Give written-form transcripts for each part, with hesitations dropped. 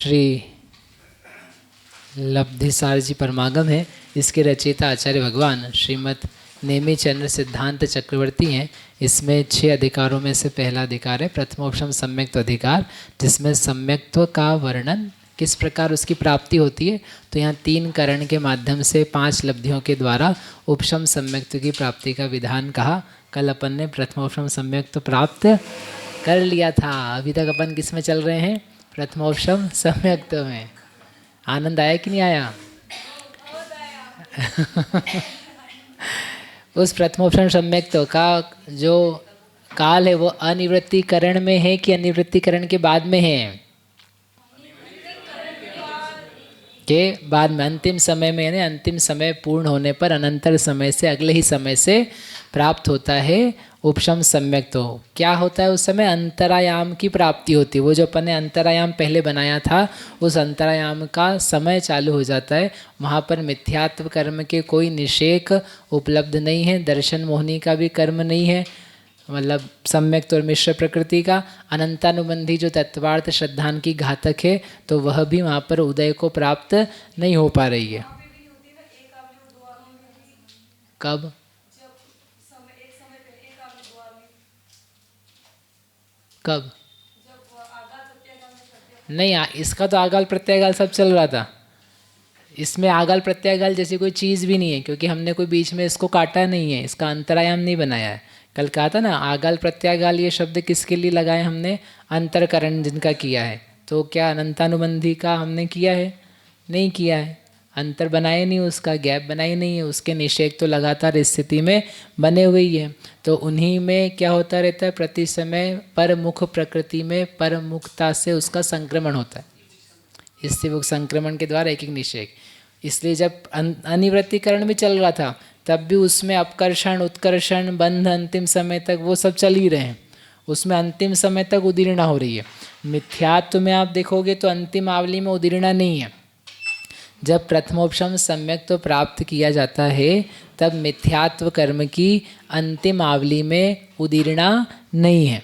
श्री लब्धिसार जी परमागम है। इसके रचयिता आचार्य भगवान श्रीमद नेमी चंद्र सिद्धांत चक्रवर्ती हैं। इसमें 6 अधिकारों में से पहला अधिकार है प्रथमोपशम सम्यक्त्व अधिकार, जिसमें सम्यक्त्व का वर्णन किस प्रकार उसकी प्राप्ति होती है। तो यहाँ 3 करण के माध्यम से 5 लब्धियों के द्वारा उपशम सम्यक्त्व की प्राप्ति का विधान कहा। कल अपन ने प्रथमोपशम सम्यक्त्व प्राप्त कर लिया था। अभी तक अपन किस में चल रहे हैं? प्रथमोपशम सम्यक्त्व में। आनंद आया कि नहीं आया? उस प्रथमोपशम सम्यक्त्व का जो काल है वो अनिवृत्तिकरण में है कि अनिवृत्तिकरण के बाद में है? के बाद में, अंतिम समय में, यानी अंतिम समय पूर्ण होने पर अनंतर समय से, अगले ही समय से प्राप्त होता है उपशम सम्यक्त्व। क्या होता है उस समय? अंतरायाम की प्राप्ति होती है। वो जो अपन ने अंतरायाम पहले बनाया था, उस अंतरायाम का समय चालू हो जाता है। वहाँ पर मिथ्यात्व कर्म के कोई निषेक उपलब्ध नहीं है, दर्शन मोहिनी का भी कर्म नहीं है, मतलब सम्यक्त्व और मिश्र प्रकृति का। अनंतानुबंधी जो तत्वार्थ श्रद्धान की घातक है, तो वह भी वहाँ पर उदय को प्राप्त नहीं हो पा रही है। कब? कब? नहीं, इसका तो आगाल प्रत्यागाल सब चल रहा था। इसमें आगाल प्रत्यागाल जैसी कोई चीज़ भी नहीं है, क्योंकि हमने कोई बीच में इसको काटा नहीं है, इसका अंतरायाम नहीं बनाया है। कल कहा था ना, आगाल प्रत्यागाल ये शब्द किसके लिए लगाए हमने? अंतरकरण जिनका किया है। तो क्या अनंतानुबंधी का हमने किया है? नहीं किया है। अंतर बनाए नहीं, उसका गैप बनाई नहीं है, उसके निषेक तो लगातार स्थिति में बने हुई है। तो उन्हीं में क्या होता रहता है? प्रति समय परमुख प्रकृति में परमुखता से उसका संक्रमण होता है। इससे वो संक्रमण के द्वारा एक एक निषेक। इसलिए जब अनिवृत्तिकरण भी चल रहा था, तब भी उसमें अपकर्षण, उत्कर्षण, बंध अंतिम समय तक वो सब चल ही रहे हैं। उसमें अंतिम समय तक उदीर्णा हो रही है। मिथ्यात्व में आप देखोगे तो अंतिम आवली में उदीर्णा नहीं है। जब प्रथमोपशम सम्यक्त्व प्राप्त किया जाता है, तब मिथ्यात्व कर्म की अंतिम आवली में उदीर्णा नहीं है,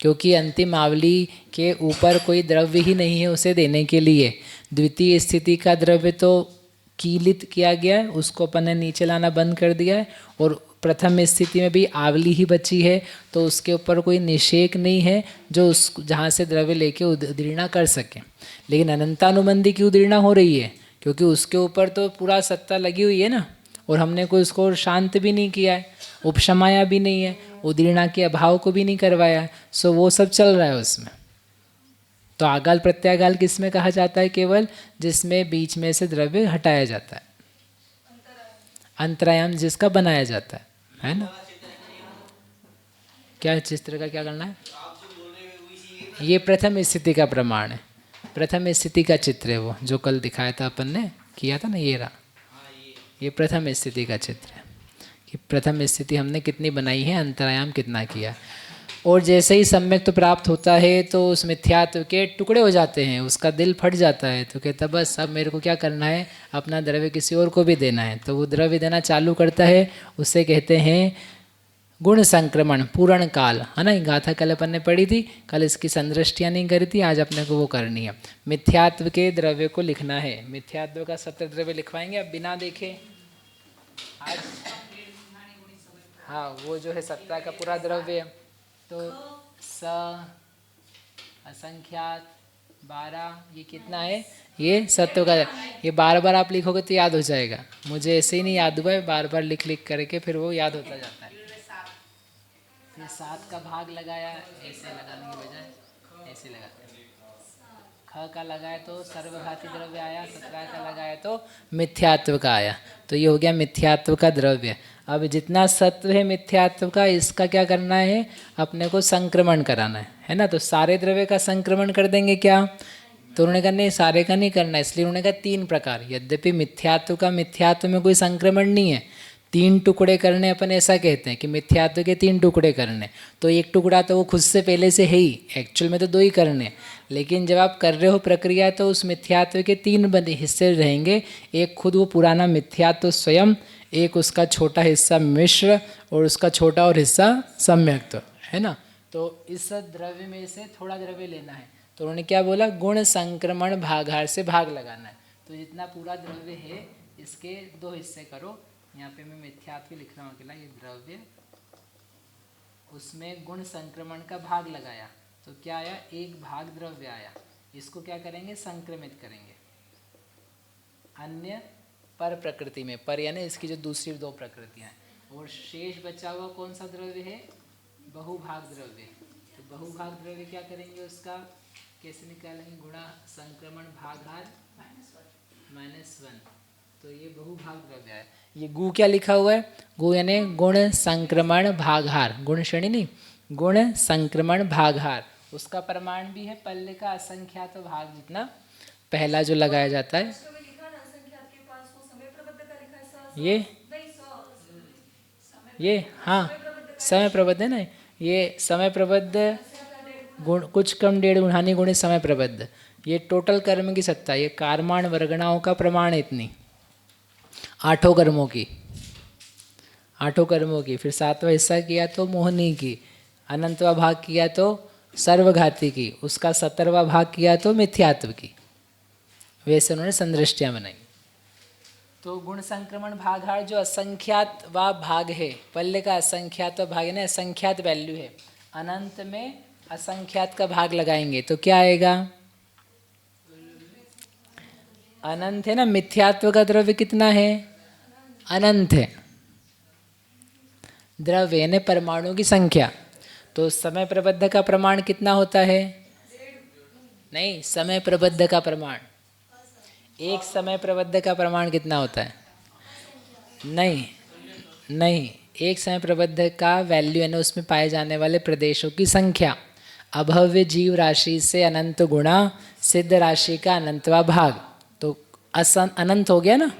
क्योंकि अंतिम आवली के ऊपर कोई द्रव्य ही नहीं है उसे देने के लिए। द्वितीय स्थिति का द्रव्य तो कीलित किया गया है, उसको अपन ने नीचे लाना बंद कर दिया है, और प्रथम स्थिति में भी आवली ही बची है, तो उसके ऊपर कोई निषेक नहीं है जो उस जहाँ से द्रव्य लेके उदीर्णा कर सके। लेकिन अनंतानुबंधी की उदीर्णा हो रही है, क्योंकि उसके ऊपर तो पूरा सत्ता लगी हुई है ना, और हमने कोई उसको शांत भी नहीं किया है, उपशमाया भी नहीं है, उदीर्णा के अभाव को भी नहीं करवाया है। सो वो सब चल रहा है उसमें। तो आगाल प्रत्यागाल किस में कहा जाता है? केवल जिसमें बीच में से द्रव्य हटाया जाता है, अंतरायाम जिसका बनाया जाता है ना। क्या चित्र का क्या करना है? ये प्रथम स्थिति का प्रमाण है, प्रथम स्थिति का चित्र है वो जो कल दिखाया था, अपन ने किया था ना। ये रहा, ये प्रथम स्थिति का चित्र है कि प्रथम स्थिति हमने कितनी बनाई है, अंतरायाम कितना किया। और जैसे ही सम्यक तो प्राप्त होता है, तो उस मिथ्यात्व के टुकड़े हो जाते हैं, उसका दिल फट जाता है। तो कहता बस अब मेरे को क्या करना है, अपना द्रव्य किसी और को भी देना है। तो वो द्रव्य देना चालू करता है, उससे कहते हैं गुण संक्रमण पूर्ण काल, है ना। गाथा कल अपन ने पढ़ी थी, कल इसकी संदृष्टियाँ नहीं करी थी, आज अपने को वो करनी है। मिथ्यात्व के द्रव्य को लिखना है। मिथ्यात्व का 7 द्रव्य लिखवाएंगे अब बिना देखे आज। हाँ, वो जो है 17 का पूरा द्रव्य है। तो स असंख्यात 12, ये कितना है? ये सत्व का। ये बार बार आप लिखोगे तो याद हो जाएगा। मुझे ऐसे ही नहीं याद हुआ है, बार बार लिख लिख करके फिर वो याद होता जाता है। फिर 7 का भाग लगाया, ऐसे लगाने की बजाय ऐसे लगाते हैं। ख का लगाया तो सर्वघाती द्रव्य आया, 17 का लगाया तो मिथ्यात्व का आया। तो ये हो गया मिथ्यात्व का द्रव्य। अब जितना सत्व है मिथ्यात्व का, इसका क्या करना है? अपने को संक्रमण कराना है ना। तो सारे द्रव्य का संक्रमण कर देंगे क्या? तो उन्होंने कहा नहीं, सारे का नहीं करना। इसलिए उन्होंने कहा 3 प्रकार। यद्यपि मिथ्यात्व का मिथ्यात्व में कोई संक्रमण नहीं है, 3 टुकड़े करने अपन ऐसा कहते हैं कि मिथ्यात्व के 3 टुकड़े करने। तो एक टुकड़ा तो वो खुद से पहले से है ही, एक्चुअल में तो 2 ही करने। लेकिन जब आप कर रहे हो प्रक्रिया, तो उस मिथ्यात्व के 3 बने हिस्से रहेंगे। एक खुद वो पुराना मिथ्यात्व स्वयं, एक उसका छोटा हिस्सा मिश्र, और उसका छोटा और हिस्सा सम्यक्त्व, है ना। तो इस द्रव्य में से थोड़ा द्रव्य लेना है। तो उन्होंने क्या बोला, गुण संक्रमण भागाहार से भाग लगाना है। तो जितना पूरा द्रव्य है इसके 2 हिस्से करो। यहाँ पे मैं मिथ्यात्व लिख रहा हूँ अकेला, ये द्रव्य, उसमें गुण संक्रमण का भाग लगाया तो क्या आया, 1 भाग द्रव्य आया। इसको क्या करेंगे, संक्रमित करेंगे अन्य पर प्रकृति में। पर यानी इसकी जो दूसरी 2 प्रकृतियाँ हैं। और शेष बचा हुआ कौन सा द्रव्य है, बहुभाग द्रव्य। तो बहुभाग द्रव्य क्या करेंगे, उसका कैसे निकालेंगे, गुणा संक्रमण भागाहार -1। तो ये बहुभाग द्रव्य है। ये गु क्या लिखा हुआ है, गु यानी गुण संक्रमण भागाहार, गुण श्रेणी नहीं, गुण संक्रमण भागाहार। उसका प्रमाण भी है पल्ले का असंख्यात भाग जितना पहला जो लगाया जाता है। ये हाँ समय प्रबद्ध है ना, ये समय प्रबद्ध गुण कुछ कम 1.5 गुणानी गुणे समय प्रबद्ध, ये टोटल कर्म की सत्ता, ये कारमाण वर्गणाओं का प्रमाण है इतनी, 8 कर्मों की, 8 कर्मों की। फिर 7वां हिस्सा किया तो मोहनी की, अनंतवा भाग किया तो सर्वघाती की, उसका 17वां भाग किया तो मिथ्यात्व की। वैसे उन्होंने संदृष्टियाँ बनाई। तो गुण संक्रमण भागाहार जो असंख्यात व भाग है, पल्ले का असंख्यात व भाग है ना, असंख्यात वैल्यू है, अनंत में असंख्यात का भाग लगाएंगे तो क्या आएगा, अनंत है ना। मिथ्यात्व का द्रव्य कितना है, अनंत है द्रव्य यानी परमाणु की संख्या। तो समय प्रबद्ध का प्रमाण कितना होता है, नहीं, समय प्रबद्ध का प्रमाण, एक समय प्रबद्ध का प्रमाण कितना होता है, नहीं नहीं, एक समय प्रबद्ध का वैल्यू यानी उसमें पाए जाने वाले प्रदेशों की संख्या। अभव्य जीव राशि से अनंत गुणा सिद्ध राशि का अनंतवा भाग। तो अनंत हो गया ना,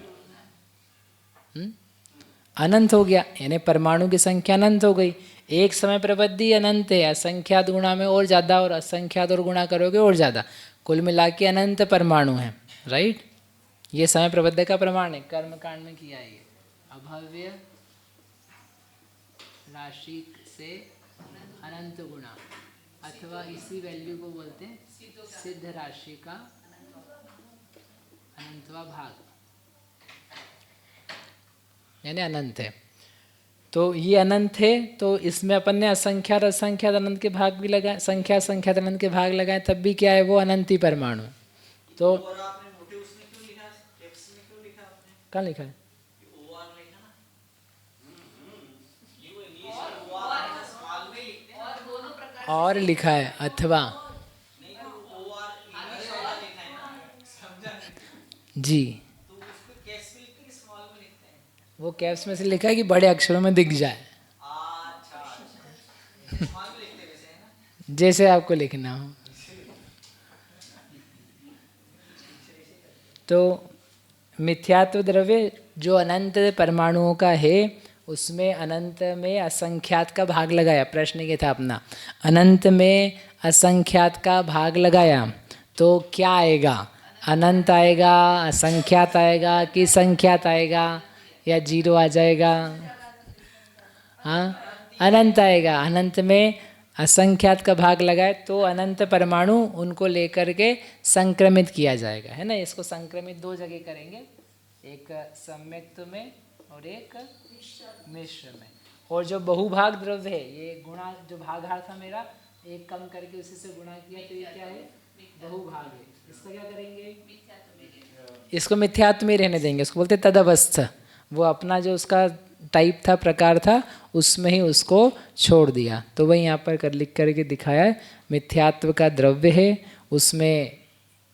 अनंत हो गया यानी परमाणु की संख्या अनंत हो गई। एक समय प्रबद्धि अनंत है, असंख्यात गुणा में और ज़्यादा, और असंख्यात और गुणा करोगे और ज़्यादा, कुल मिला के अनंत परमाणु हैं, राइट। ये समय प्रबद्ध का प्रमाण है, कर्म कांड में किया है ये। अभव्य राशि से अनंत गुणा, अथवा इसी वैल्यू को बोलते हैं सिद्ध राशि का अनंतवा भाग, यानी अनंत है। तो ये अनंत है, तो इसमें अपन ने असंख्यात असंख्यात अनंत के भाग भी लगाए, संख्या संख्यात अनंत के भाग लगाए, तब भी क्या है, वो अनंती परमाणु। तो कहाँ लिखा है, और लिखा है अथवा, जी वो कैप्स में से लिखा है कि बड़े अक्षरों में दिख जाए, जैसे आपको लिखना हो। तो मिथ्यात्व द्रव्य जो अनंत परमाणुओं का है, उसमें अनंत में असंख्यात का भाग लगाया। प्रश्न ये था अपना, अनंत में असंख्यात का भाग लगाया तो क्या आएगा, अनंत आएगा, असंख्यात आएगा कि संख्यात आएगा, या 0 आ जाएगा, हाँ अनंत आएगा। अनंत में असंख्यात का भाग लगाए तो अनंत परमाणु उनको लेकर के संक्रमित किया जाएगा, है ना। इसको संक्रमित 2 जगह करेंगे, एक सम्यक्त में और एक मिश्र में। और जो बहुभाग द्रव्य है, ये गुणा जो भागाहार था मेरा, एक कम करके उसी से गुणा किया तो ये क्या है, बहुभाग है। इसका क्या करेंगे, इसको मिथ्यात्व में रहने देंगे, इसको बोलते तदवस्थ। वो अपना जो उसका टाइप था, प्रकार था, उसमें ही उसको छोड़ दिया। तो वही यहाँ पर लिख करके दिखाया है, मिथ्यात्व का द्रव्य है, उसमें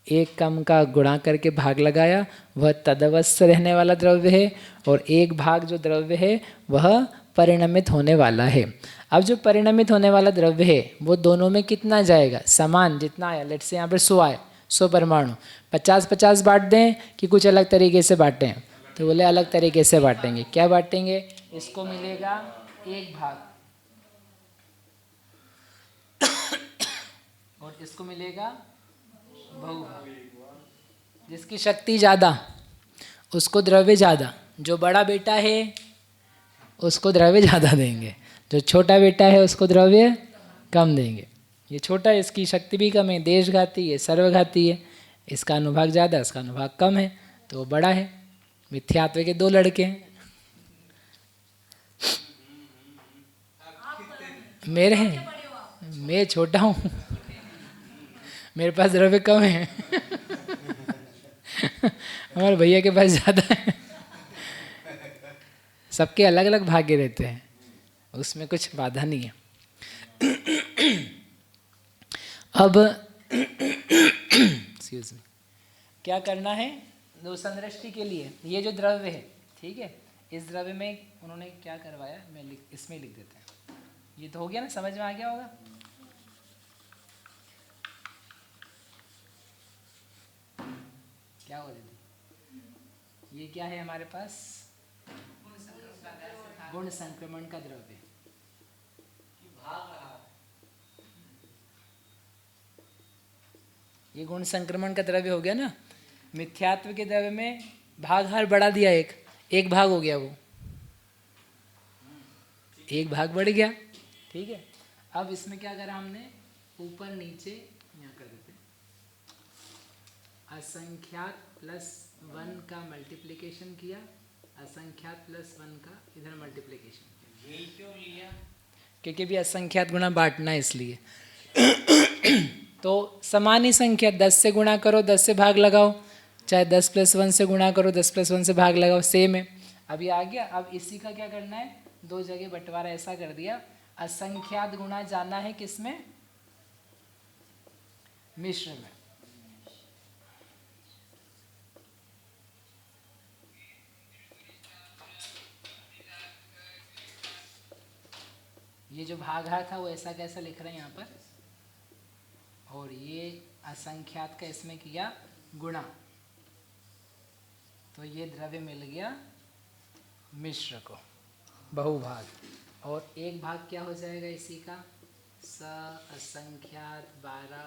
एक कम का गुणा करके भाग लगाया, वह तदवस्थ रहने वाला द्रव्य है, और एक भाग जो द्रव्य है वह परिणमित होने वाला है। अब जो परिणमित होने वाला द्रव्य है वो दोनों में कितना जाएगा, समान जितना आया। लेट से यहाँ पर 100 आए, 100 परमाणु, 50-50 बांट दें कि कुछ अलग तरीके से बांटें, तो बोले अलग तरीके से बांटेंगे। क्या बांटेंगे, इसको मिलेगा 1 भाग और इसको मिलेगा बहुभाग। जिसकी शक्ति ज़्यादा उसको द्रव्य ज़्यादा, जो बड़ा बेटा है उसको द्रव्य ज़्यादा देंगे, जो छोटा बेटा है उसको द्रव्य कम देंगे, ये छोटा है, इसकी शक्ति भी कम है, देशघाती है, सर्वघाती है। इसका अनुभाग ज़्यादा, इसका अनुभाग कम है, तो बड़ा है। मिथ्यात्व के दो लड़के हैं। मेरे हैं, मैं छोटा हूँ, मेरे पास द्रव्य कम है। हमारे भैया के पास ज़्यादा है। सबके अलग अलग भाग्य रहते हैं, उसमें कुछ बाधा नहीं है। अब एक्सक्यूज मी, क्या करना है दो संदृष्टि के लिए? ये जो द्रव्य है, ठीक है, इस द्रव्य में उन्होंने क्या करवाया, मैं इसमें लिख देते हैं। ये तो हो गया ना, समझ में आ गया होगा। क्या हो दीदी, ये क्या है हमारे पास? गुण संक्रमण का द्रव्य। ये गुण संक्रमण का द्रव्य हो गया ना। मिथ्यात्व के द्रव्य में भागहार बढ़ा दिया, एक भाग हो गया, वो एक भाग बढ़ गया, ठीक है। अब इसमें क्या करा हमने, ऊपर नीचे यहाँ कर देते, असंख्यात प्लस 1 का मल्टीप्लिकेशन किया, असंख्यात प्लस 1 का इधर मल्टीप्लिकेशन किया। यही क्यों लिया? क्योंकि भी असंख्यात गुणा बांटना है, इसलिए। तो समान ही संख्या 10 से गुणा करो, 10 से भाग लगाओ, चाहे 10 + 1 से गुणा करो, 10 + 1 से भाग लगाओ, सेम है। अब ये आ गया। अब इसी का क्या करना है, दो जगह बंटवारा ऐसा कर दिया, असंख्यात गुणा जाना है किसमें, मिश्र में। ये जो भागहार था वो ऐसा कैसा लिख रहे हैं यहाँ पर, और ये असंख्यात का इसमें किया गुणा, तो ये द्रव्य मिल गया मिश्र को, बहुभाग। और एक भाग क्या हो जाएगा इसी का, स असंख्यात 12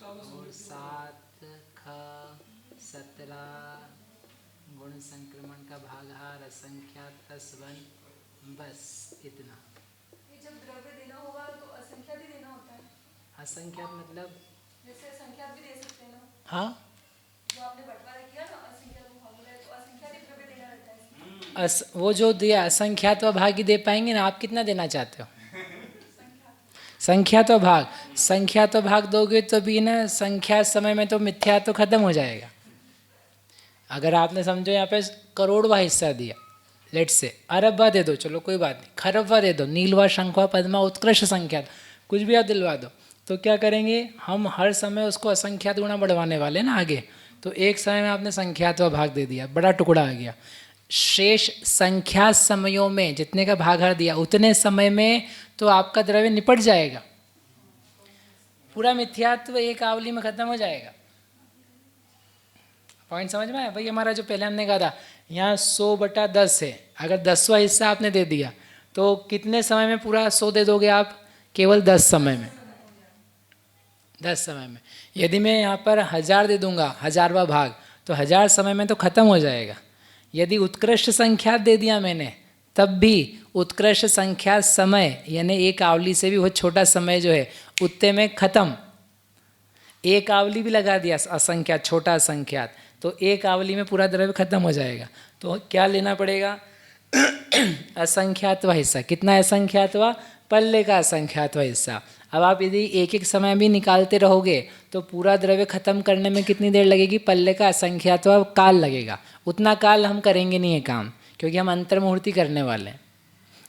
और 7 ख 17 गुण संक्रमण का भागहार असंख्यात +1, बस इतना। जब द्रव्य देना होगा तो असंख्यात ही देना होता है। असंख्यात मतलब जैसे असंख्यात भी दे सकते हैं ना। हाँ, जो आपने बंटवारा किया ना, असंख्यात को भाग है, तो असंख्यात ही द्रव्य देना रहता है। वो जो दिया असंख्यात व भाग ही दे पाएंगे ना। आप कितना देना चाहते हो? संख्या तो भाग, संख्या तो भाग दोगे तो भी ना, संख्या समय में तो मिथ्या तो खत्म हो जाएगा। अगर आपने समझो यहाँ पे करोड़वा हिस्सा दिया, लेट से अरबवा दे दो, चलो कोई बात नहीं, खरबवा दे दो, नीलवा शंखवा पद्मा उत्कृष्ट संख्यात कुछ भी आप दिलवा दो, तो क्या करेंगे हम, हर समय उसको असंख्यात गुणा बढ़वाने वाले ना आगे। तो एक समय में आपने संख्यात व भाग दे दिया, बड़ा टुकड़ा आ गया। शेष संख्या समयों में जितने का भागहार दिया उतने समय में तो आपका द्रव्य निपट जाएगा, पूरा मिथ्यात्व एक आवली में खत्म हो जाएगा। पॉइंट समझ में आया भाई? हमारा जो पहले हमने कहा था यहाँ 100/10 है, अगर 10वां हिस्सा आपने दे दिया तो कितने समय में पूरा 100 दे दोगे आप? केवल 10 समय में, 10 समय में। यदि मैं यहाँ पर 1000 दे दूंगा, 1000वां भाग, तो 1000 समय में तो खत्म हो जाएगा। यदि उत्कृष्ट संख्या दे दिया मैंने, तब भी उत्कृष्ट संख्या समय यानी एक आवली से भी बहुत छोटा समय जो है उतने में खत्म। एक आवली भी लगा दिया असंख्यात, छोटा संख्यात, तो एक आवली में पूरा द्रव्य खत्म हो जाएगा। तो क्या लेना पड़ेगा? असंख्यातवा हिस्सा। कितना असंख्यातवा? पल्ले का असंख्यातवा हिस्सा। अब आप यदि एक एक समय भी निकालते रहोगे तो पूरा द्रव्य खत्म करने में कितनी देर लगेगी? पल्ले का असंख्यातवा काल लगेगा। उतना काल हम करेंगे नहीं है काम, क्योंकि हम अंतर्मुहूर्ति करने वाले हैं।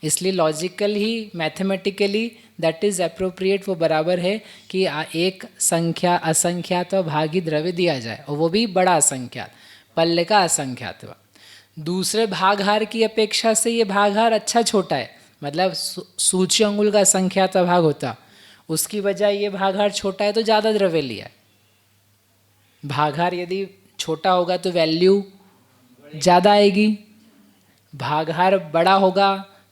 इसलिए logical he, mathematically that is appropriate, वो बराबर है कि एक संख्या असंख्यात व भागी द्रव्य दिया जाए, और वो भी बड़ा असंख्यात, पल्ले का असंख्यात। दूसरे भागहार की अपेक्षा से ये भागहार अच्छा छोटा है, मतलब सूची अंगुल का असंख्यात भाग होता, उसकी बजाय ये भागहार छोटा है तो ज़्यादा द्रव्य लिया है। भागहार यदि छोटा होगा तो वैल्यू ज़्यादा आएगी, भागहार बड़ा होगा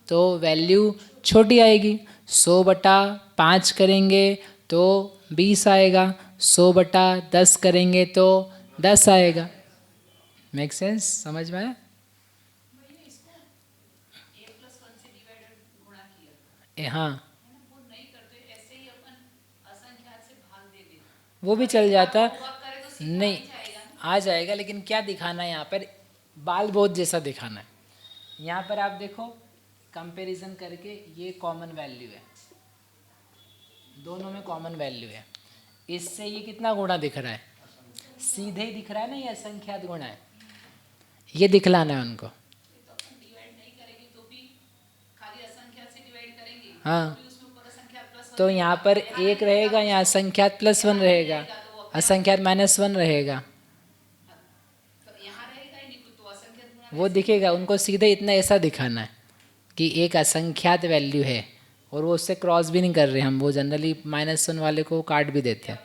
तो वैल्यू छोटी आएगी। 100/5 करेंगे तो 20 आएगा, 100/10 करेंगे तो 10 आएगा। Make sense? समझ में आया? हाँ, वो भी चल जाता। नहीं आ जाएगा, लेकिन क्या दिखाना है यहाँ पर, बाल बोध जैसा दिखाना है। यहाँ पर आप देखो कंपैरिजन करके, ये कॉमन वैल्यू है, दोनों में कॉमन वैल्यू है। इससे ये कितना गुणा दिख रहा है, सीधे ही दिख रहा है ना, ये असंख्यात गुणा है, ये दिखलाना है उनको। हाँ, तो यहाँ पर एक रहेगा, यहाँ असंख्यात +1 रहेगा, असंख्यात -1 रहेगा, वो दिखेगा उनको। सीधे इतना ऐसा दिखाना है कि एक असंख्यात वैल्यू है, और वो उससे क्रॉस भी नहीं कर रहे हम, वो जनरली -1 वाले को काट भी देते हैं।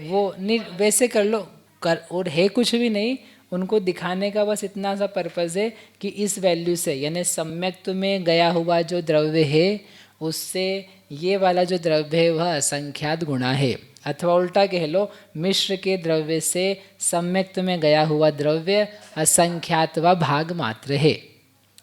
वो नहीं, वैसे कर लो कर, और है कुछ भी नहीं, उनको दिखाने का बस इतना सा पर्पज़ है कि इस वैल्यू से, यानी सम्यक्त्व में गया हुआ जो द्रव्य है उससे ये वाला जो द्रव्य है वह असंख्यात गुणा है। अथवा उल्टा कह लो, मिश्र के द्रव्य से सम्यक्त्व में गया हुआ द्रव्य असंख्यात व भाग मात्र है।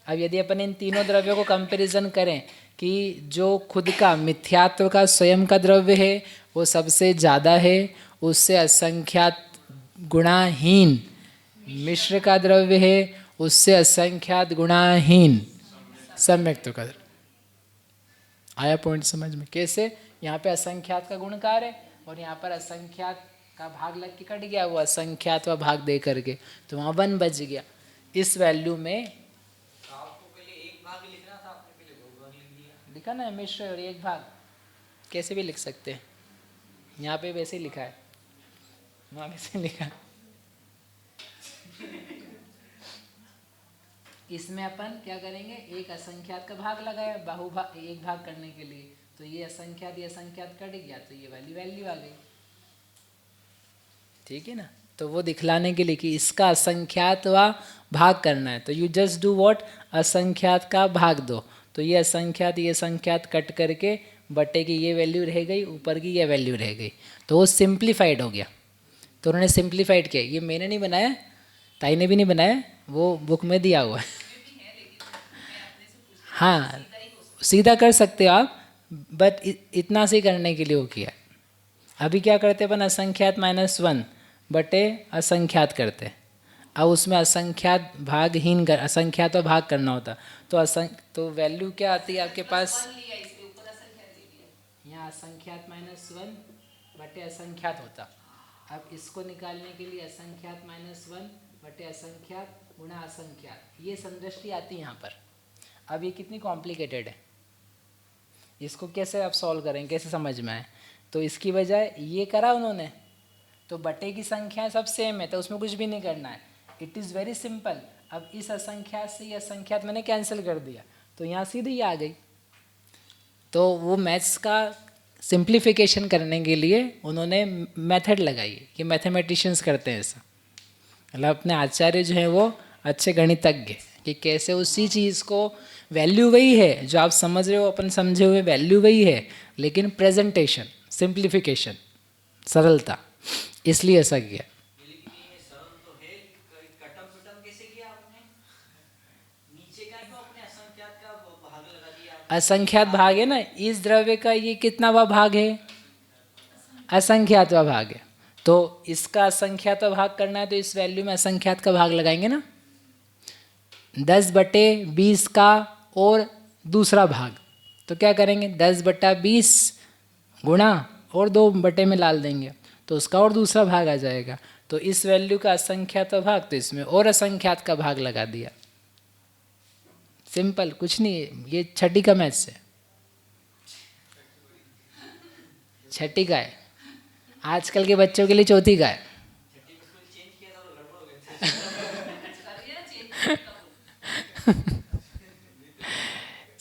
अब यदि अपन इन तीनों द्रव्यों को कंपैरिजन करें कि जो खुद का मिथ्यात्व का स्वयं का द्रव्य है वो सबसे ज़्यादा है, उससे असंख्यात गुणाहीन मिश्र का द्रव्य है, उससे असंख्यात गुणाहीन सम्यक्त्व का द्रव्य। आया पॉइंट समझ में? कैसे? यहाँ पे असंख्यात का गुणकार है और यहाँ पर असंख्यात का भाग लग के कट गया, वो असंख्यात व भाग दे करके, तो वहाँ 1 बच गया। इस वैल्यू में आपको पहले एक भाग लिखना था, आपने पहले 2 भाग लिख दिया। लिखा ना मिश्र और एक भाग, कैसे भी लिख सकते हैं। यहाँ पे वैसे ही लिखा है, वहाँ वैसे लिखा है। इसमें अपन क्या करेंगे, एक असंख्यात का भाग लगाया बहुभाग एक भाग करने के लिए, तो ये असंख्यात कट गया, तो ये वाली वैल्यू आ गई। ठीक है ना? तो वो दिखलाने के लिए कि इसका असंख्यात व भाग करना है, तो यू जस्ट डू व्हाट, असंख्यात का भाग दो, तो ये संख्यात कट करके बटे की ये वैल्यू रह गई, ऊपर की ये वैल्यू रह गई, तो वो सिंप्लीफाइड हो गया। तो उन्होंने सिंप्लीफाइड किया, ये मैंने नहीं बनाया, ताई ने भी नहीं बनाया, वो बुक में दिया हुआ है। हाँ, सीधा कर सकते हो आप, बट इतना से करने के लिए वो किया। अभी क्या करते अपन, असंख्यात -1 बटे असंख्यात करते, अब उसमें असंख्यात भागहीन कर, असंख्यात और भाग करना होता, तो वैल्यू क्या आती है आपके पास, यहाँ असंख्यात -1 बटे असंख्यात होता। अब इसको निकालने के लिए असंख्यात -1 बटे असंख्यात गुणा असंख्यात, ये संदृष्टि आती है यहाँ पर। अब ये कितनी कॉम्प्लिकेटेड है, इसको कैसे आप सॉल्व करेंगे, कैसे समझ में आए? तो इसकी बजाय ये करा उन्होंने, तो बटे की संख्याएं सब सेम है, तो उसमें कुछ भी नहीं करना है, इट इज़ वेरी सिंपल। अब इस असंख्यात से ये असंख्यात मैंने कैंसिल कर दिया, तो यहाँ सीधी ही आ गई। तो वो मैथ्स का सिंप्लीफिकेशन करने के लिए उन्होंने मेथड लगाई कि मैथमेटिशियंस करते हैं ऐसा, मतलब अपने आचार्य जो हैं वो अच्छे गणितज्ञ, कि कैसे उसी चीज़ को, वैल्यू वही है जो आप समझ रहे हो, अपन समझे हुए वैल्यू वही है, लेकिन प्रेजेंटेशन, सिंप्लीफिकेशन, सरलता, इसलिए ऐसा किया। लेकिन ये सरल तो है, कटम कैसे किया आपने? नीचे का क्यों आपने असंख्यात का भाग लगा दिया? असंख्यात भाग है ना, इस द्रव्य का ये कितनावा भाग है, असंख्यातवा भाग है, तो इसका असंख्यातवा भाग करना है, तो इस वैल्यू में असंख्यात का भाग लगाएंगे ना, 10/20 का और दूसरा भाग, तो क्या करेंगे, 10/20 गुणा और 2 बटे में डाल देंगे, तो उसका और दूसरा भाग आ जाएगा। तो इस वैल्यू का असंख्यात भाग, तो इसमें और असंख्यात का भाग लगा दिया। सिंपल, कुछ नहीं, ये छठी का मैथ्स है, छठी का है, आजकल के बच्चों के लिए चौथी का है।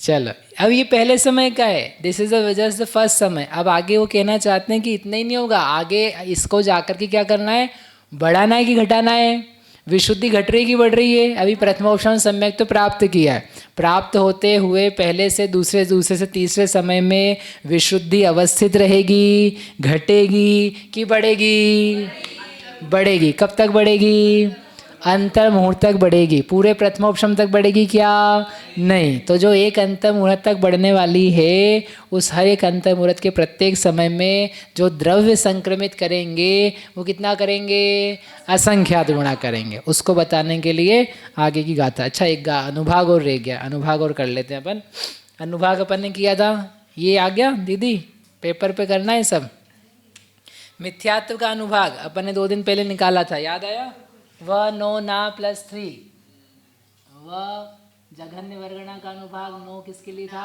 चलो, अब ये पहले समय का है, this is just the first समय। अब आगे वो कहना चाहते हैं कि इतना ही नहीं होगा, आगे इसको जाकर के क्या करना है, बढ़ाना है कि घटाना है, विशुद्धि घट रही कि बढ़ रही है। अभी प्रथमोपशम सम्यक तो प्राप्त किया है, प्राप्त होते हुए पहले से दूसरे से तीसरे समय में विशुद्धि अवस्थित रहेगी, घटेगी कि बढ़ेगी? बढ़ेगी। कब तक बढ़ेगी? अंतर मुहूर्त तक बढ़ेगी, पूरे प्रथमोपशम तक बढ़ेगी क्या? नहीं। तो जो एक अंतर मुहूर्त तक बढ़ने वाली है, उस हर एक अंतर मुहूर्त के प्रत्येक समय में जो द्रव्य संक्रमित करेंगे वो कितना करेंगे? असंख्यात गुणा करेंगे। उसको बताने के लिए आगे की गाथा। अच्छा, एक अनुभाग और रह गया, अनुभाग और कर लेते हैं अपन। अनुभाग अपन ने किया था, ये आ गया दीदी, पेपर पे करना है सब। मिथ्यात्व का अनुभाग अपन ने 2 दिन पहले निकाला था, याद आया? व नो ना प्लस 3। व जघन्य वर्गणा का अनुभाग, नो किसके लिए था?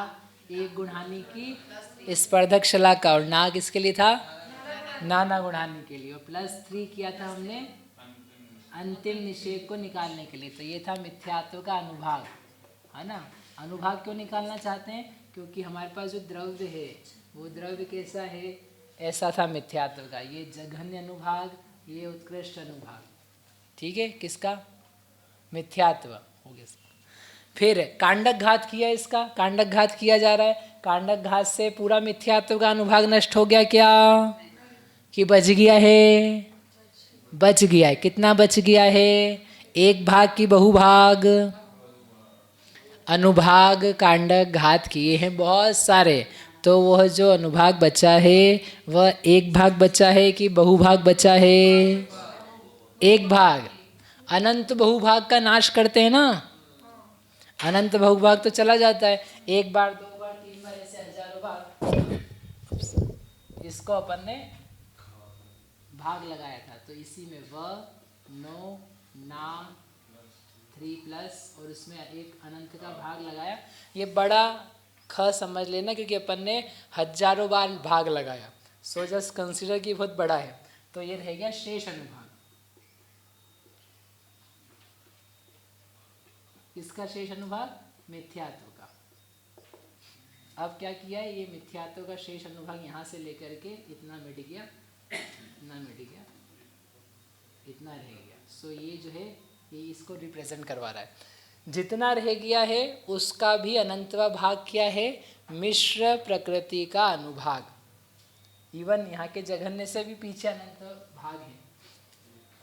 एक गुणहानि की स्पर्धक शला का, और ना किसके लिए था? नाना गुणहानि के लिए। और प्लस 3 किया था हमने अंतिम निषेध को निकालने के लिए। तो ये था मिथ्यात्व का अनुभाग, है ना? अनुभाग क्यों निकालना चाहते हैं? क्योंकि हमारे पास जो द्रव्य है वो द्रव्य कैसा है? ऐसा था मिथ्यात्व का। ये जघन्य अनुभाग, ये उत्कृष्ट अनुभाग। ठीक है, किसका? मिथ्यात्व हो गया। फिर कांडक घात किया, इसका कांडक घात किया जा रहा है। कांडक घात से पूरा मिथ्यात्व का अनुभाग नष्ट हो गया क्या? कि बच गया है? बच गया है। कितना बच गया है? एक भाग की बहुभाग। अनुभाग कांडक घात किए हैं बहुत सारे, तो वह जो अनुभाग बचा है वह एक भाग बचा है कि बहुभाग बचा है? एक भाग। अनंत बहुभाग का नाश करते हैं ना, अनंत बहुभाग तो चला जाता है, 1 बार 2 बार 3 बार ऐसे हजारों भाग। इसको अपन ने भाग लगाया था, तो इसी में व नो ना 3 प्लस और उसमें एक अनंत का भाग लगाया। ये बड़ा ख समझ लेना, क्योंकि अपन ने हजारों बार भाग लगाया। सो जस्ट कंसीडर कि बहुत बड़ा है। तो ये रह गया शेष अनुभाग। इसका शेष अनुभाग मिथ्यात्व का। अब क्या किया है? ये मिथ्यात्व का शेष अनुभाग यहाँ से लेकर के इतना मिट गया, इतना मिट गया, इतना रह गया। सो ये जो है ये इसको रिप्रेजेंट करवा रहा है। जितना रह गया है उसका भी अनंतवा भाग क्या है? मिश्र प्रकृति का अनुभाग। इवन यहाँ के जघन्य से भी पीछे अनंत भाग है।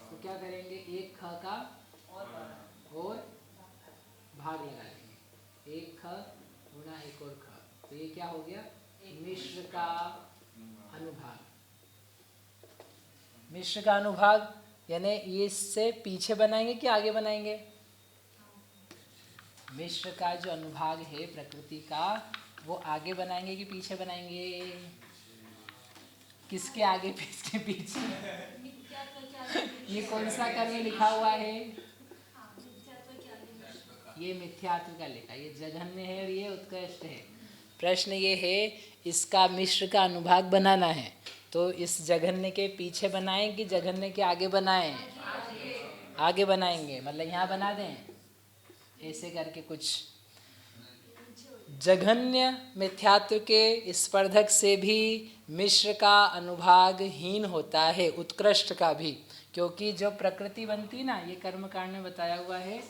तो क्या करेंगे? एक ख का और भाग लगा लेंगे, एक ख गुणा एक और ख, तो ये क्या हो गया? मिश्र का अनुभाग। मिश्र का अनुभाग यानी ये इससे पीछे बनाएंगे कि आगे बनाएंगे? मिश्र का जो अनुभाग है प्रकृति का, वो आगे बनाएंगे कि पीछे बनाएंगे? किसके आगे किसके पीछे? ये कौन सा कर्म लिखा हुआ है? ये मिथ्यात्व का लिखा, ये जघन्य है और ये उत्कृष्ट है। प्रश्न ये है, इसका मिश्र का अनुभाग बनाना है, तो इस जघन्य के पीछे बनाएं कि जघन्य के आगे बनाएं? आगे बनाएंगे, मतलब यहाँ बना दें ऐसे करके कुछ। जघन्य मिथ्यात्व के स्पर्धक से भी मिश्र का अनुभाग हीन होता है, उत्कृष्ट का भी, क्योंकि जो प्रकृति बनती ना, ये कर्मकांड में बताया हुआ है।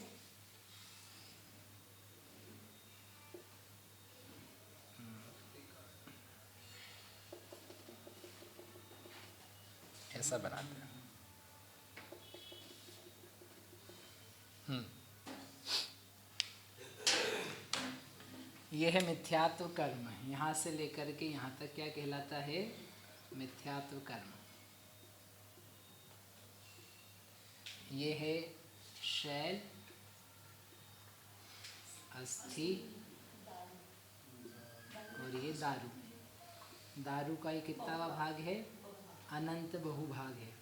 ऐसा बनाते हैं। यह है मिथ्यात्व कर्म। यहाँ से लेकर के यहाँ तक क्या कहलाता है? मिथ्यात्व कर्म। ये है शैल, अस्थि और ये दारू। दारू का ये कितना भाग है? अनंत बहुभाग है।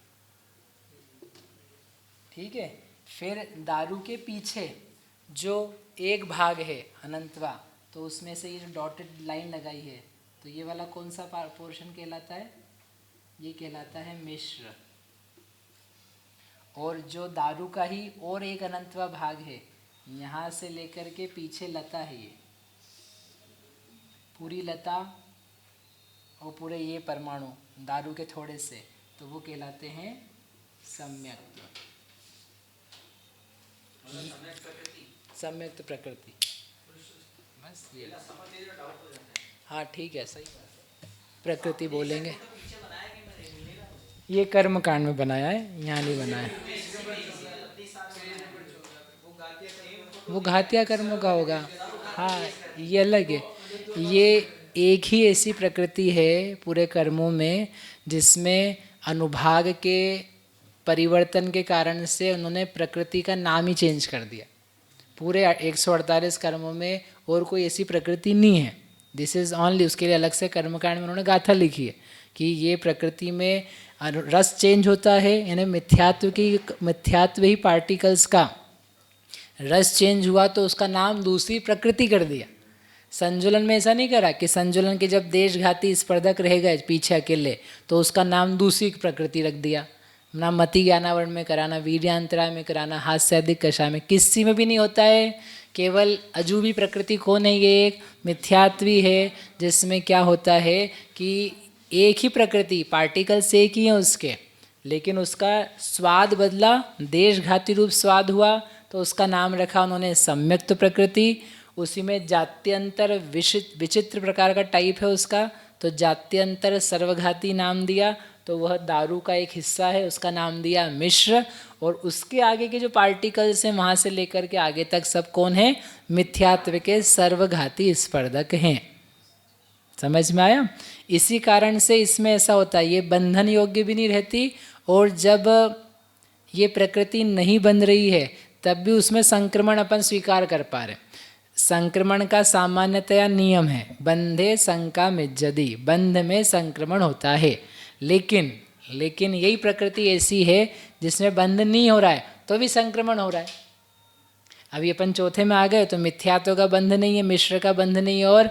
ठीक है। फिर दारू के पीछे जो एक भाग है अनंतवा, तो उसमें से ये जो डॉटेड लाइन लगाई है, तो ये वाला कौन सा पोर्शन कहलाता है? ये कहलाता है मिश्र। और जो दारू का ही और एक अनंतवा भाग है, यहाँ से लेकर के पीछे लता है, ये पूरी लता और पूरे ये परमाणु दारू के थोड़े से, तो वो कहलाते हैं सम्यक्त। सम्यक्त प्रकृति। बस ये, हाँ ठीक है, सही प्रकृति बोलेंगे। ये कर्म कांड में बनाया है, यहाँ नहीं बनाया। वो घातिया कर्मों का होगा। हाँ, ये अलग है। ये एक ही ऐसी प्रकृति है पूरे कर्मों में जिसमें अनुभाग के परिवर्तन के कारण से उन्होंने प्रकृति का नाम ही चेंज कर दिया। पूरे 148 कर्मों में और कोई ऐसी प्रकृति नहीं है। दिस इज ओनली, उसके लिए अलग से कर्मकांड में उन्होंने गाथा लिखी है कि ये प्रकृति में रस चेंज होता है, यानी मिथ्यात्व ही पार्टिकल्स का रस चेंज हुआ तो उसका नाम दूसरी प्रकृति कर दिया। संजुलन में ऐसा नहीं करा कि संजुलन के जब देशघाती स्पर्धक रह गए पीछे अकेले तो उसका नाम दूसरी प्रकृति रख दिया। ना मति ज्ञानावरण में कराना, वीर्यांतराय में कराना, हास्य अधिक कषाय में, किसी में भी नहीं होता है। केवल अजूबी प्रकृति कौन है? ये एक मिथ्यात्वी है जिसमें क्या होता है कि एक ही प्रकृति, पार्टिकल्स एक ही हैं उसके, लेकिन उसका स्वाद बदला, देशघाती रूप स्वाद हुआ तो उसका नाम रखा उन्होंने सम्यक्त प्रकृति। उसी में जात्यंतर विचित्र प्रकार का टाइप है उसका, तो जात्यंतर सर्वघाती नाम दिया, तो वह दारू का एक हिस्सा है, उसका नाम दिया मिश्र। और उसके आगे के जो पार्टिकल्स हैं वहाँ से लेकर के आगे तक सब कौन है? मिथ्यात्व के सर्वघाती स्पर्धक हैं। समझ में आया? इसी कारण से इसमें ऐसा होता है, ये बंधन योग्य भी नहीं रहती, और जब ये प्रकृति नहीं बन रही है तब भी उसमें संक्रमण अपन स्वीकार कर पा रहे। संक्रमण का सामान्यतया नियम है, बंधे शंका मिज्जति, बंध में संक्रमण होता है। लेकिन यही प्रकृति ऐसी है जिसमें बंध नहीं हो रहा है तो भी संक्रमण हो रहा है। अभी अपन चौथे में आ गए तो मिथ्यात्व का बंध नहीं है, मिश्र का बंध नहीं है, और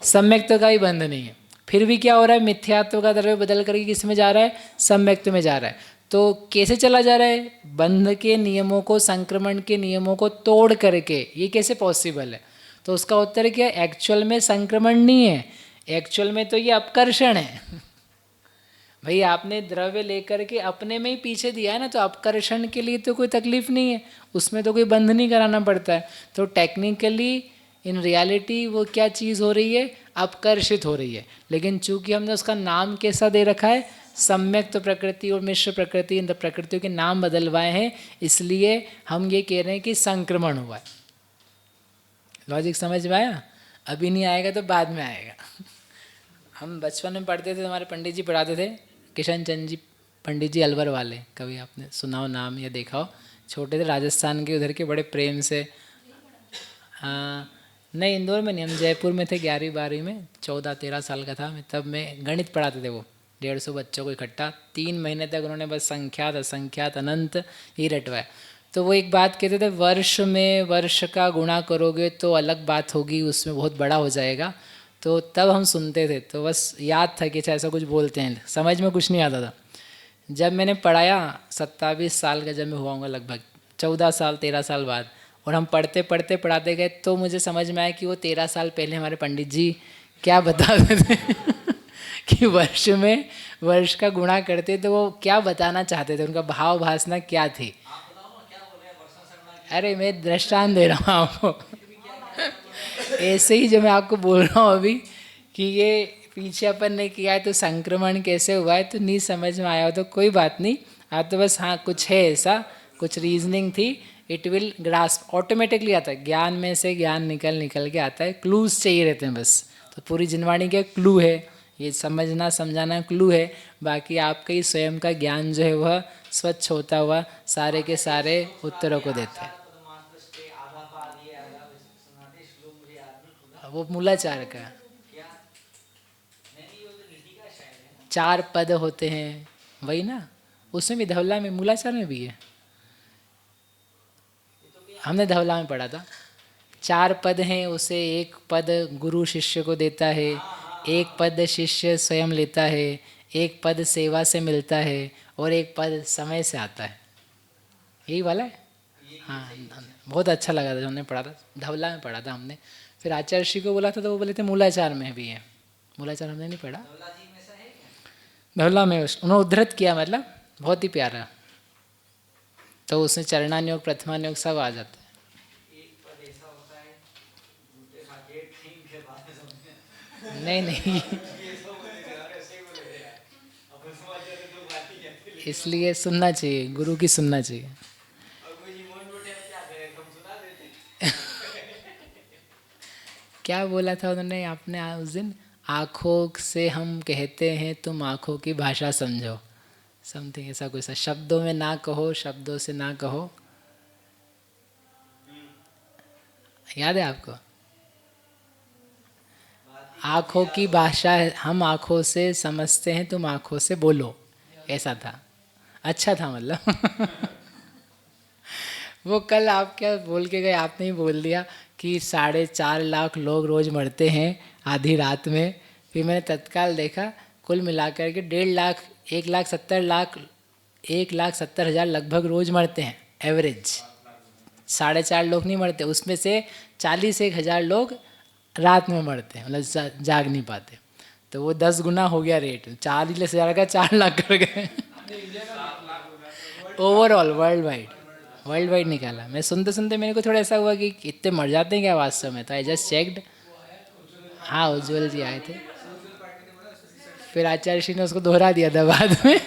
सम्यक्त्व का ही बंध नहीं है। फिर भी क्या हो रहा है? मिथ्यात्व का द्रव्य बदल करके किस में जा रहा है? सम्यक्त्व में जा रहा है। तो कैसे चला जा रहा है? बंध के नियमों को, संक्रमण के नियमों को तोड़ करके। ये कैसे पॉसिबल है? तो उसका उत्तर क्या है? एक्चुअल में संक्रमण नहीं है, एक्चुअल में तो ये अपकर्षण है। भाई आपने द्रव्य लेकर के अपने में ही पीछे दिया है ना, तो अपकर्षण के लिए तो कोई तकलीफ नहीं है, उसमें तो कोई बंध नहीं कराना पड़ता है। तो टेक्निकली इन रियलिटी वो क्या चीज़ हो रही है? अपकर्षित हो रही है। लेकिन चूंकि हमने उसका नाम कैसा दे रखा है? सम्यक्त प्रकृति और मिश्र प्रकृति, इन प्रकृतियों के नाम बदलवाए हैं, इसलिए हम ये कह रहे हैं कि संक्रमण हुआ है। लॉजिक समझ में आया? अभी नहीं आएगा तो बाद में आएगा। हम बचपन में पढ़ते थे, हमारे पंडित जी पढ़ाते थे, किशन चंद जी पंडित जी अलवर वाले, कभी आपने सुना हो नाम या देखा हो? छोटे थे, राजस्थान के, उधर के, बड़े प्रेम से। हाँ, नहीं इंदौर में नहीं, हम जयपुर में थे 11वीं 12वीं में, 14-13 साल का था मैं तब। मैं गणित पढ़ाते थे, वो 150 बच्चों को इकट्ठा 3 महीने तक उन्होंने बस संख्यात असंख्यात अनंत ही रटवाया। तो वो एक बात कहते थे, वर्ष में वर्ष का गुणा करोगे तो अलग बात होगी, उसमें बहुत बड़ा हो जाएगा। तो तब हम सुनते थे, तो बस याद था कि ऐसा कुछ बोलते हैं, समझ में कुछ नहीं आता था। जब मैंने पढ़ाया 27 साल का जब मैं हुआ हूँगा, लगभग 14 साल 13 साल बाद, और हम पढ़ते पढ़ते पढ़ाते गए, तो मुझे समझ में आया कि वो 13 साल पहले हमारे पंडित जी क्या बताते थे कि वर्ष में वर्ष का गुणा करते, तो वो क्या बताना चाहते थे, उनका भाव भासना क्या थी। अरे मैं दृष्टांत दे रहा हूँ आपको ऐसे ही जो मैं आपको बोल रहा हूँ अभी कि ये पीछे अपन ने किया है तो संक्रमण कैसे हुआ है, तो नहीं समझ में आया हो तो कोई बात नहीं। आप तो बस हाँ कुछ है ऐसा, कुछ रीजनिंग थी, इट विल ग्रास्प, ऑटोमेटिकली आता है, ज्ञान में से ज्ञान निकल के आता है। क्लूज चाहिए रहते हैं बस। तो पूरी जिनवाणी के क्लू है, ये समझना समझाना क्लू है, बाकी आपका ही स्वयं का ज्ञान जो है वह स्वच्छ होता हुआ सारे के सारे उत्तरों को देते हैं। वो मूलाचार का 4 पद होते हैं, वही ना, उसमें भी धवला में, मूलाचार में भी है, हमने धवला में पढ़ा था। 4 पद हैं, उसे एक पद गुरु शिष्य को देता है, एक पद शिष्य स्वयं लेता है, एक पद सेवा से मिलता है, और एक पद समय से आता है। यही वाला है। हाँ, बहुत अच्छा लगा था, हमने पढ़ा था, धवला में पढ़ा था हमने। फिर आचार्य श्री को बोला था तो वो बोले थे मूलाचार में भी है। मूलाचार हमने नहीं पढ़ा, धवला में उन्होंने उद्धृत किया, मतलब बहुत ही प्यारा। तो उसमें चरणान्योग प्रथमान्योग सब आ जाता है। नहीं इसलिए सुनना चाहिए, गुरु की सुनना चाहिए। क्या बोला था उन्होंने आपने उस दिन? आँखों से हम कहते हैं तुम आँखों की भाषा समझो, समथिंग ऐसा कुछ सा। शब्दों में ना कहो, शब्दों से ना कहो, याद है आपको? आँखों की भाषा हम आँखों से समझते हैं, तुम आँखों से बोलो, ऐसा था। अच्छा था मतलब। वो कल आप क्या बोल के गए, आपने ही बोल दिया कि 4.5 लाख लोग रोज़ मरते हैं आधी रात में। फिर मैंने तत्काल देखा, कुल मिलाकर के 1.5 लाख, 1,70,000, 1,70,000 लगभग रोज़ मरते हैं एवरेज। 4.5 लोग नहीं मरते, उसमें से 40-1 हज़ार लोग रात में मरते हैं, मतलब जाग नहीं पाते। तो वो 10 गुना हो गया रेट, 40,000 का 4 लाख कर गए। ओवरऑल वर्ल्ड वाइड निकाला। मैं सुनते सुनते मेरे को थोड़ा ऐसा हुआ कि इतने मर जाते हैं क्या वास्तव में, तो आई जस्ट चेक्ड। हाँ, उज्ज्वल जी आए थे, फिर आचार्य श्री ने उसको दोहरा दिया था बाद में।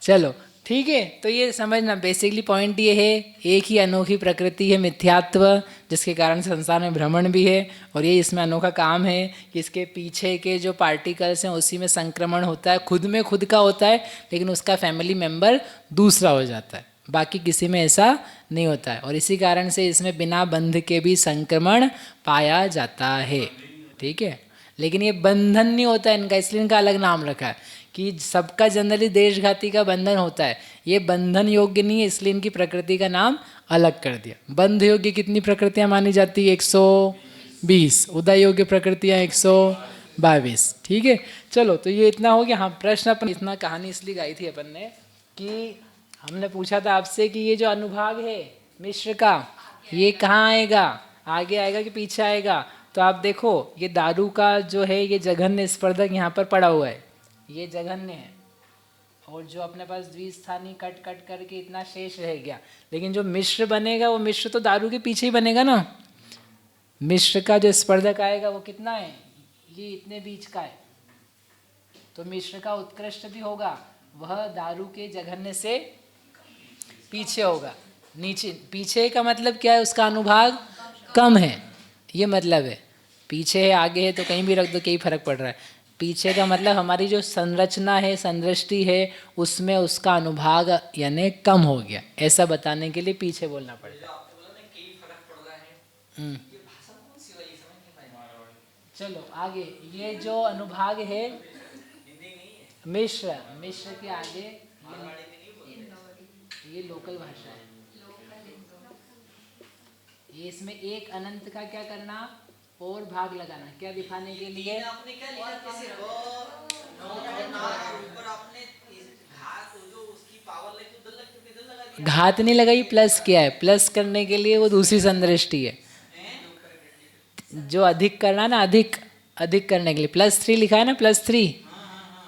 चलो ठीक है, तो ये समझना बेसिकली पॉइंट ये है, एक ही अनोखी प्रकृति है मिथ्यात्व, जिसके कारण संसार में भ्रमण भी है। और ये इसमें अनोखा काम है कि इसके पीछे के जो पार्टिकल्स हैं उसी में संक्रमण होता है, खुद में खुद का होता है, लेकिन उसका फैमिली मेम्बर दूसरा हो जाता है, बाकी किसी में ऐसा नहीं होता है। और इसी कारण से इसमें बिना बंध के भी संक्रमण पाया जाता है, ठीक है। लेकिन ये बंधन नहीं होता है इनका, इसलिए इनका अलग नाम रखा है कि सबका जनरली देशघाती का बंधन होता है, ये बंधन योग्य नहीं है, इसलिए इनकी प्रकृति का नाम अलग कर दिया। बंध योग्य कितनी प्रकृतियां मानी जाती है? 120। उदय योग्य प्रकृतियां 122, ठीक है। चलो, तो ये इतना हो गया। हाँ, प्रश्न अपन इतना कहानी इसलिए गाई थी अपन ने कि हमने पूछा था आपसे कि ये जो अनुभाग है मिश्र का, ये कहाँ आएगा, आगे आएगा कि पीछे आएगा? तो आप देखो, ये दारू का जो है ये जघन्य स्पर्धक यहाँ पर पड़ा हुआ है, ये जघन्य है। और जो अपने पास द्विस्थानी कट कट करके इतना शेष रह गया, लेकिन जो मिश्र बनेगा वो मिश्र तो दारू के पीछे ही बनेगा ना। मिश्र का जो स्पर्धक आएगा वो कितना है? ये इतने बीच का है। तो मिश्र का उत्कृष्ट भी होगा, वह दारू के जघन्य से पीछे होगा। नीचे, पीछे का मतलब क्या है? उसका अनुभाग कम है, ये मतलब है। पीछे है आगे है तो कहीं भी रख दो, कहीं फर्क पड़ रहा है। पीछे का मतलब हमारी जो संरचना है, संदृष्टि है, उसमें उसका अनुभाग यानी कम हो गया, ऐसा बताने के लिए पीछे बोलना पड़ेगा। चलो आगे, ये जो अनुभाग है मिश्र, मिश्र के आगे ये लोकल भाषा है। ये इसमें एक अनंत का क्या करना और भाग लगाना, क्या दिखाने के लिए? आपने क्या लिखा? कैसे ऊपर आपने घात जो उसकी पावर लगी उधर लग इधर लगा दिया। घात नहीं लगाई, प्लस किया है। प्लस करने के लिए वो दूसरी संदृष्टि है, जो अधिक करना ना, अधिक अधिक करने के लिए +3 लिखा है ना, +3,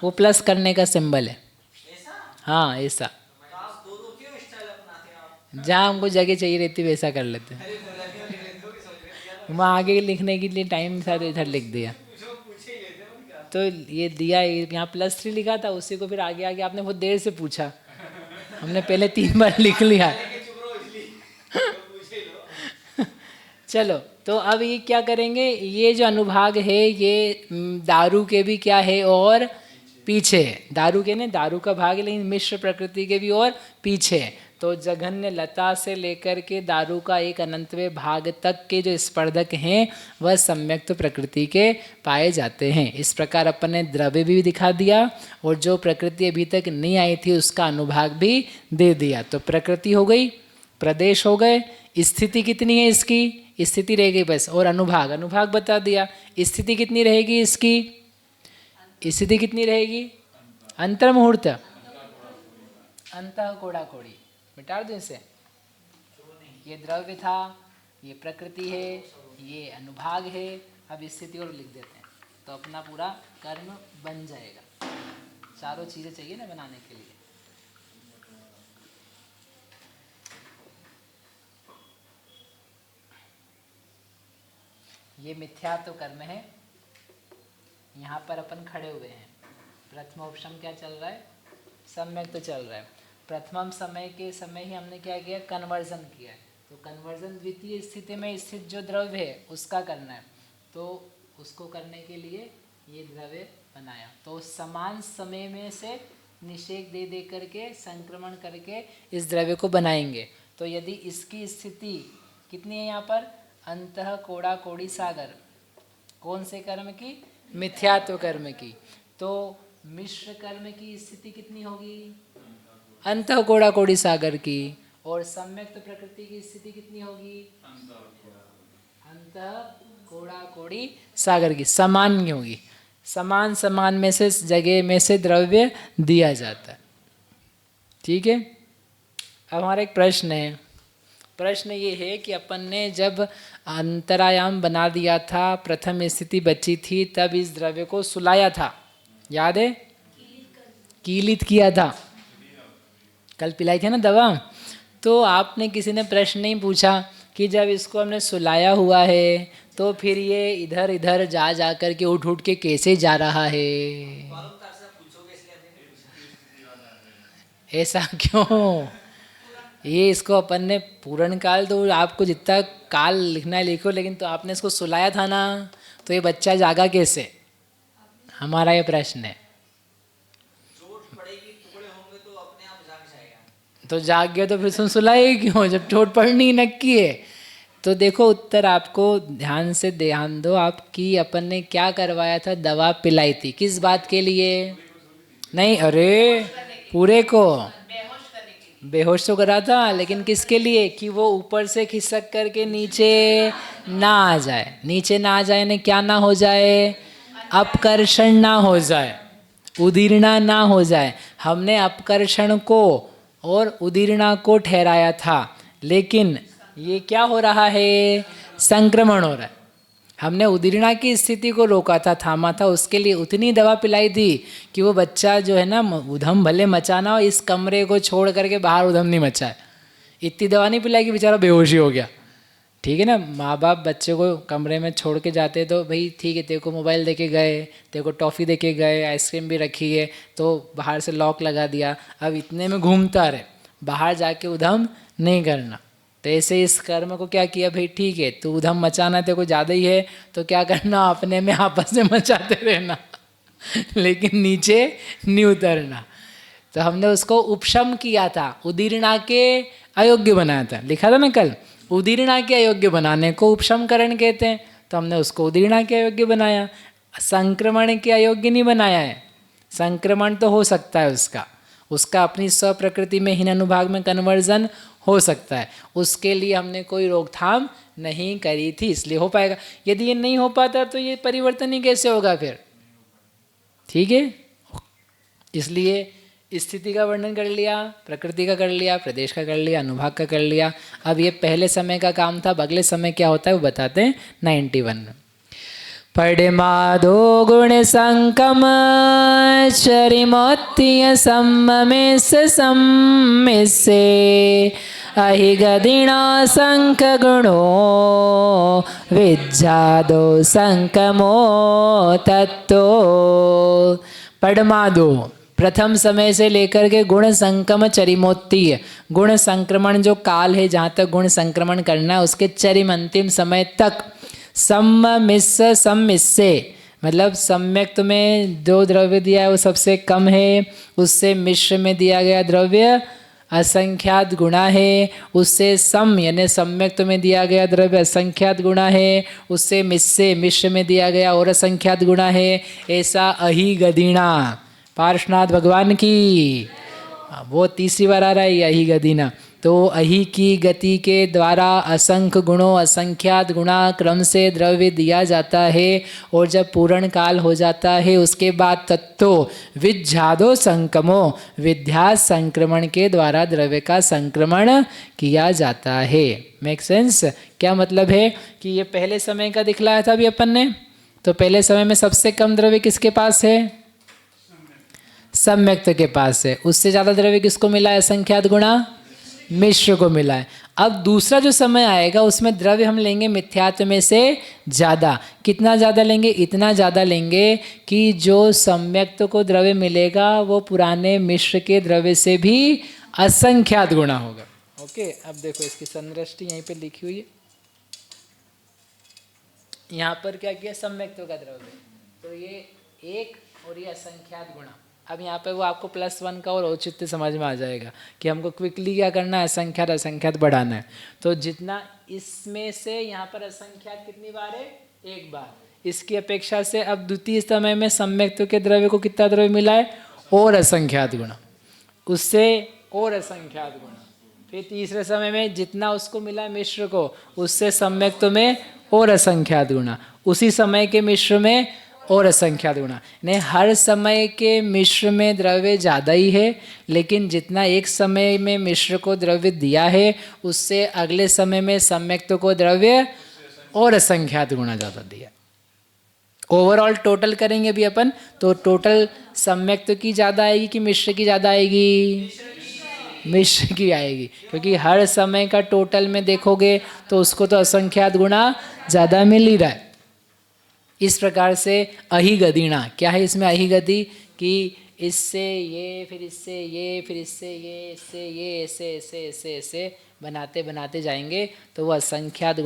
वो प्लस करने का सिंबल है। हाँ, ऐसा। जहाँ हमको जगह चाहिए रहती वैसा कर लेते हैं। वहाँ आगे लिखने के लिए टाइम था तो इधर लिख दिया। तो ये दिया, यहाँ +3 लिखा था, उसी को फिर आगे आगे आपने बहुत देर से पूछा, हमने पहले 3 बार लिख लिया। चलो, तो अब ये क्या करेंगे, ये जो अनुभाग है ये दारू के भी क्या है और पीछे है। दारू के नहीं, दारू का भाग है, लेकिन मिश्र प्रकृति के भी और पीछे है। तो जघन्य लता से लेकर के दारू का एक अनंतवें भाग तक के जो स्पर्धक हैं वह सम्यक्त प्रकृति के पाए जाते हैं। इस प्रकार अपन ने द्रव्य भी दिखा दिया और जो प्रकृति अभी तक नहीं आई थी उसका अनुभाग भी दे दिया। तो प्रकृति हो गई, प्रदेश हो गए, स्थिति कितनी है इसकी, स्थिति रह गई बस, और अनुभाग, अनुभाग बता दिया। स्थिति कितनी रहेगी इसकी, स्थिति कितनी रहेगी? अंतर्मुहूर्त, अंतः कोड़ा कोड़ी, मिटा दो इसे। ये द्रव्य था, ये प्रकृति है, ये अनुभाग है। अब स्थिति और लिख देते हैं तो अपना पूरा कर्म बन जाएगा। चारों चीज़ें चाहिए ना बनाने के लिए। ये मिथ्यात्व कर्म है, यहाँ पर अपन खड़े हुए हैं। प्रथमोपशम क्या चल रहा है? सम्यक तो चल रहा है। प्रथम समय के समय ही हमने क्या किया? कन्वर्जन किया है। तो कन्वर्जन द्वितीय स्थिति में स्थित जो द्रव्य है उसका करना है, तो उसको करने के लिए ये द्रव्य बनाया। तो समान समय में से निषेक दे दे करके संक्रमण करके इस द्रव्य को बनाएंगे। तो यदि इसकी स्थिति कितनी है यहाँ पर, अंतः कोड़ा कोड़ी सागर, कौन से कर्म की, मिथ्यात्व कर्म की, तो मिश्र कर्म की स्थिति कितनी होगी, अंतः कोड़ा कोड़ी सागर की, और सम्यक्त प्रकृति की स्थिति कितनी होगी, अंतः कोड़ा कोड़ी सागर की, समान होगी। समान समान में से जगह में से द्रव्य दिया जाता है। ठीक है। अब हमारा एक प्रश्न है, प्रश्न ये है कि अपन ने जब अंतरायाम बना दिया था, प्रथम स्थिति बची थी, तब इस द्रव्य को सुलाया था, याद है, कीलित किया था, कल पिलाई थी ना दवा। तो आपने किसी ने प्रश्न नहीं पूछा कि जब इसको हमने सुलाया हुआ है तो फिर ये इधर इधर जा कर के उठ के कैसे जा रहा है, ऐसा क्यों, ये इसको अपन ने पूर्ण काल, तो आपको जितना काल लिखना है लिखो, लेकिन तो आपने इसको सुलाया था ना, तो ये बच्चा जागा कैसे, हमारा ये प्रश्न है। चोट पड़ेगी, टुकड़े होंगे तो अपने आप जाग जाएगा। तो जाग गया तो फिर तुम सुलाए क्यों, जब चोट पड़नी नक्की है। तो देखो उत्तर आपको ध्यान से ध्यान दो, आपकी अपन ने क्या करवाया था, दवा पिलाई थी, किस बात के लिए, नहीं अरे पूरे को बेहोश तो करा था, लेकिन किसके लिए, कि वो ऊपर से खिसक करके नीचे ना आ जाए, नीचे ना आ जाए ने क्या ना हो जाए, अपकर्षण ना हो जाए, उदीर्णा ना हो जाए। हमने अपकर्षण को और उदीर्णा को ठहराया था, लेकिन ये क्या हो रहा है, संक्रमण हो रहा है। हमने उदीर्णा की स्थिति को रोका था, थामा था, उसके लिए उतनी दवा पिलाई थी कि वो बच्चा जो है ना, उधम भले मचाना हो, इस कमरे को छोड़ करके बाहर उधम नहीं मचाए। इतनी दवा नहीं पिलाई कि बेचारा बेहोश ही हो गया। ठीक है ना, माँ बाप बच्चे को कमरे में छोड़ के जाते तो भाई ठीक है, तेरे को मोबाइल दे के गए, तेरे को टॉफ़ी दे के गए, आइसक्रीम भी रखी है, तो बाहर से लॉक लगा दिया, अब इतने में घूमता रहे, बाहर जाके उधम नहीं करना। तो ऐसे इस कर्म को क्या किया, भाई ठीक है, तू उधम मचाना तेरे को ज़्यादा ही है, तो क्या करना, अपने में आपस में मचाते रहना, लेकिन नीचे नहीं उतरना। तो हमने उसको उपशम किया था, उदीर्णा के अयोग्य बनाया था, लिखा था ना कल, उदीर्णा के अयोग्य बनाने को उपशमकरण कहते हैं। तो हमने उसको उदीर्णा के अयोग्य बनाया, संक्रमण के अयोग्य नहीं बनाया है। संक्रमण तो हो सकता है उसका अपनी स्वप्रकृति में हीन अनुभाग में कन्वर्जन हो सकता है, उसके लिए हमने कोई रोकथाम नहीं करी थी, इसलिए हो पाएगा। यदि ये नहीं हो पाता तो ये परिवर्तन ही कैसे होगा फिर। ठीक है, इसलिए स्थिति का वर्णन कर लिया, प्रकृति का कर लिया, प्रदेश का कर लिया, अनुभाग का कर लिया। अब ये पहले समय का काम था, अब अगले समय क्या होता है वो बताते हैं 91 में। पड़मादो गुण संकम चरिमोत्तीय सम्मिसे अहिगदिना संक गुणो विज्जादो संकमो तत्तो। पड़मादो प्रथम समय से लेकर के गुण संकम चरिमोत्तीय, गुण संक्रमण जो काल है जहाँ तक गुण संक्रमण करना है उसके चरिम अंतिम समय तक, सम्मिसे मतलब सम्यक्त में जो द्रव्य दिया है वो सबसे कम है, उससे मिश्र में दिया गया द्रव्य असंख्यात गुणा है, उससे सम यानी सम्यक्त में दिया गया द्रव्य असंख्यात गुणा है, उससे मिश्र में दिया गया और असंख्यात गुणा है। ऐसा अहि गदीना, पार्श्वनाथ भगवान की, वो तीसरी बार आ रहा है अहि गदीना। तो अहि की गति के द्वारा असंख्य गुणों असंख्यात गुणा क्रम से द्रव्य दिया जाता है, और जब पूर्ण काल हो जाता है उसके बाद तत्तो विज्जादो संकमो, विध्यास संक्रमण के द्वारा द्रव्य का संक्रमण किया जाता है। Make sense? क्या मतलब है कि ये पहले समय का दिखलाया था अभी अपन ने, तो पहले समय में सबसे कम द्रव्य किसके पास है? सम्यक्त के पास है। उससे ज़्यादा द्रव्य किसको मिला है? असंख्यात गुणा मिश्र को मिला है। अब दूसरा जो समय आएगा उसमें द्रव्य हम लेंगे मिथ्यात्व में से ज़्यादा। कितना ज़्यादा लेंगे? इतना ज़्यादा लेंगे कि जो सम्यक्त को द्रव्य मिलेगा वो पुराने मिश्र के द्रव्य से भी असंख्यात गुणा होगा। ओके, अब देखो इसकी संदृष्टि यहीं पे लिखी हुई है। यहाँ पर क्या किया, सम्यक्त्व का द्रव्य, तो ये एक और ये असंख्यात गुणा। अब यहाँ पे वो आपको +1 का और औचित्य समझ में आ जाएगा कि हमको क्विकली क्या करना है, असंख्यात असंख्यात बढ़ाना है। तो जितना इसमें से यहाँ पर असंख्यात कितनी बार है, एक बार, इसकी अपेक्षा से अब द्वितीय समय में सम्यक्त्व के द्रव्य को कितना द्रव्य मिला है, और असंख्यात गुणा, उससे और असंख्यात गुणा, फिर तीसरे समय में जितना उसको मिला है मिश्र को, उससे सम्यक्त्व में और असंख्यात गुणा, उसी समय के मिश्र में और असंख्यात गुणा। नहीं, हर समय के मिश्र में द्रव्य ज़्यादा ही है, लेकिन जितना एक समय में मिश्र को द्रव्य दिया है, उससे अगले समय में सम्यक्त्व को द्रव्य और असंख्यात गुणा ज़्यादा दिया। ओवरऑल टोटल करेंगे भी अपन, तो टोटल सम्यक्त्व की ज़्यादा आएगी कि मिश्र की ज़्यादा आएगी, मिश्र की आएगी, क्योंकि हर समय का टोटल में देखोगे तो उसको तो असंख्यात गुणा ज़्यादा मिल ही रहा है। इस प्रकार से अहिगदिणा, क्या है इसमें अहिगति, कि इससे ये, फिर इससे ये, फिर इससे ये, इससे ये, ऐसे ऐसे ऐसे ऐसे बनाते बनाते जाएंगे तो वह असंख्यात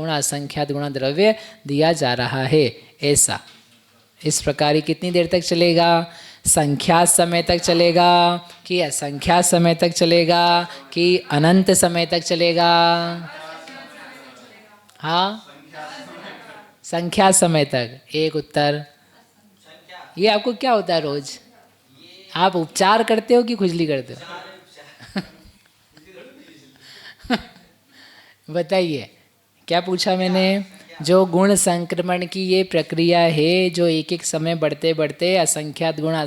गुणा द्रव्य दिया जा रहा है। ऐसा इस प्रकार ही कितनी देर तक चलेगा, संख्यात समय तक चलेगा कि असंख्यात समय तक चलेगा कि अनंत समय तक चलेगा? हाँ, संख्यात समय तक। एक उत्तर। ये आपको क्या होता है रोज, आप उपचार करते हो कि खुजली करते हो? बताइए, क्या पूछा मैंने? जो गुण संक्रमण की ये प्रक्रिया है, जो एक एक समय बढ़ते बढ़ते असंख्यात गुणा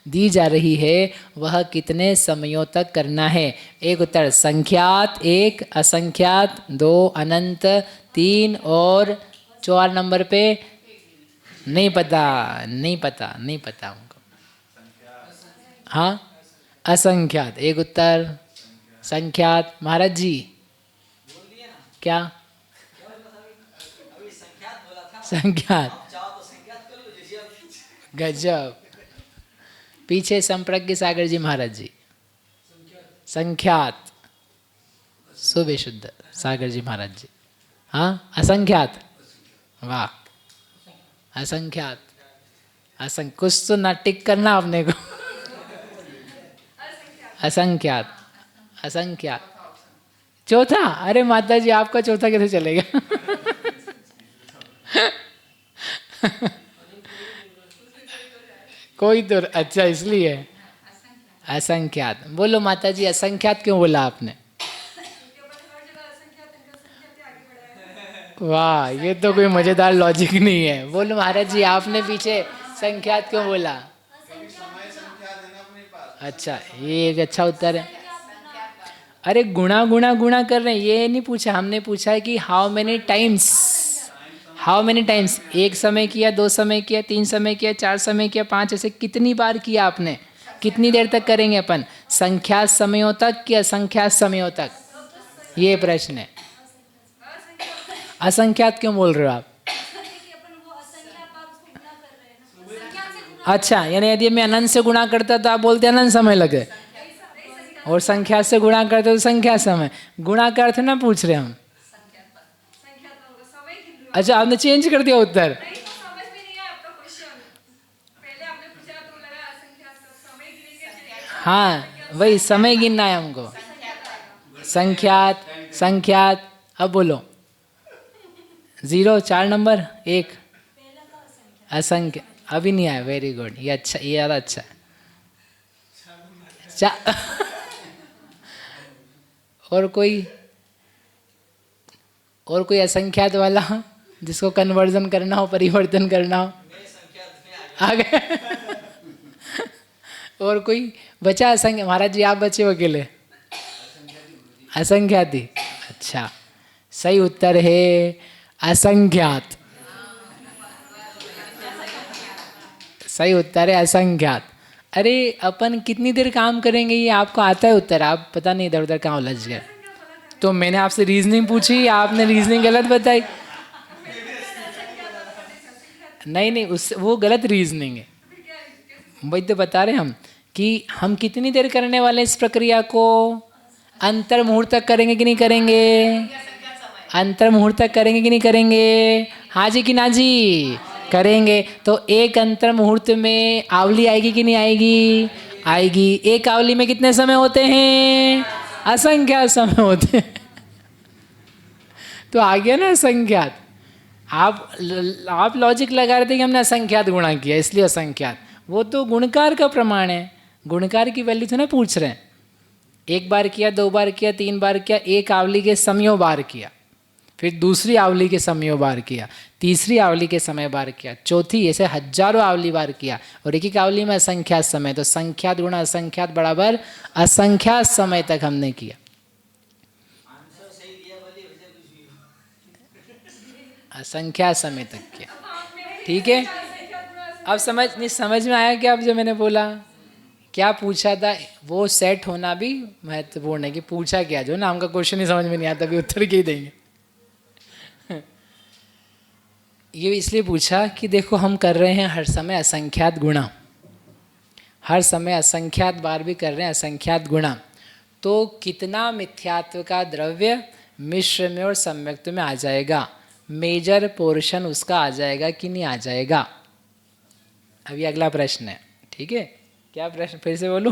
दी जा रही है, वह कितने समयों तक करना है? एक उत्तर संख्यात, एक असंख्यात, 2 अनंत, 3 और 4 नंबर पे नहीं पता हमको। हाँ, असंख्यात एक उत्तर, संख्यात। महाराज जी क्या? संख्यात। गजब। पीछे संप्रज्ञ सागर जी महाराज जी, संख्यात, सुबह शुद्ध सागर जी महाराज जी। हाँ, असंख्यात। वाह, असंख्यात, कुछ तो ना टिक करना आपने को। असंख्यात चौथा। अरे माता जी, आपका चौथा कैसे चलेगा? कोई तो अच्छा, इसलिए असंख्यात। बोलो माता जी, असंख्यात क्यों बोला आपने? वाह, ये तो कोई मजेदार लॉजिक नहीं है। बोलो महाराज जी, आपने पीछे संख्यात क्यों बोला? अच्छा, ये एक अच्छा उत्तर है। अरे गुणा कर रहे हैं, ये नहीं पूछा हमने, पूछा है कि हाउ मेनी टाइम्स, एक समय किया, 2 समय किया, 3 समय किया, 4 समय किया, 5, ऐसे कितनी बार किया आपने, कितनी देर तक करेंगे अपन? संख्यात समयों तक कि असंख्यात समयों तक, ये प्रश्न है। असंख्यात क्यों बोल रहे हो आप? अच्छा, यानी यदि मैं अनंत से गुणा करता तो आप बोलते अनंत समय लगे, और संख्यात से गुणा करते तो संख्यात समय। गुणा का अर्थ ना पूछ रहे हम। अच्छा, आपने चेंज कर दिया उत्तर। हाँ, वही समय गिनना है हमको। संख्यात। अब बोलो 0, 4 नंबर, 1 असंख्य। अभी नहीं आया, वेरी गुड, ये अच्छा, ये ज़्यादा अच्छा। और कोई असंख्यात वाला जिसको कन्वर्जन करना हो, परिवर्तन करना हो? आ गए। और कोई बचा असंख्य? महाराज जी आप बचे हो अकेले? असंख्यात ही। अच्छा, सही उत्तर है असंख्यात। सही उत्तर है असंख्यात। अरे अपन कितनी देर काम करेंगे, ये आपको आता है उत्तर, आप पता नहीं इधर उधर कहाँ उलझ गए। तो मैंने आपसे रीजनिंग पूछी, आपने रीजनिंग गलत बताई। नहीं, उस वो गलत रीजनिंग है। वही तो बता रहे हम कि हम कितनी देर करने वाले इस प्रक्रिया को? अंतर मुहूर्त तक करेंगे कि नहीं करेंगे? अंतर मुहूर्त तक करेंगे कि नहीं करेंगे? हाँ जी कि ना जी? करेंगे। तो एक अंतर मुहूर्त में आवली आएगी कि नहीं आएगी? आएगी। एक आवली में कितने समय होते हैं? असंख्यात समय होते हैं। तो आ गया ना असंख्यात। आप लॉजिक लगा रहे थे कि हमने असंख्यात गुणा किया इसलिए असंख्यात। वो तो गुणकार का प्रमाण है, गुणकार की वैल्यू तो ना पूछ रहे हैं। एक बार किया, दो बार किया, तीन बार किया, एक आवली के समयों बार किया, फिर दूसरी आवली के समयों बार किया, तीसरी आवली के समय बार किया, चौथी, ऐसे हजारों आवली बार किया, और एक एक आवली में असंख्यात समय। तो संख्यात गुणा असंख्यात बराबर असंख्यात समय तक हमने किया। आंसर सही दिया बोलिए, वैसे कुछ भी असंख्यात समय तक किया। ठीक है, अब समझ में आया क्या अब जो मैंने बोला? क्या पूछा था? वो सेट होना भी महत्वपूर्ण है कि पूछा क्या। जो ना हमका क्वेश्चन ही समझ में नहीं आता, अभी उत्तर क्या ही देंगे। ये इसलिए पूछा कि देखो हम कर रहे हैं हर समय असंख्यात गुणा, हर समय असंख्यात बार भी कर रहे हैं असंख्यात गुणा। तो कितना मिथ्यात्व का द्रव्य मिश्र में और सम्यक्त में आ जाएगा? मेजर पोर्शन उसका आ जाएगा कि नहीं आ जाएगा? अभी अगला प्रश्न है। ठीक है, क्या प्रश्न फिर से बोलूं?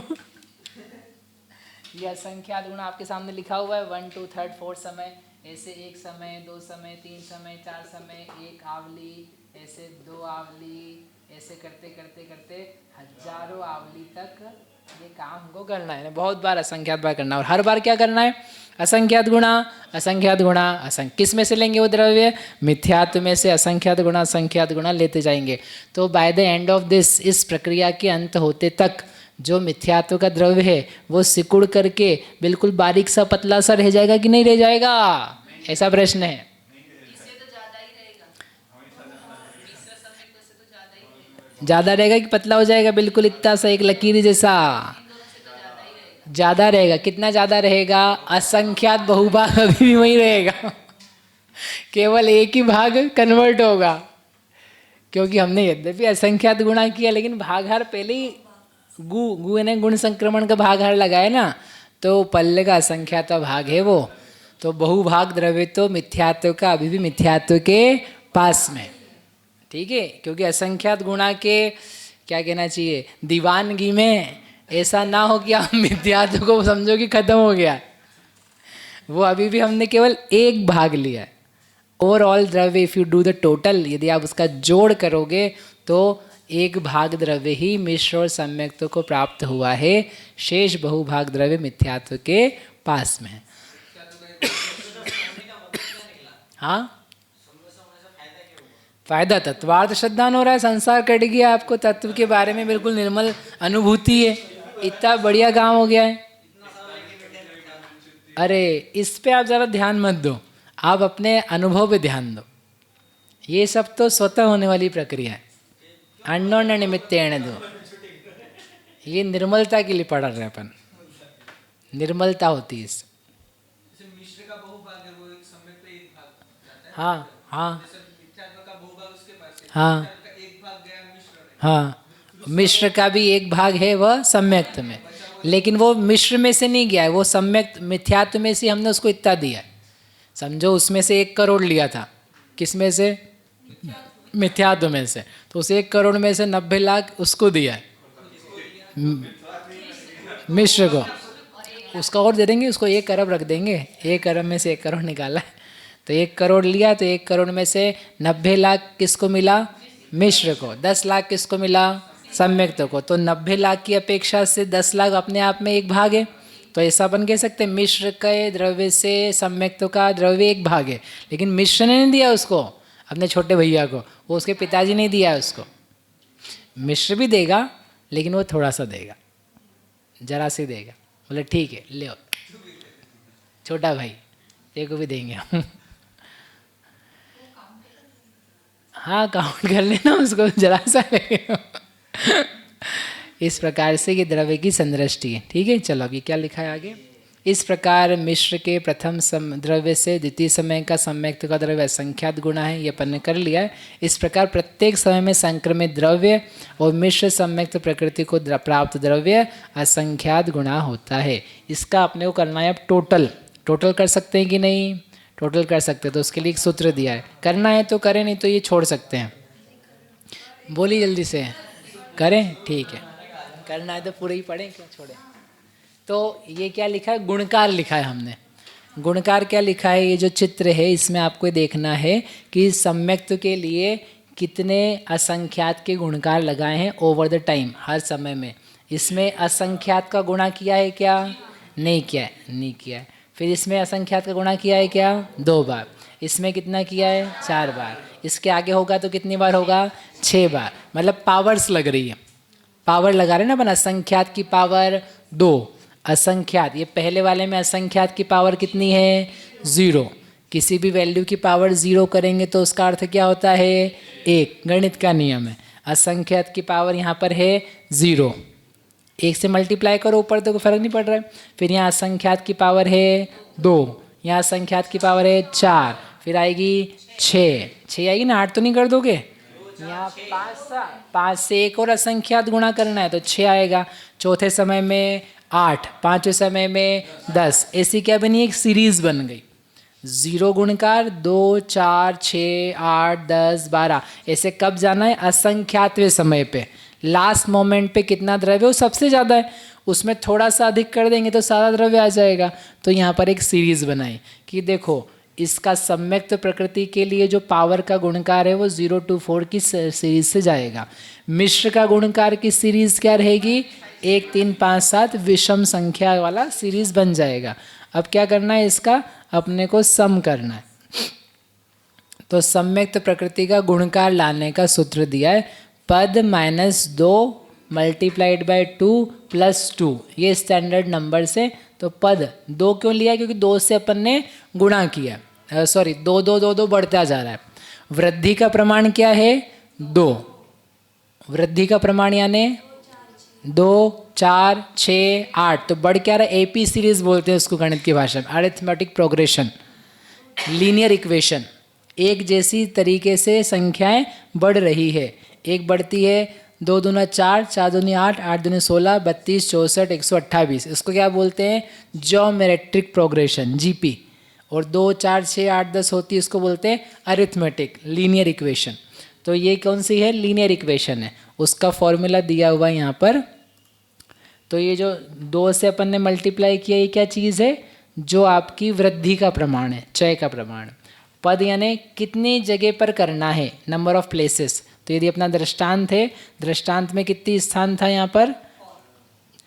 ये असंख्यात गुण आपके सामने लिखा हुआ है। 1 2 3 4 समय, ऐसे एक समय, दो समय, तीन समय, चार समय, एक आवली, ऐसे दो आवली, ऐसे करते करते करते हजारों आवली तक ये काम हमको करना है। बहुत बार असंख्यात बार करना है, और हर बार क्या करना है? असंख्यात गुणा, असंख्यात गुणा, किस में से लेंगे वो द्रव्य? मिथ्यात्व में से असंख्यात गुणा लेते जाएंगे। तो by the end of this, इस प्रक्रिया के अंत होते तक जो मिथ्यात्व का द्रव्य है वो सिकुड़ करके बिल्कुल बारीक सा पतला सा रह जाएगा कि नहीं रह जाएगा? ऐसा प्रश्न है। इससे तो ज्यादा ही रहेगा, तीसरा समय तो से तो ज्यादा ही रहेगा। ज़्यादा रहेगा कि पतला हो जाएगा? बिल्कुल इतना सा, एक लकीर जैसा। इन दोनों से तो ज्यादा ही रहेगा। ज़्यादा रहेगा। कितना ज़्यादा रहेगा? असंख्यात बहुभाग अभी भी वही रहेगा, केवल एक ही भाग कन्वर्ट होगा, क्योंकि हमने यद्यपि असंख्यात गुणा किया लेकिन भागहार पहले ही गु ने गुण संक्रमण का भागहार लगाया ना, तो पल्ले का असंख्यात भाग है वो। तो बहुभाग द्रव्य तो मिथ्यात्व का अभी भी मिथ्यात्व के पास में। ठीक है, क्योंकि असंख्यात गुणा के क्या कहना चाहिए, दीवानगी में ऐसा ना हो कि आप मिथ्यात्व को समझो कि खत्म हो गया। वो अभी भी हमने केवल एक भाग लिया है। ओवरऑल द्रव्य if you do the total, यदि आप उसका जोड़ करोगे तो एक भाग द्रव्य ही मिश्र और सम्यक्त्व को प्राप्त हुआ है, शेष बहुभाग द्रव्य मिथ्यात्व के पास में है। हाँ, फायदा तत्वार्थ श्रद्धान हो रहा है, संसार कट गया, आपको तत्व के बारे में बिल्कुल निर्मल अनुभूति है, इतना बढ़िया काम हो गया है। अरे इस पे आप ज़रा ध्यान मत दो, आप अपने अनुभव पे ध्यान दो। ये सब तो स्वतः होने वाली प्रक्रिया है, अन्योन्य निमित्तेन दो। ये निर्मलता के लिए पढ़ रहे अपन, निर्मलता होती है इससे। मिश्र का बहुभाग है, वो एक सम्यक पे एक भाग जाता है। हाँ हाँ जैसे मिथ्यात्व का बहुभाग उसके पास है, हाँ मिथ्यात्व का एक भाग गया मिश्र में। हाँ, मिश्र का भी एक भाग है वह सम्यक्त में, लेकिन वो मिश्र में से नहीं गया है, वो सम्यक्त मिथ्यात्व में से हमने उसको इतना दिया है। समझो उसमें से 1 करोड़ लिया था, किस में से? मिथ्यात्व में से। तो उस 1 करोड़ में से 90 लाख उसको दिया है, मिश्र को। उसका और दे देंगे, उसको 1 अरब रख देंगे, 1 अरब में से 1 करोड़ निकाला है तो 1 करोड़ लिया, तो 1 करोड़ में से 90 लाख किसको मिला? मिश्र को। 10 लाख किसको मिला? सम्यक्त को। तो 90 लाख की अपेक्षा से 10 लाख अपने आप में एक भाग है। तो ऐसा अपन कह सकते हैं मिश्र के द्रव्य से सम्यक्त का द्रव्य एक भाग है, लेकिन मिश्र ने नहीं दिया उसको, अपने छोटे भैया को, वो उसके पिताजी ने दिया है उसको। मिश्र भी देगा लेकिन वो थोड़ा सा देगा, जरा सी देगा। बोले ठीक है ले, छोटा भाई ये को भी देंगे हम। हाँ काउंट कर लेना उसको, जरा सा लगेगा। इस प्रकार से ये द्रव्य की संदृष्टि है। ठीक है, चलो अभी क्या लिखा है आगे? इस प्रकार मिश्र के प्रथम द्रव्य से द्वितीय समय का सम्यक्त का द्रव्य असंख्यात गुणा है, ये अपन ने कर लिया है। इस प्रकार प्रत्येक समय में संक्रमित द्रव्य और मिश्र सम्यक्त प्रकृति को प्राप्त द्रव्य असंख्यात गुणा होता है। इसका अपने को करना है अब टोटल कर सकते हैं कि नहीं? टोटल कर सकते हैं, तो उसके लिए एक सूत्र दिया है, करना है तो करें, नहीं तो ये छोड़ सकते हैं। बोलिए जल्दी से, करें? ठीक है, करना है तो पूरे ही पढ़ें, क्या छोड़ें। तो ये क्या लिखा है? गुणकार लिखा है हमने। गुणकार क्या लिखा है? ये जो चित्र है इसमें आपको देखना है कि सम्यक्त के लिए कितने असंख्यात के गुणकार लगाए हैं ओवर द टाइम, हर समय में। इसमें असंख्यात का गुणा किया है क्या? नहीं किया है, नहीं किया है। फिर इसमें असंख्यात का गुणा किया है क्या? 2 बार। इसमें कितना किया है? 4 बार। इसके आगे होगा तो कितनी बार होगा? 6 बार। मतलब पावर्स लग रही है, पावर लगा रहे हैं ना अपन। असंख्यात की पावर 2, असंख्यात, ये पहले वाले में असंख्यात की पावर कितनी है? 0। किसी भी वैल्यू की पावर 0 करेंगे तो उसका अर्थ क्या होता है? 1। गणित का नियम है। असंख्यात की पावर यहाँ पर है 0, 1 से मल्टीप्लाई करो ऊपर तो कोई फर्क नहीं पड़ रहा है। फिर यहाँ असंख्यात की पावर है 2, यहाँ असंख्यात की पावर है 4, फिर आएगी 6 आएगी ना, 8 तो नहीं कर दोगे? यहाँ 5 से एक और असंख्यात गुणा करना है तो 6 आएगा। चौथे समय में 8, पांचवें समय में 10। ऐसी क्या बनी? एक सीरीज बन गई। 0 गुणकार 2, 4, 6, 8, 10, 12। ऐसे कब जाना है? असंख्यातवें समय पे, लास्ट मोमेंट पे कितना द्रव्य वो सबसे ज़्यादा है, उसमें थोड़ा सा अधिक कर देंगे तो सारा द्रव्य आ जाएगा। तो यहाँ पर एक सीरीज बनाई कि देखो इसका सम्यक्त प्रकृति के लिए जो पावर का गुणकार है वो 0 to 4 की सीरीज से जाएगा। मिश्र का गुणकार की सीरीज क्या रहेगी? 1, 3, 5, 7 विषम संख्या वाला सीरीज बन जाएगा। अब क्या करना है? इसका अपने को सम करना है। तो सम्यक्त प्रकृति का गुणकार लाने का सूत्र दिया है, पद -2 मल्टीप्लाइड बाय 2 + 2। ये स्टैंडर्ड नंबर से, तो पद 2 क्यों लिया? क्योंकि 2 से अपन ने गुणा किया, सॉरी 2 2 2 2 बढ़ता जा रहा है। वृद्धि का प्रमाण क्या है? 2। वृद्धि का प्रमाण यानी 2, 4, 6, 8। तो बढ़ क्या रहा है? AP सीरीज बोलते हैं उसको गणित की भाषा में, अरिथमेटिक प्रोग्रेशन, लीनियर इक्वेशन। एक जैसी तरीके से संख्याएं बढ़ रही है, एक बढ़ती है 2 दूना 4, 4 दूनी 8, 8 दूनी 16, 32, 64, 128। इसको क्या बोलते हैं? Geometric progression, GP। और 2, 4, 6, 8, 10 होती है, इसको बोलते हैं अरिथमेटिक लीनियर इक्वेशन। तो ये कौन सी है? लीनियर इक्वेशन है। उसका फॉर्मूला दिया हुआ है यहाँ पर। तो ये जो 2 से अपन ने मल्टीप्लाई किया, ये क्या चीज़ है? जो आपकी वृद्धि का प्रमाण है, क्षय का प्रमाण। पद यानी कितनी जगह पर करना है, नंबर ऑफ प्लेसेस। तो यदि अपना दृष्टांत है, दृष्टांत में कितनी स्थान था यहाँ पर?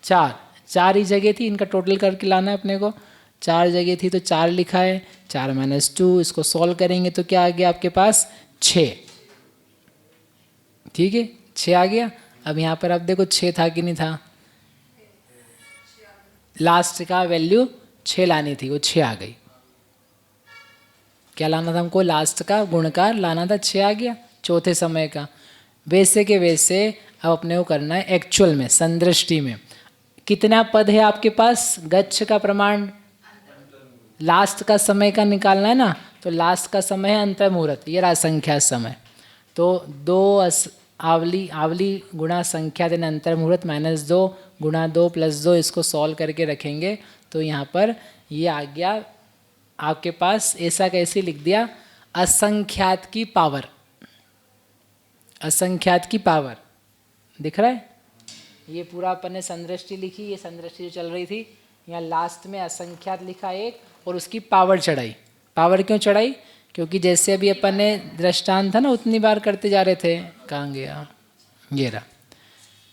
4 ही जगह थी, इनका टोटल करके लाना है अपने को। 4 जगह थी तो 4 लिखा है, 4 - 2। इसको सॉल्व करेंगे तो क्या आ गया आपके पास? 6। ठीक है, 6 आ गया। अब यहाँ पर अब देखो 6 था कि नहीं था? लास्ट का वैल्यू 6 लानी थी, वो 6 आ गई। क्या लाना था हमको? लास्ट का गुणकार लाना था, 6 आ गया चौथे समय का। वैसे के वैसे अब अपने को करना है एक्चुअल में, संदृष्टि में। कितना पद है आपके पास? गच्छ का प्रमाण लास्ट का समय का निकालना है ना, तो लास्ट का समय है अंतर मुहूर्त, ये रहा संख्या समय। तो 2 आवली गुणा संख्या देना अंतर मुहूर्त -2 गुणा 2 + 2, इसको सॉल्व करके रखेंगे तो यहाँ पर ये आ गया आपके पास। ऐसा कैसे लिख दिया? असंख्यात की पावर, असंख्यात की पावर दिख रहा है? ये पूरा अपन ने संदृष्टि लिखी, ये संदृष्टि जो चल रही थी, यहाँ लास्ट में असंख्यात लिखा एक और उसकी पावर चढ़ाई। पावर क्यों चढ़ाई? क्योंकि जैसे अभी अपन ने दृष्टांत था ना, उतनी बार करते जा रहे थे। कहाँ गया? ये रहा।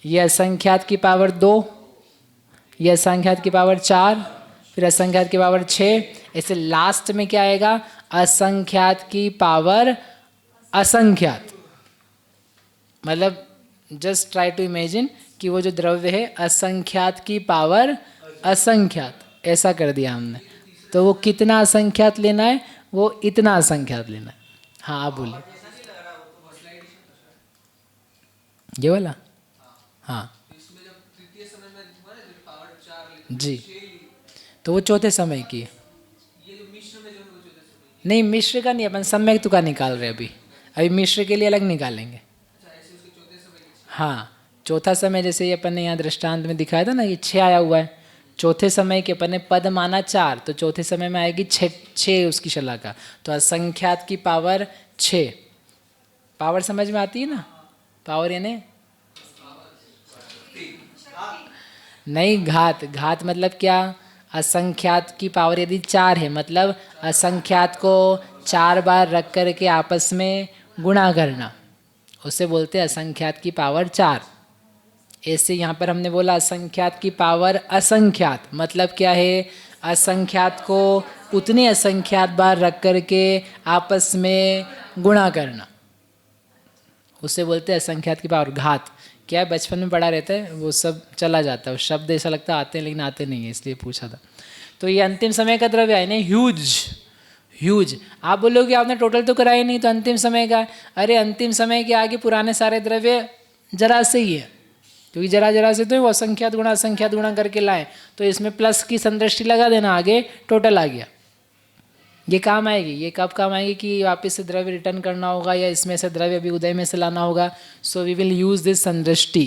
ये असंख्यात की पावर 2, ये असंख्यात की पावर 4, फिर असंख्यात की पावर 6। ऐसे लास्ट में क्या आएगा? असंख्यात की पावर असंख्यात। मतलब जस्ट ट्राई टू इमेजिन कि वो जो द्रव्य है असंख्यात की पावर असंख्यात, ऐसा कर दिया हमने। तो वो कितना असंख्यात लेना है? वो इतना असंख्यात लेना है। हाँ आप बोलिए। ये वाला? हाँ इसमें जब तृतीय समय में हुआ ना, जब पावर 4 लिखा, जी। 6 ली, तो वो चौथे समय की है। ये जो मिश्र में जो है वो चौथे समय की। नहीं, मिश्र का नहीं, अपन सम्यक तुका निकाल रहे अभी मिश्र के लिए अलग निकालेंगे। अच्छा, ऐसे उसके चौथे समय की। हाँ, चौथा समय जैसे ये अपन ने यहाँ दृष्टांत में दिखाया था ना कि 6 आया हुआ है, चौथे समय के अपन ने पद माना 4, तो चौथे समय में आएगी 6 उसकी शला का, तो असंख्यात की पावर 6। पावर समझ में आती है ना? पावर यानी नहीं, घात मतलब क्या? असंख्यात की पावर यदि 4 है, मतलब असंख्यात को 4 बार रख करके आपस में गुणा करना, उसे बोलते हैं असंख्यात की पावर 4। ऐसे यहाँ पर हमने बोला असंख्यात की पावर असंख्यात, मतलब क्या है? असंख्यात को उतने असंख्यात बार रख करके आपस में गुणा करना, उसे बोलते हैं असंख्यात की पावर। घात क्या है? बचपन में पढ़ा रहता है, वो सब चला जाता है, शब्द ऐसा लगता है आते हैं लेकिन आते नहीं है, इसलिए पूछा था। तो ये अंतिम समय का द्रव्य है ना, ह्यूज। आप बोलोगे आपने टोटल तो कराया नहीं, तो अंतिम समय का। अरे अंतिम समय के आगे पुराने सारे द्रव्य जरा से ही है, क्योंकि जरा से तो वो असंख्यात गुणा करके लाए, तो इसमें प्लस की संदृष्टि लगा देना, आगे टोटल आ गया। ये काम आएगी। ये कब काम आएगी? कि वापस से द्रव्य रिटर्न करना होगा या इसमें से द्रव्य अभी उदय में से लाना होगा। So we will use this संदृष्टि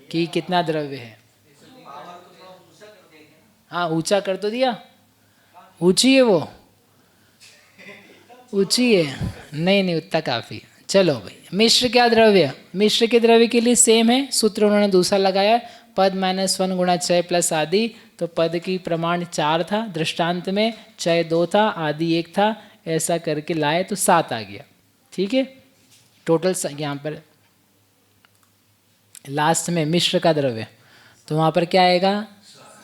कि कितना द्रव्य है। हाँ, ऊंचा कर तो दिया, ऊंची है वो, ऊंची है, नहीं उतना काफ़ी। चलो भाई, मिश्र क्या द्रव्य? मिश्र के द्रव्य के लिए सेम है सूत्र, उन्होंने दूसरा लगाया, पद -1 गुणा चय प्लस आदि। तो पद की प्रमाण 4 था दृष्टांत में, चय 2 था, आदि 1 था, ऐसा करके लाए तो 7 आ गया। ठीक है, टोटल यहाँ पर लास्ट में मिश्र का द्रव्य, तो वहाँ पर क्या आएगा?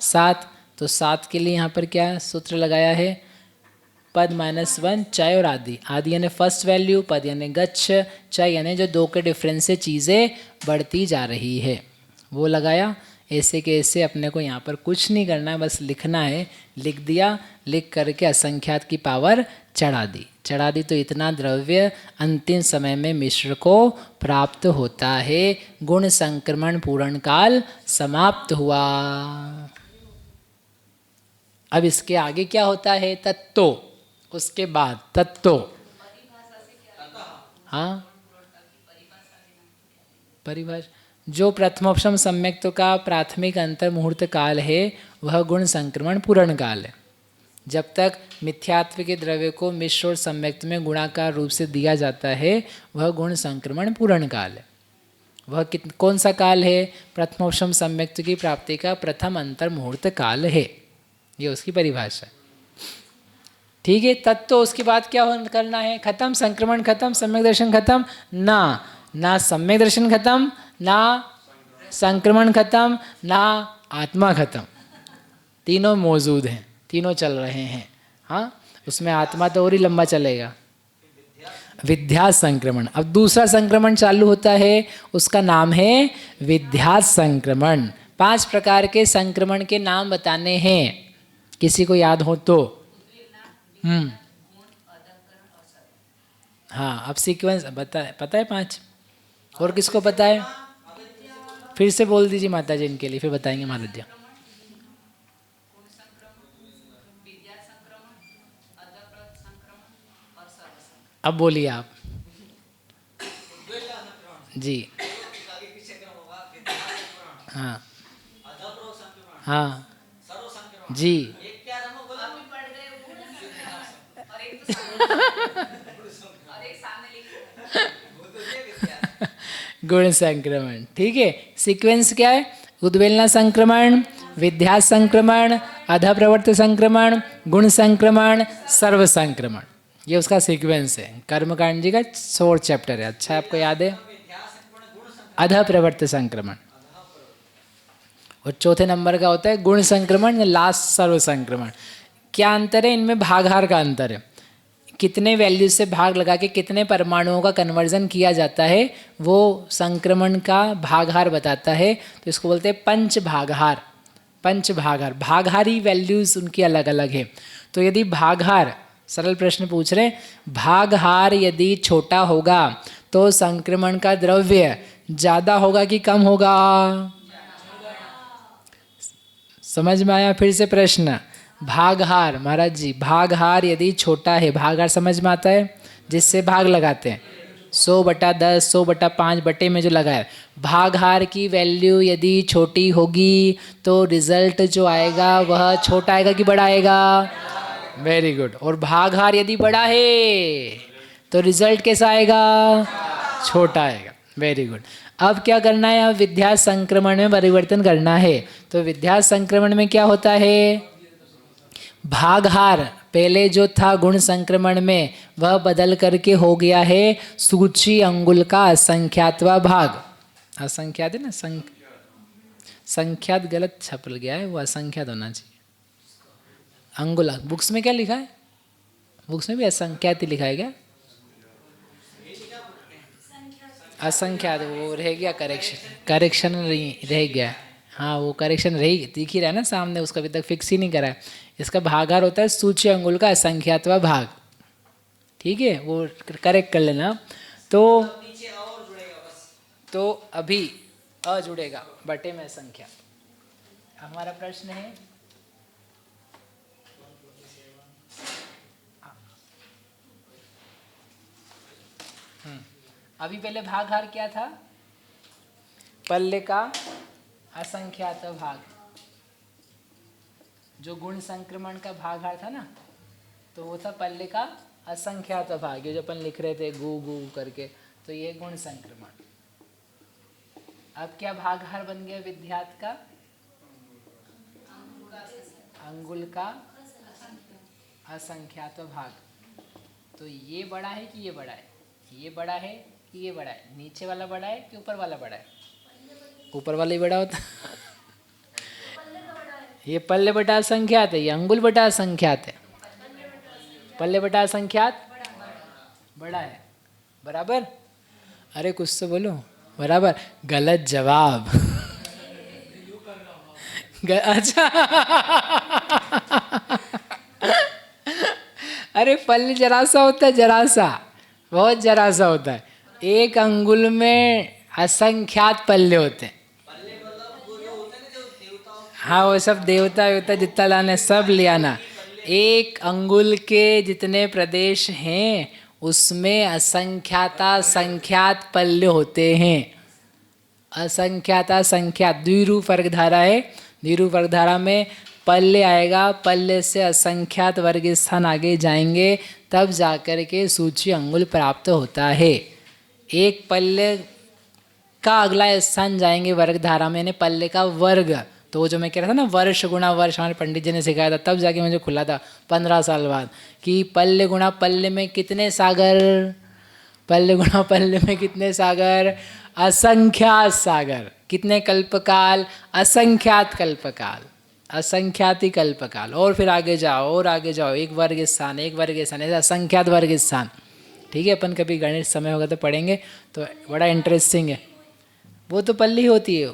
7। तो 7 के लिए यहाँ पर क्या सूत्र लगाया है? पद -1 चय और आदि। आदि यानी फर्स्ट वैल्यू, पद यानी गच्छ, चय यानी जो 2 के डिफरेंस से चीज़ें बढ़ती जा रही है, वो लगाया। ऐसे के ऐसे अपने को यहाँ पर कुछ नहीं करना है, बस लिखना है। लिख दिया, लिख करके असंख्यात की पावर चढ़ा दी तो इतना द्रव्य अंतिम समय में मिश्र को प्राप्त होता है। गुण संक्रमण पूर्ण काल समाप्त हुआ। अब इसके आगे क्या होता है? तत्तो, उसके बाद तत्तो। हाँ, परिभाषा जो प्रथमोपशम सम्यक्त्व का प्राथमिक अंतर मुहूर्त काल है, वह गुण संक्रमण पूर्ण काल है। जब तक मिथ्यात्व के द्रव्य को मिश्र और सम्यक्त्व में गुणाकार रूप से दिया जाता है, वह गुण संक्रमण पूर्ण काल है। वह कौन सा काल है? प्रथमोपशम सम्यक्त्व की प्राप्ति का प्रथम अंतर मुहूर्त काल है, ये उसकी परिभाषा है। ठीक है, तत्व उसके बाद क्या करना है? खत्म, संक्रमण खत्म, सम्यक दर्शन खत्म ना सम्यक दर्शन खत्म, ना संक्रमण खत्म, ना आत्मा खत्म। तीनों मौजूद हैं, तीनों चल रहे हैं। हाँ, उसमें आत्मा तो और ही लंबा चलेगा। विद्या संक्रमण, अब दूसरा संक्रमण चालू होता है, उसका नाम है विद्या संक्रमण। 5 प्रकार के संक्रमण के नाम बताने हैं, किसी को याद हो तो। हाँ, अब सीक्वेंस पता है 5, और किसको पता है? फिर से बोल दीजिए माता जी इनके लिए, फिर बताएंगे महाराज जी। अब बोलिए आप जी। हाँ हाँ जी। गुण संक्रमण, ठीक है। सीक्वेंस क्या है? उद्वेलना संक्रमण, विद्या संक्रमण, अध प्रवर्त संक्रमण, गुण संक्रमण, सर्व संक्रमण, ये उसका सीक्वेंस है। कर्मकांड जी का 4 चैप्टर है। अच्छा, आपको याद है? अध प्रवर्त संक्रमण, और चौथे नंबर का होता है गुण संक्रमण, लास्ट सर्व संक्रमण। क्या अंतर है इनमें? भागहार का अंतर है। कितने वैल्यू से भाग लगा के कितने परमाणुओं का कन्वर्जन किया जाता है, वो संक्रमण का भागहार बताता है। तो इसको बोलते हैं पंचभागहार। पंचभागहार, भागहारी वैल्यूज उनकी अलग अलग है। तो यदि भागहार, सरल प्रश्न पूछ रहे, भागहार यदि छोटा होगा तो संक्रमण का द्रव्य ज़्यादा होगा कि कम होगा? समझ में आया? फिर से प्रश्न, भागहार महाराज जी, भागहार यदि छोटा है, भागहार समझ में आता है, जिससे भाग लगाते हैं 100/10, 100/5 बटे में जो लगा है, भागहार की वैल्यू यदि छोटी होगी तो रिजल्ट जो आएगा वह छोटा आएगा कि बड़ा आएगा? Very good. और भागहार यदि बड़ा है तो रिजल्ट कैसा आएगा? छोटा आएगा। Very good. अब क्या करना है? अब विद्या संक्रमण में परिवर्तन करना है। तो विद्या संक्रमण में क्या होता है? भागहार पहले जो था गुण संक्रमण में वह बदल करके हो गया है सूची अंगुल का असंख्यातवा भाग। असंख्यात है ना, संख्यात गलत छप गया है, वो असंख्यात होना चाहिए। अंगुल बुक्स में क्या लिखा है? बुक्स में भी असंख्यात ही लिखा है क्या? असंख्यात वो रह गया, करेक्शन रह गया। हाँ वो करेक्शन रही, दिख ही रहा है ना सामने, उसका अभी तक फिक्स ही नहीं करा है। इसका भागार होता है सूची अंगुल का असंख्यातवा भाग। ठीक है, वो करेक्ट कर लेना। तो अभी अ जुड़ेगा बटे में संख्या। हमारा प्रश्न है अभी पहले भागहार क्या था? पल्ले का असंख्यात भाग। जो गुण संक्रमण का भागहार था ना, तो वो था पल्ले का असंख्यात भाग, ये जो अपन लिख रहे थे गु गु करके, तो ये गुण संक्रमण। अब क्या भागहार बन गया विद्यात का? अंगुल का असंख्यात भाग। तो ये बड़ा है कि ये बड़ा है? ये बड़ा है कि ये बड़ा है? नीचे वाला बड़ा है कि ऊपर वाला बड़ा है? ऊपर वाला ही बड़ा होता ये पल्ले बटा असंख्यात है, ये अंगुल बटा असंख्यात है। पल्ले बटा असंख्यात बड़ा है, बराबर? अरे कुछ तो बोलो, बराबर? गलत जवाब। अच्छा अरे पल्ले जरा सा होता है, जरा सा, बहुत जरा सा होता है। एक अंगुल में असंख्यात पल्ले होते हैं। हाँ वो सब देवता वेवता जितना लाना सब ले आना। एक अंगुल के जितने प्रदेश हैं उसमें असंख्याता संख्यात पल्ले होते हैं। असंख्याता संख्यात द्विरूप वर्ग धारा है। द्विरूप वर्ग धारा में पल्ले आएगा, पल्ले से असंख्यात वर्ग स्थान आगे जाएंगे, तब जाकर के सूची अंगुल प्राप्त होता है। एक पल्ले का अगला स्थान जाएंगे वर्ग धारा में, यानी पल्ले का वर्ग। तो वो जो मैं कह रहा था ना, वर्ष गुणा वर्ष, हमारे पंडित जी ने सिखाया था, तब जाके मुझे खुला था 15 साल बाद कि पल्ले गुणा पल्ले में कितने सागर, पल्ले गुणा पल्ले में कितने सागर? असंख्यात सागर। कितने कल्पकाल? असंख्यात कल्पकाल, असंख्यात ही कल्पकाल। और फिर आगे जाओ और आगे जाओ, एक वर्ग स्थान, एक वर्ग स्थान, ऐसे असंख्यात वर्ग स्थान। ठीक है, अपन कभी गणित समय होगा तो पढ़ेंगे, तो बड़ा इंटरेस्टिंग है। वो तो पल्ली होती है,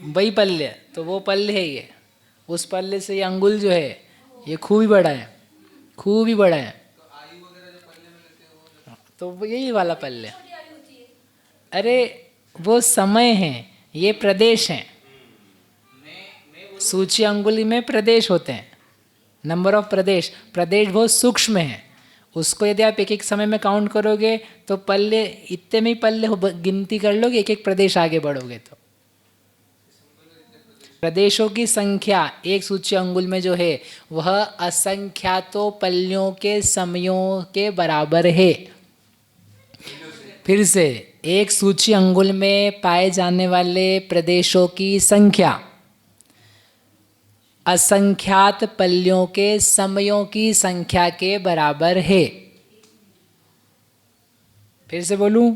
वही पल्ले, तो वो पल्ले है ये। उस पल्ले से ये अंगुल जो है ये खूब ही बड़ा है, खूब ही बड़ा है। तो वो यही वाला पल्ले। अरे वो समय है, ये प्रदेश हैं। सूची अंगुली में प्रदेश होते हैं, नंबर ऑफ प्रदेश। प्रदेश बहुत सूक्ष्म है, उसको यदि आप एक एक समय में काउंट करोगे तो पल्ले इतने में ही पल्ले गिनती कर लोगे, एक एक प्रदेश आगे बढ़ोगे तो। प्रदेशों की संख्या एक सूची अंगुल में जो है वह असंख्यातों पल्लियों के समयों के बराबर है। फिर से, एक सूची अंगुल में पाए जाने वाले प्रदेशों की संख्या असंख्यात पल्लियों के समयों की संख्या के बराबर है। फिर से बोलूं,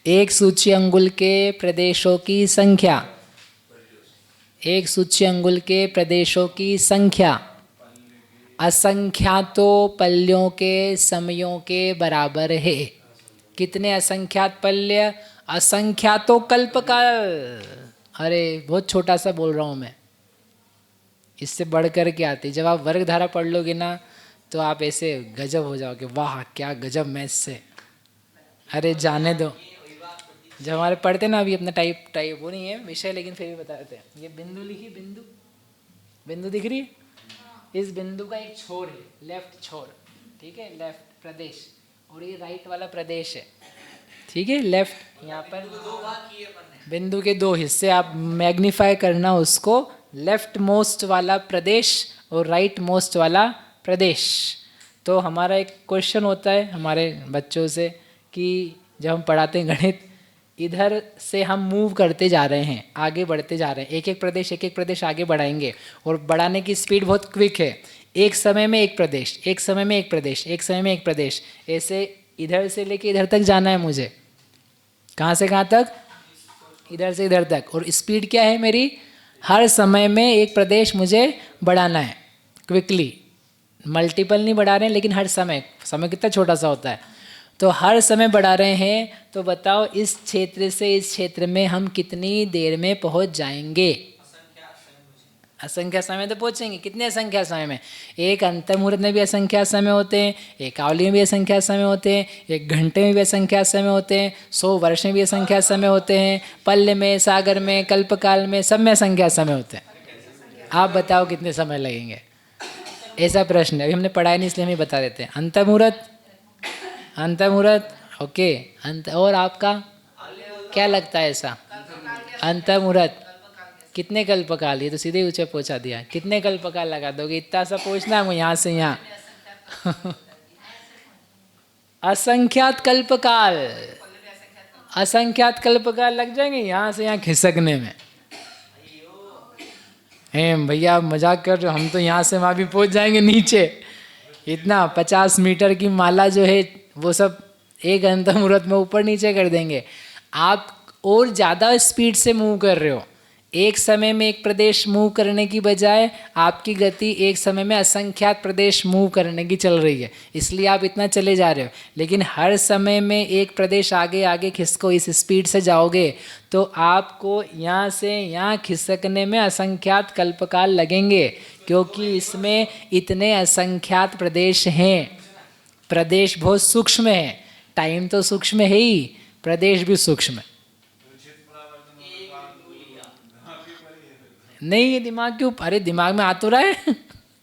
एक सूची अंगुल के प्रदेशों की संख्या, एक सूची अंगुल के प्रदेशों की संख्या असंख्यातों पल्यों के समयों के बराबर है। कितने असंख्यात पल्य? असंख्यातों कल्पकाल। अरे बहुत छोटा सा बोल रहा हूँ मैं, इससे बढ़ कर के आती। जब आप वर्ग धारा पढ़ लोगे ना तो आप ऐसे गजब हो जाओगे, वाह क्या गजब मैथ्स से। अरे जाने दो, जब हमारे पढ़ते ना, अभी अपना टाइप वो नहीं है विषय, लेकिन फिर भी बता देते हैं। ये बिंदु लिखी, बिंदु, बिंदु दिख रही है? इस बिंदु का एक छोर है, लेफ्ट छोर, ठीक है, लेफ्ट प्रदेश, और ये राइट वाला प्रदेश है, ठीक है। लेफ्ट यहाँ पर बिंदु के दो हिस्से, आप मैग्नीफाई करना उसको, लेफ्ट मोस्ट वाला प्रदेश और राइट मोस्ट वाला प्रदेश। तो हमारा एक क्वेश्चन होता है हमारे बच्चों से कि जब हम पढ़ाते हैं गणित, इधर से हम मूव करते जा रहे हैं, आगे बढ़ते जा रहे हैं, एक एक प्रदेश आगे बढ़ाएंगे, और बढ़ाने की स्पीड बहुत क्विक है। एक समय में एक प्रदेश, एक समय में एक प्रदेश, एक समय में एक प्रदेश, ऐसे इधर से लेके इधर तक जाना है मुझे। कहाँ से कहाँ तक? इधर से इधर तक। और स्पीड क्या है मेरी? हर समय में एक प्रदेश मुझे बढ़ाना है क्विकली। मल्टीपल नहीं बढ़ा रहे हैं, लेकिन हर समय, समय कितना छोटा सा होता है, तो हर समय बढ़ा रहे हैं। तो बताओ इस क्षेत्र से इस क्षेत्र में हम कितनी देर में पहुंच जाएंगे? असंख्या समय तो पहुंचेंगे। कितने असंख्या समय में? एक अंतर्मुहूर्त में भी असंख्या समय होते हैं, एक आवली में भी असंख्या समय होते हैं, एक घंटे में भी असंख्या समय होते हैं, 100 वर्ष में भी असंख्या समय होते हैं, पल्य में, सागर में, कल्पकाल में, सब में असंख्या समय होते हैं। आप बताओ कितने समय लगेंगे? ऐसा प्रश्न है। अभी हमने पढ़ाया नहीं इसलिए हम बता देते हैं। अंतर्मुहूर्त, अंतर्मुहूर्त, ओके। और आपका क्या लगता है ऐसा? अंतर्मुहूर्त कितने कल्पकाल? ये तो सीधे ऊंचे पहुंचा दिया। कितने कल्पकाल लगा दोगे? इतना सा पूछना है यहाँ से यहाँ। असंख्यात कल्पकाल, असंख्यात कल्पकाल लग जाएंगे यहाँ से यहाँ खिसकने में। भैया मजाक कर रहे हो? हम तो यहाँ से वहाँ भी पहुँच जाएंगे नीचे। इतना 50 मीटर की माला जो है वो सब एक अंतर्मुहूर्त में ऊपर नीचे कर देंगे। आप और ज़्यादा स्पीड से मूव कर रहे हो। एक समय में एक प्रदेश मूव करने की बजाय आपकी गति एक समय में असंख्यात प्रदेश मूव करने की चल रही है, इसलिए आप इतना चले जा रहे हो। लेकिन हर समय में एक प्रदेश आगे आगे खिसको, इस स्पीड से जाओगे तो आपको यहाँ से यहाँ खिसकने में असंख्यात कल्पकाल लगेंगे, क्योंकि इसमें इतने असंख्यात प्रदेश हैं। प्रदेश बहुत सूक्ष्म है, टाइम तो सूक्ष्म है ही, प्रदेश भी सूक्ष्म है। नहीं, ये दिमाग के ऊपर, अरे दिमाग में आ तो रहा है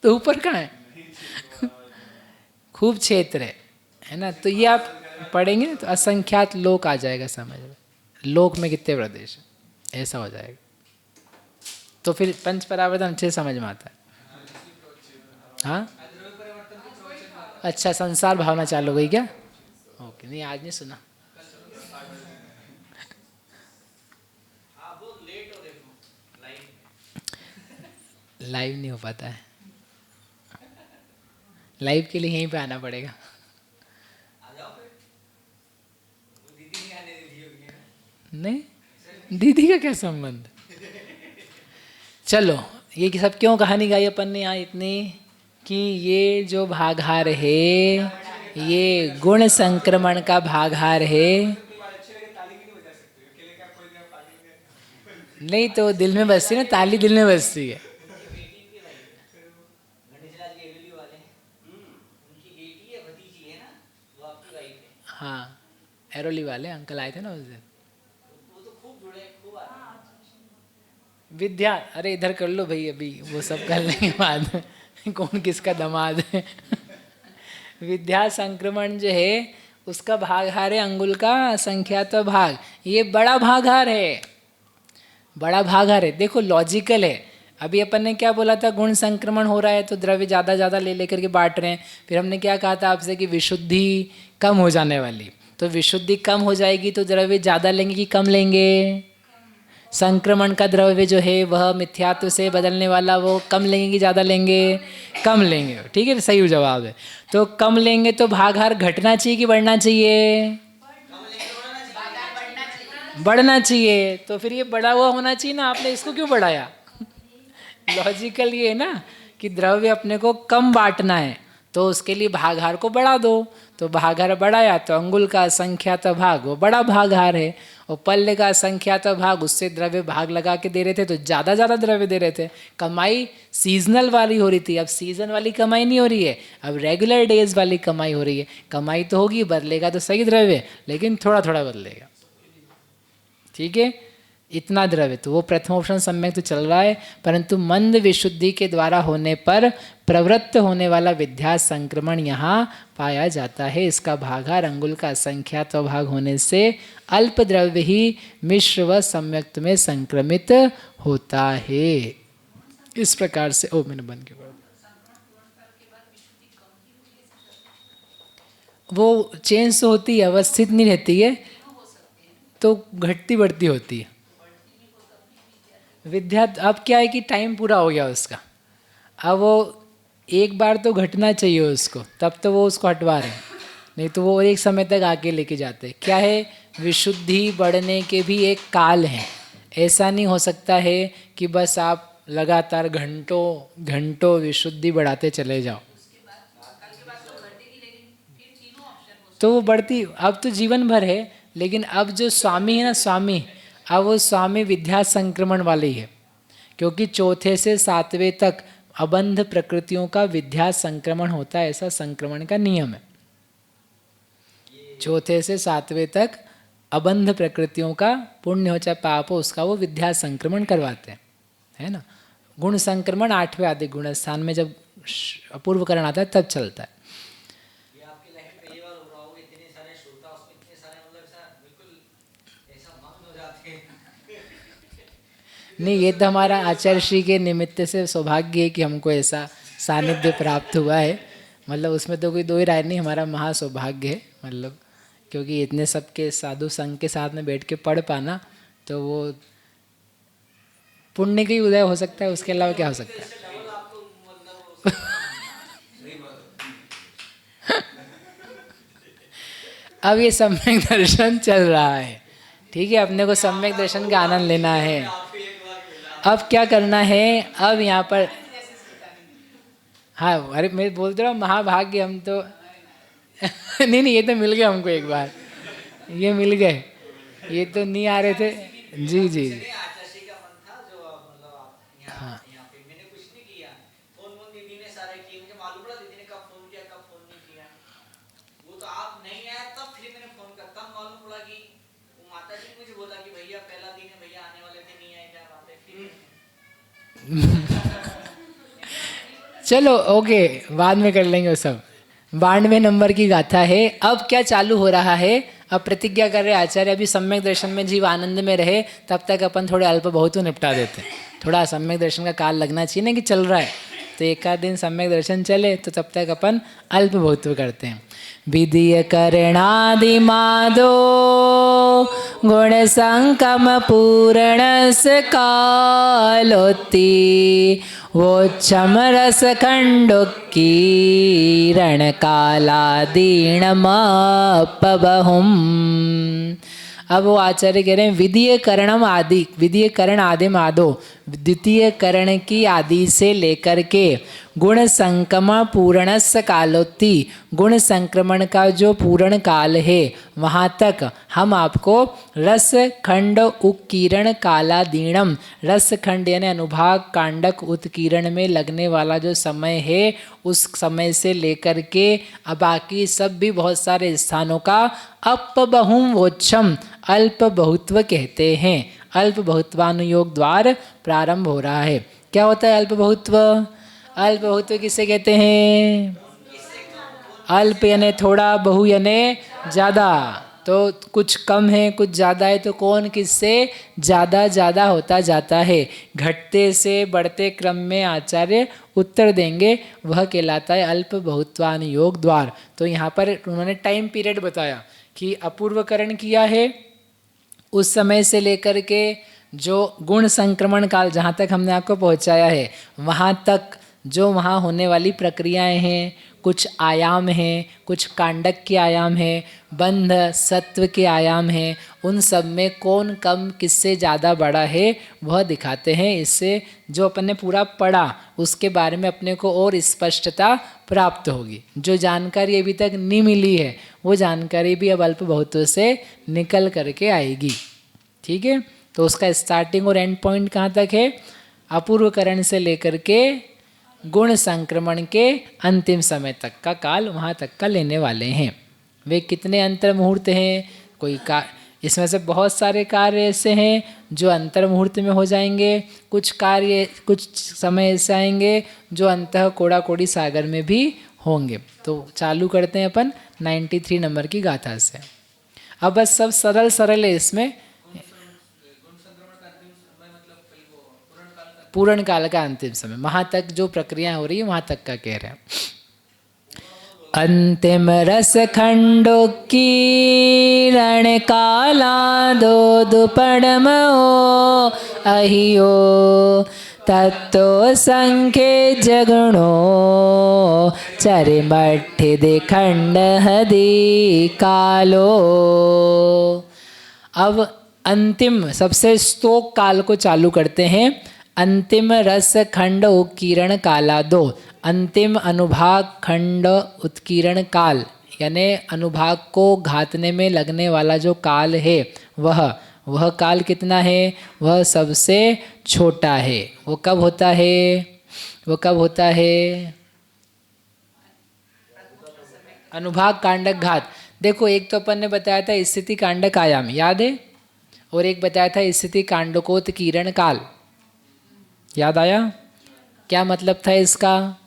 तो ऊपर कहाँ है? खूब क्षेत्र है ना। तो ये आप पढ़ेंगे तो असंख्यात लोक आ जाएगा समझ में, लोक में कितने प्रदेश है, ऐसा हो जाएगा। तो फिर पंच परावर्तन अच्छे समझ में आता है। हाँ, अच्छा, संसार भावना चालू हो गई क्या? ओके, नहीं आज नहीं सुना। लाइव नहीं हो पाता है, लाइव के लिए यहीं पे आना पड़ेगा। नहीं, दीदी का क्या संबंध? चलो, ये सब क्यों कहानी गाई अपन ने यहाँ इतनी, कि ये जो भागहार है ये गुण संक्रमण का भागहार है। नहीं तो दिल में बसती ना, ताली दिल में बसती है। हाँ, एरोली वाले अंकल आए थे ना उस दिन। विद्या, अरे इधर कर लो भाई, अभी वो सब कर लेंगे बाद में, कौन किसका दामाद है। विद्या संक्रमण जो है उसका भागहार है अंगुल का असंख्यात भाग। ये बड़ा भागहार है, बड़ा भागहार है। देखो लॉजिकल है। अभी अपन ने क्या बोला था? गुण संक्रमण हो रहा है तो द्रव्य ज़्यादा ज़्यादा ले लेकर के बांट रहे हैं। फिर हमने क्या कहा था आपसे कि विशुद्धि कम हो जाने वाली, तो विशुद्धि कम हो जाएगी तो द्रव्य ज़्यादा लेंगे कि कम लेंगे? संक्रमण का द्रव्य जो है वह मिथ्यात्व से बदलने वाला, वो कम लेंगे कि ज़्यादा लेंगे? कम लेंगे। ठीक है, सही जवाब है। तो कम लेंगे तो भागहार घटना चाहिए कि बढ़ना चाहिए? बढ़ना चाहिए। तो फिर ये बढ़ा हुआ होना चाहिए ना, आपने इसको क्यों बढ़ाया? लॉजिकल ये है ना कि द्रव्य अपने को कम बांटना है तो उसके लिए भागहार को बढ़ा दो। तो भागहार बढ़ाया तो अंगुल का असंख्यात भाग वो बड़ा भागहार है, और पल्ले का असंख्यात भाग उससे द्रव्य भाग लगा के दे रहे थे तो ज़्यादा ज़्यादा द्रव्य दे रहे थे। कमाई सीजनल वाली हो रही थी, अब सीजन वाली कमाई नहीं हो रही है, अब रेगुलर डेज वाली कमाई हो रही है। कमाई तो होगी, बदलेगा तो सही द्रव्य, लेकिन थोड़ा थोड़ा बदलेगा। ठीक है, इतना द्रव्य, तो वो प्रथम ऑप्शन सम्यक तो चल रहा है, परंतु मंद विशुद्धि के द्वारा होने पर प्रवृत्त होने वाला विद्या संक्रमण यहाँ पाया जाता है। इसका भागार अंगुल का असंख्यात भाग होने से अल्प द्रव्य ही मिश्र व सम्यक्त में संक्रमित होता है। इस प्रकार से मैंने बंद किया, वो चेंज होती है, अवस्थित नहीं रहती है, तो घटती बढ़ती होती है विद्या। अब क्या है कि टाइम पूरा हो गया उसका, अब वो एक बार तो घटना चाहिए उसको, तब तो वो उसको हटवा रहे हैं, नहीं तो वो एक समय तक आगे लेके जाते हैं। क्या है, विशुद्धि बढ़ने के भी एक काल है। ऐसा नहीं हो सकता है कि बस आप लगातार घंटों घंटों विशुद्धि बढ़ाते चले जाओ, तो वो बढ़ती, अब तो जीवन भर है, लेकिन अब जो स्वामी है ना, स्वामी, अब वो स्वामी विद्या संक्रमण वाले ही है, क्योंकि चौथे से सातवें तक अबंध प्रकृतियों का विद्या संक्रमण होता है, ऐसा संक्रमण का नियम है। चौथे से सातवें तक अबंध प्रकृतियों का, पुण्य हो चाहे पाप हो, उसका वो विद्या संक्रमण करवाते हैं, है ना। गुण संक्रमण 8वें आदि गुण स्थान में जब अपूर्वकरण आता है तब चलता है। ये आपकी लाइफ में पहली बार हो रहा होगा, इतने सारे श्रोता, उसमें इतने सारे मतलब ऐसा बिल्कुल ऐसा मग्न हो जाते हैं। नहीं, ये तो हमारा आचार्य श्री के निमित्त से सौभाग्य है कि हमको ऐसा सानिध्य प्राप्त हुआ है, मतलब उसमें तो कोई दो ही राय नहीं, हमारा महा सौभाग्य है, मतलब क्योंकि इतने सबके साधु संघ के साथ में बैठ के पढ़ पाना, तो वो पुण्य का ही उदय हो सकता है, उसके अलावा क्या हो सकता है। अब ये सम्यक दर्शन चल रहा है, ठीक है, अपने को सम्यक दर्शन का आनंद लेना है। अब क्या करना है, अब यहाँ पर, हाँ, अरे मैं बोलते रहा महाभाग्य, हम तो नहीं, ये तो मिल गए हमको एक बार, ये मिल गए, ये तो नहीं आ रहे थे। जी जी जी, आचार्य का मन था जो मतलब आप यहाँ पे मैंने कुछ नहीं किया, फोन दीदी ने सारे किए, मुझे मालूम पड़ा दीदी ने कब फोन किया कब फोन नहीं किया, वो तो आप नहीं आया तब फिर मैंने फोन कर, तब मालूम पड़ा कि वो माता जी ने मुझे बोला कि भैया पहला दिन है, भैया आने वाले थे, नहीं आए, क्या बात है, फिर चलो ओके, बाद में कर लेंगे वो सब। 92 नंबर की गाथा है। अब क्या चालू हो रहा है, अब प्रतिज्ञा कर रहे आचार्य, अभी सम्यक दर्शन में जीव आनंद में रहे, तब तक अपन थोड़े अल्प बहुत निपटा देते हैं। थोड़ा सम्यक दर्शन का काल लगना चाहिए ना कि चल रहा है, तो एक आध दिन सम्यक दर्शन चले तो तब तक अपन अल्प बहुत करते हैं। विधीय करणादि माधो गुण संकम पूर्ण कालोती वोच्छम रस खंडो कीरण कालादीणमपबहुम। अब वो आचार्य कह रहे हैं विधीय करणम आदि, विधीय करण आदिम आदो, द्वितीय करण की आदि से लेकर के गुण संक्रमण पूर्णस्य कालोत्ति, गुण संक्रमण का जो पूर्ण काल है वहाँ तक हम आपको रस खंड उत्कीर्ण कालादीणम, रस खंड यानी अनुभाग कांडक उत्कीर्ण में लगने वाला जो समय है उस समय से लेकर के अब बाकी सब भी बहुत सारे स्थानों का अपबहुम वोच्छम अल्प बहुत्व कहते हैं। अल्प बहुत्वानुयोग द्वार प्रारंभ हो रहा है। क्या होता है अल्प बहुत्व? अल्प बहुत्व किसे कहते हैं? अल्प यानी थोड़ा, बहु यानी ज़्यादा। तो कुछ कम है कुछ ज़्यादा है, तो कौन किससे ज़्यादा ज़्यादा होता जाता है, घटते से बढ़ते क्रम में आचार्य उत्तर देंगे, वह कहलाता है अल्प बहुत्वानुयोग द्वार। तो यहाँ पर उन्होंने टाइम पीरियड बताया कि अपूर्वकरण किया है उस समय से लेकर के जो गुण संक्रमण काल जहाँ तक हमने आपको पहुँचाया है वहाँ तक जो वहाँ होने वाली प्रक्रियाएं हैं, कुछ आयाम हैं, कुछ कांडक के आयाम हैं, बंध सत्व के आयाम हैं, उन सब में कौन कम किससे ज़्यादा बड़ा है वह दिखाते हैं। इससे जो अपन ने पूरा पढ़ा उसके बारे में अपने को और स्पष्टता प्राप्त होगी। जो जानकारी अभी तक नहीं मिली है वो जानकारी भी अब अल्प बहुत्व से निकल करके आएगी। ठीक है, तो उसका स्टार्टिंग और एंड पॉइंट कहाँ तक है? अपूर्वकरण से लेकर के गुण संक्रमण के अंतिम समय तक का काल वहाँ तक का लेने वाले हैं। वे कितने अंतर मुहूर्त हैं? कोई का इसमें से बहुत सारे कार्य ऐसे हैं जो अंतर मुहूर्त में हो जाएंगे, कुछ कार्य कुछ समय ऐसे आएंगे जो अंतः कोड़ा कोड़ी सागर में भी होंगे। तो चालू करते हैं अपन 93 नंबर की गाथा से। अब बस सब सरल सरल है इसमें। पूर्ण काल का अंतिम समय, वहाँ तक जो प्रक्रिया हो रही है वहाँ तक का कह रहे हैं। अंतिम रस खंडो किरण काला दो दुपड़मो अहियो तत्तो संख्य जगणो चरिमठ्ठि दिखंड हदि कालो। अब अंतिम सबसे स्तोक काल को चालू करते हैं। अंतिम रस खंड उत्कीर्ण काला दो, अंतिम अनुभाग खंड उत्कीर्ण काल यानी अनुभाग को घातने में लगने वाला जो काल है वह काल कितना है? वह सबसे छोटा है। वो कब होता है? वो कब होता है? अनुभाग कांडक घात। देखो एक तो अपन ने बताया था स्थिति कांडक आयाम, याद है? और एक बताया था स्थिति कांडकोत्कीर्ण काल, याद आया? क्या मतलब था इसका?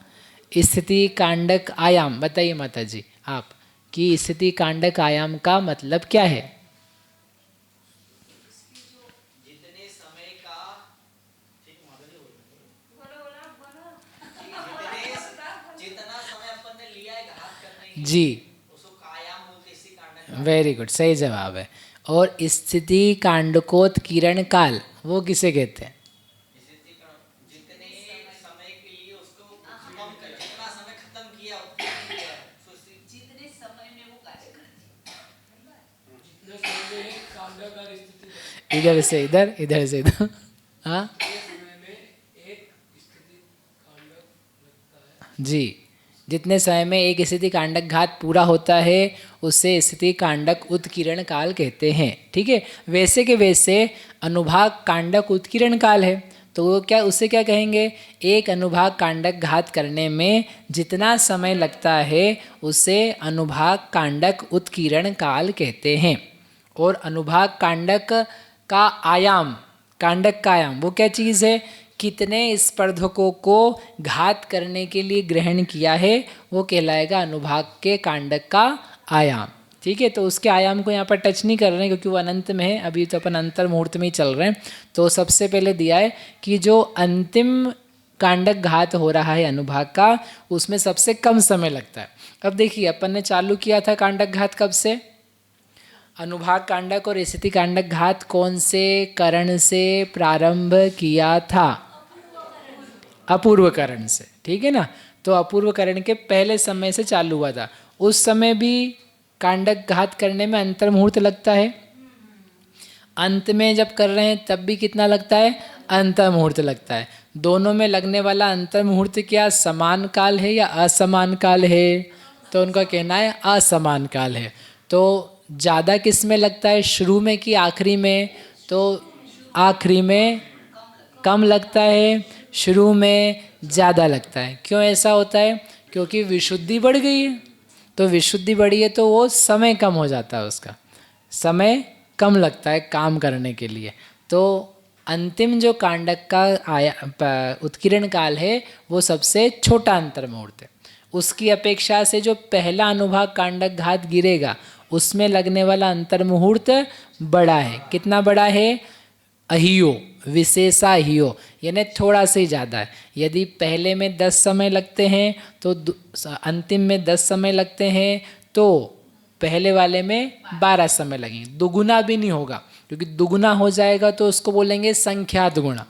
स्थिति कांडक आयाम, बताइए माता जी आप कि स्थिति कांडक आयाम का मतलब क्या है? जितने समय का जितना समय अपन ने लिया है घात करने के जी, उसको कायाम बोलते हैं, इसी कांडक। वेरी गुड, सही जवाब है। और स्थिति कांडकोत्कीर्ण काल वो किसे कहते हैं? जितने समय के लिए उसको खत्म कर, जितना समय खत्म किया उतना किया, जितने समय में वो कार्य करते। इधर से इधर, इधर से इधर। हाँ जी, जितने समय में एक स्थिति कांडक घात पूरा होता है उसे स्थिति कांडक उत्कीर्ण काल कहते हैं। ठीक है, वैसे के वैसे अनुभाग कांडक उत्कीर्ण काल है तो वो क्या, उसे क्या कहेंगे? एक अनुभाग कांडक घात करने में जितना समय लगता है उसे अनुभाग कांडक उत्कीर्ण काल कहते हैं। और अनुभाग कांडक का आयाम, कांडक का आयाम वो क्या चीज़ है? कितने स्पर्धकों को घात करने के लिए ग्रहण किया है वो कहलाएगा अनुभाग के कांडक का आयाम। ठीक है, तो उसके आयाम को यहाँ पर टच नहीं कर रहे हैं क्योंकि वो अनंत में है, अभी तो अपन अंतर मुहूर्त में ही चल रहे हैं। तो सबसे पहले दिया है कि जो अंतिम कांडक घात हो रहा है अनुभाग का उसमें सबसे कम समय लगता है। अब देखिए अपन ने चालू किया था कांडक घात कब से? अनुभाग कांडक और स्थिति कांडक घात कौन से करण से प्रारंभ किया था? अपूर्व करण से। ठीक है ना, तो अपूर्व करण के पहले समय से चालू हुआ था। उस समय भी कांडक घात करने में अंतर मुहूर्त लगता है। अंत में जब कर रहे हैं तब भी कितना लगता है? अंतर मुहूर्त लगता है। दोनों में लगने वाला अंतर मुहूर्त क्या समान काल है या असमान काल है? तो उनका कहना है असमान काल है। तो ज़्यादा किस में लगता है, शुरू में कि आखिरी में? तो आखिरी में कम लगता है, शुरू में ज़्यादा लगता है। क्यों ऐसा होता है? क्योंकि विशुद्धि बढ़ गई है। तो विशुद्धि बढ़ी है तो वो समय कम हो जाता है, उसका समय कम लगता है काम करने के लिए। तो अंतिम जो कांडक का उत्कीर्ण काल है वो सबसे छोटा अंतर मुहूर्त है। उसकी अपेक्षा से जो पहला अनुभाग कांडक घात गिरेगा उसमें लगने वाला अंतर मुहूर्त बड़ा है। कितना बड़ा है? अहियो, विशेषा अहियो, यानी थोड़ा से ही ज़्यादा है। यदि पहले में 10 समय लगते हैं तो अंतिम में 10 समय लगते हैं तो पहले वाले में 12 समय लगेंगे। दुगुना भी नहीं होगा, क्योंकि दुगुना हो जाएगा तो उसको बोलेंगे संख्यात गुणा।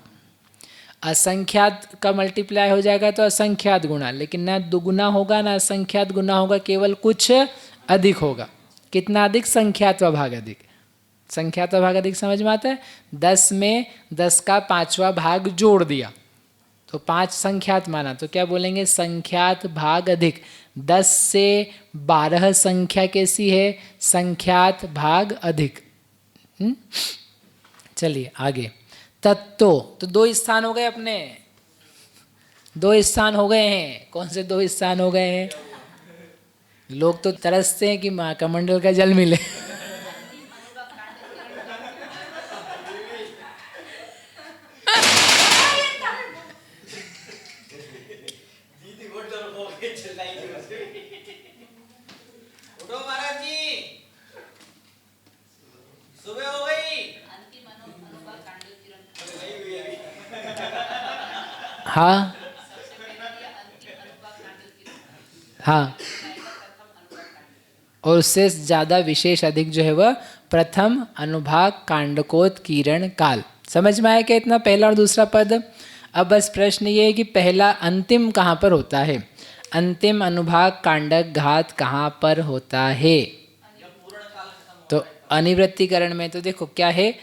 असंख्यात का मल्टीप्लाई हो जाएगा तो असंख्यात गुणा, लेकिन ना दुगुना होगा ना असंख्यात गुणा होगा, केवल कुछ अधिक होगा। कितना अधिक? संख्यात व भाग अधिक। संख्यात व भाग अधिक समझ में आता है? 10 में 10 का 5वां भाग जोड़ दिया तो 5 संख्यात माना, तो क्या बोलेंगे? संख्यात भाग अधिक। 10 से 12 संख्या कैसी है? संख्यात भाग अधिक। चलिए आगे। तत्तो, तो 2 स्थान हो गए अपने, 2 स्थान हो गए हैं। कौन से 2 स्थान हो गए हैं? लोग तो तरसते हैं कि माँ कमंडल का जल मिले। हाँ हाँ, और उससे ज़्यादा विशेष अधिक जो है वह प्रथम अनुभाग कांडकोत्कीर्ण काल। समझ में आया क्या इतना पहला और दूसरा पद? अब बस प्रश्न ये है कि पहला अंतिम कहाँ पर होता है, अंतिम अनुभाग कांडक घात कहाँ पर होता है? तो अनिवृत्तिकरण में तो देखो क्या है,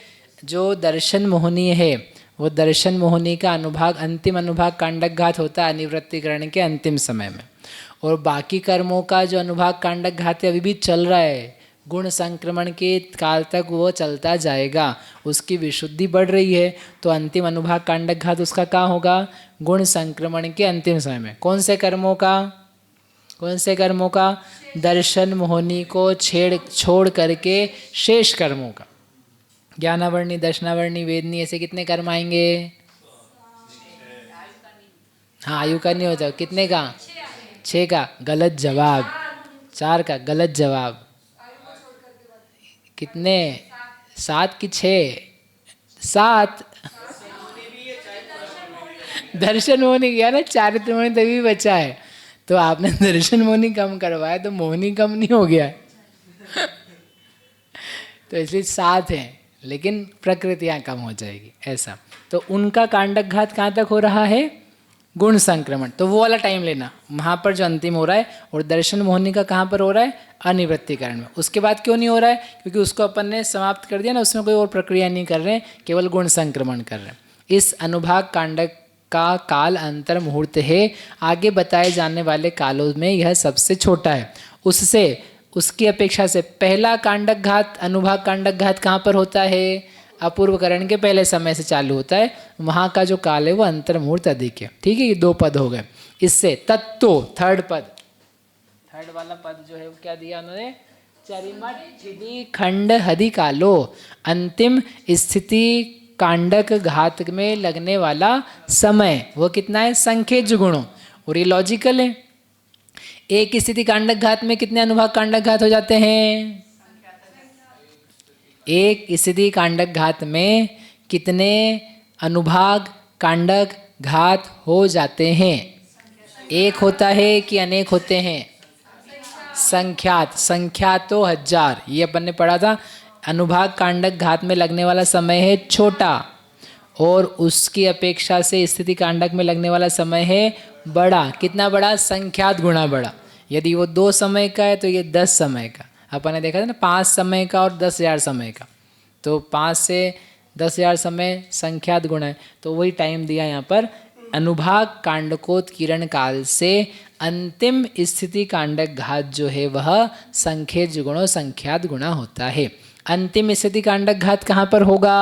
जो दर्शन मोहनी है वो दर्शन मोहनी का अनुभाग अंतिम अनुभाग कांडक घात होता है अनिवृत्तिकरण के अंतिम समय में, और बाकी कर्मों का जो अनुभाग कांडक घात अभी भी चल रहा है, गुण संक्रमण के काल तक वो चलता जाएगा, उसकी विशुद्धि बढ़ रही है, तो अंतिम अनुभाग कांडक घात उसका क्या होगा? गुण संक्रमण के अंतिम समय में। कौन से कर्मों का? कौन से कर्मों का? दर्शन मोहनी को छोड़ करके शेष कर्मों का। ज्ञानावर्णी, दर्शनावर्णी, वेदनी, ऐसे कितने कर्म आएंगे? हाँ, आयु का नहीं होता, कितने का? 6 का। गलत जवाब। 4 का गलत जवाब। कितने? 7 की 6? 7। दर्शन मोहनी गया ना, चारित्र मोहनी तभी बचा है, तो आपने दर्शन मोहनी कम करवाया तो मोहनी कम नहीं हो गया है। तो इसलिए 7 हैं, लेकिन प्रकृतियाँ कम हो जाएगी ऐसा। तो उनका कांडक घात कहाँ तक हो रहा है? गुण संक्रमण। तो वो वाला टाइम लेना, वहाँ पर जो अंतिम हो रहा है, और दर्शन मोहनी का कहाँ पर हो रहा है? अनिवृत्तिकरण में। उसके बाद क्यों नहीं हो रहा है? क्योंकि उसको अपन ने समाप्त कर दिया ना, उसमें कोई और प्रक्रिया नहीं कर रहे हैं, केवल गुण संक्रमण कर रहे हैं। इस अनुभाग कांडक का काल अंतर मुहूर्त है, आगे बताए जाने वाले कालों में यह सबसे छोटा है। उससे, उसकी अपेक्षा से पहला कांडक घात, अनुभाग कांडक घात कहाँ पर होता है? अपूर्वकरण के पहले समय से चालू होता है, वहाँ का जो काल है वो अंतर मुहूर्त अधिक है। ठीक है, ये 2 पद हो गए। इससे तत्तो, थर्ड पद, थर्ड वाला पद जो है वो क्या दिया उन्होंने? चरिमठ छिदी खंड हदि कालो, अंतिम स्थिति कांडक घात में लगने वाला समय वो कितना है? संख्यज गुणों। और ये लॉजिकल है, एक स्थिति कांडक घात में कितने अनुभाग कांडक घात हो जाते हैं? एक स्थिति कांडक घात में कितने अनुभाग कांडक घात हो जाते हैं? एक होता है कि अनेक होते हैं? संख्यात। संख्यात तो 1000, ये अपन ने पढ़ा था। अनुभाग कांडक घात में लगने वाला समय है छोटा, और उसकी अपेक्षा से स्थिति कांडक में लगने वाला समय है बड़ा। कितना बड़ा? संख्यात गुणा बड़ा। यदि वो 2 समय का है तो ये 10 समय का। अपन ने देखा था ना, 5 समय का और 10,000 समय का, तो 5 से 10,000 समय संख्यात गुणा है, तो वही टाइम दिया यहाँ पर। अनुभाग कांडकोत्कीर्ण काल से अंतिम स्थिति कांडक घात जो है वह संख्यज गुणों संख्यात गुणा होता है। अंतिम स्थिति कांडक घात कहाँ पर होगा?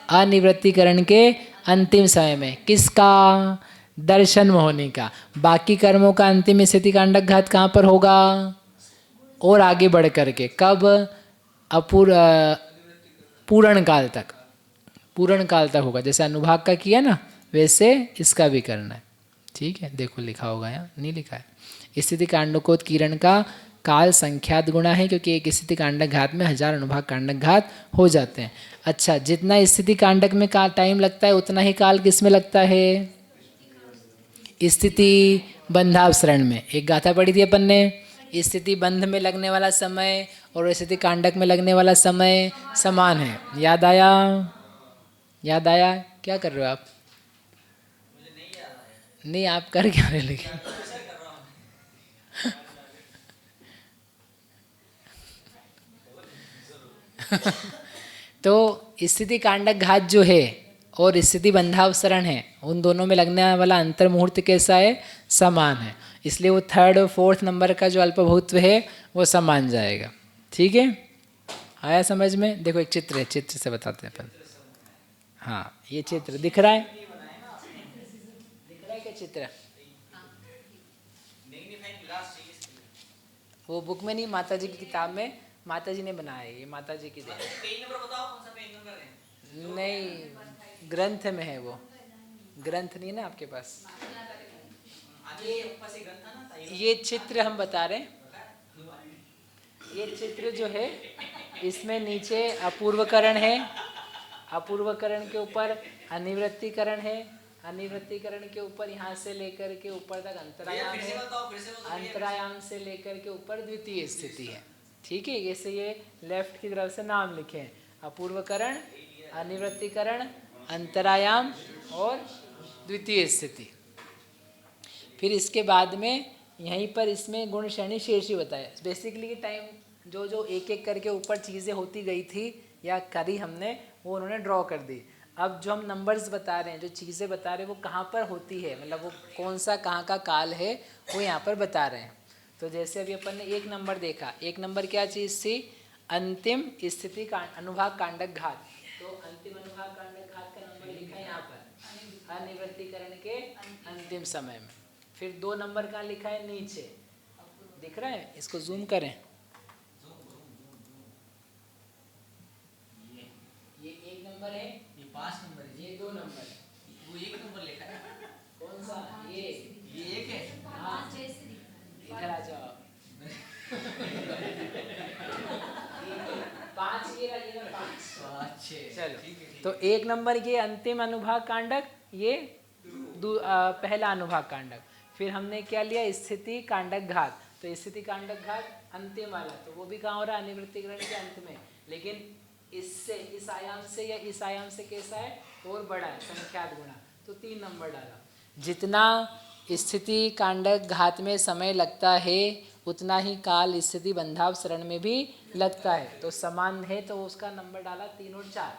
अनिवृत्तिकरण के अंतिम समय में। किसका? दर्शन मोहनी का। बाकी कर्मों का अंतिम स्थिति कांडक घात कहाँ पर होगा? और आगे बढ़ करके। कब? पूर्ण काल तक। पूर्ण काल तक होगा। जैसे अनुभाग का किया ना, वैसे इसका भी करना है। ठीक है, देखो लिखा होगा, यहाँ नहीं लिखा है। स्थिति कांडकोत्कीर्ण का काल संख्यात गुणा है, क्योंकि एक स्थिति कांडक घात में 1000 अनुभाग कांडक घात हो जाते हैं। अच्छा, जितना स्थिति कांडक में का टाइम लगता है उतना ही काल किस में लगता है? स्थिति बंधावसरण में। एक गाथा पढ़ी थी अपन ने, स्थिति बंध में लगने वाला समय और स्थिति कांडक में लगने वाला समय समान है। याद आया? याद आया? क्या कर रहे हो आप? नहीं, आप कर क्या रहे? लेकिन तो स्थिति कांडक घात जो है और स्थिति बंधावसरण है, उन दोनों में लगने वाला अंतर मुहूर्त कैसा है? समान है। इसलिए वो 3rd और 4th नंबर का जो अल्पभूत्व है वो समान जाएगा। ठीक है, आया समझ में? देखो एक चित्र है, चित्र से बताते हैं अपन। हाँ, ये चित्र दिख रहा है? दिख रहा है क्या चित्र? वो बुक में नहीं, माता जी की किताब में माता जी ने बनाया है। ये माता जी की देन। नहीं, ग्रंथ में है वो। ग्रंथ नहीं है ना आपके पास? ये चित्र हम बता रहे हैं। ये चित्र जो है, इसमें नीचे अपूर्वकरण है, अपूर्वकरण के ऊपर अनिवृत्तिकरण है, अनिवृत्तीकरण के ऊपर यहाँ से लेकर के ऊपर तक भैया अंतरायाम फिर से है, बताओ फिर से बताओ भैया, अंतरायाम से लेकर के ऊपर द्वितीय स्थिति है। ठीक है, जैसे ये लेफ्ट की तरफ से नाम लिखे हैं, अपूर्वकरण, अनिवृत्तीकरण, अंतरायाम और द्वितीय स्थिति। फिर इसके बाद में यहीं पर इसमें गुण श्रेणी शेष ही बताया। बेसिकली टाइम जो जो एक एक करके ऊपर चीज़ें होती गई थी या करी हमने, वो उन्होंने ड्रॉ कर दी। अब जो हम नंबर्स बता रहे हैं, जो चीज़ें बता रहे हैं, वो कहाँ पर होती है, मतलब वो कौन सा कहाँ का काल है, वो यहाँ पर बता रहे हैं। तो जैसे अभी अपन ने एक नंबर देखा, एक नंबर क्या चीज़ थी, अंतिम स्थिति अनुभाग कांडक घात। तो अंतिम अनुभाग कांडक घात का नंबर लिखा है यहाँ पर अनिवृत्तीकरण के अंतिम समय में। फिर 2 नंबर कहाँ लिखा है, नीचे दिख रहा है, इसको जूम करें, ये 1 नंबर है, ये 5 नंबर है, ये 2 नंबर है, वो 1 नंबर लिखा है, कौन सा, ये 1 है। हाँ, इधर आ जाओ। 5 ये रहा 5। अच्छे चलो, ठीक है, तो 1 नंबर ये अंतिम अनुभाग कांडक, ये पहला अनुभाग कांडक। फिर हमने क्या लिया, स्थिति कांडक घात। तो स्थिति कांडक घात अंतिम वाला, तो वो भी कहाँ हो रहा है, अनिवृत्तीकरण के अंत में। लेकिन इससे, इस आयाम से या इस आयाम से कैसा है, और बड़ा है, संख्यात गुणा, तो 3 नंबर डाला। जितना स्थिति कांडक घात में समय लगता है, उतना ही काल स्थिति बंधावसरण में भी लगता है। तो समान है, तो उसका नंबर डाला 3 और 4।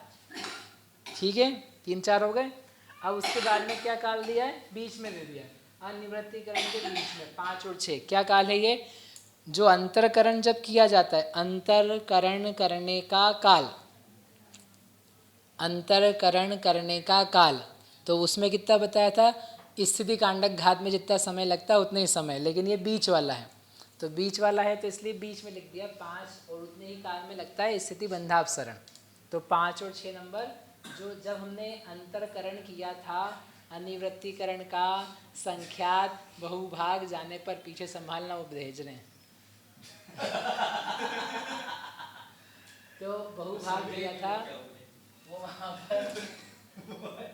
ठीक है, 3 4 हो गए। अब उसके बाद में क्या काल दिया है, बीच में दे दिया है, अनिवृत्तीकरण के बीच में 5 और 6। क्या काल है ये, जो अंतरकरण जब किया जाता है, अंतरकरण करने का काल, अंतरकरण करने का काल, तो उसमें कितना बताया था, स्थिति कांडक घात में जितना समय लगता है उतने ही समय, लेकिन ये बीच वाला है, तो बीच वाला है तो इसलिए बीच में लिख दिया 5, और उतने ही काल में लगता है स्थिति बंधावसरण। तो 5 और 6 नंबर, जो जब हमने अंतरकरण किया था, अनिवृत्तीकरण का संख्यात बहुभाग जाने पर पीछे संभालना, वो भेज रहे हैं। तो बहुभाग दिया था, वो वहाँ पर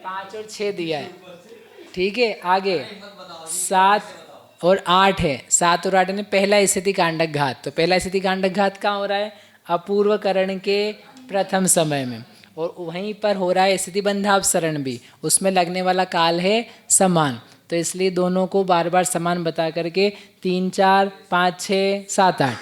5 और 6 दिया है। ठीक है, आगे 7 और 8 है, 7 और 8 ने पहला स्थिति कांडक घात। तो पहला स्थिति कांडक घात कहाँ हो रहा है, अपूर्वकरण के प्रथम समय में, और वहीं पर हो रहा है स्थिति बंधावसरण भी, उसमें लगने वाला काल है समान। तो इसलिए दोनों को बार बार समान बता करके 3 4 5 6 7 8,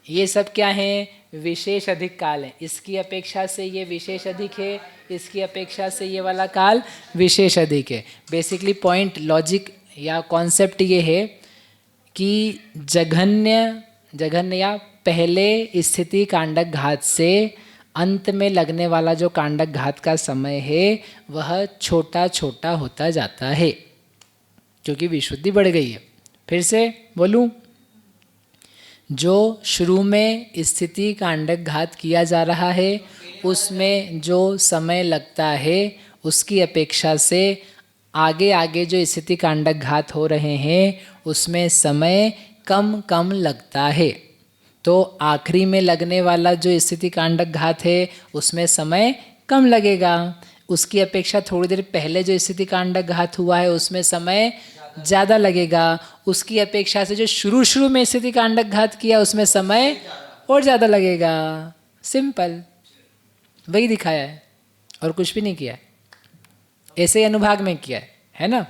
ये सब क्या है, विशेष अधिक काल है। इसकी अपेक्षा से ये विशेष अधिक है, इसकी अपेक्षा से ये वाला काल विशेष अधिक है। बेसिकली पॉइंट, लॉजिक या कॉन्सेप्ट ये है कि जघन्य या पहले स्थिति कांडक घात से अंत में लगने वाला जो कांडक घात का समय है, वह छोटा छोटा होता जाता है, क्योंकि विशुद्धि बढ़ गई है। फिर से बोलूं, जो शुरू में स्थिति कांडक घात किया जा रहा है, उसमें जो समय लगता है, उसकी अपेक्षा से आगे आगे जो स्थिति कांडक घात हो रहे हैं, उसमें समय कम कम लगता है। तो आखिरी में लगने वाला जो स्थिति कांडक घात है, उसमें समय कम लगेगा। उसकी अपेक्षा थोड़ी देर पहले जो स्थिति कांडक घात हुआ है, उसमें समय ज़्यादा लगेगा। उसकी अपेक्षा से जो शुरू में स्थिति कांडक घात किया, उसमें समय और ज़्यादा लगेगा। सिंपल, वही दिखाया है और कुछ भी नहीं किया है। ऐसे ही अनुभाग में किया है ना।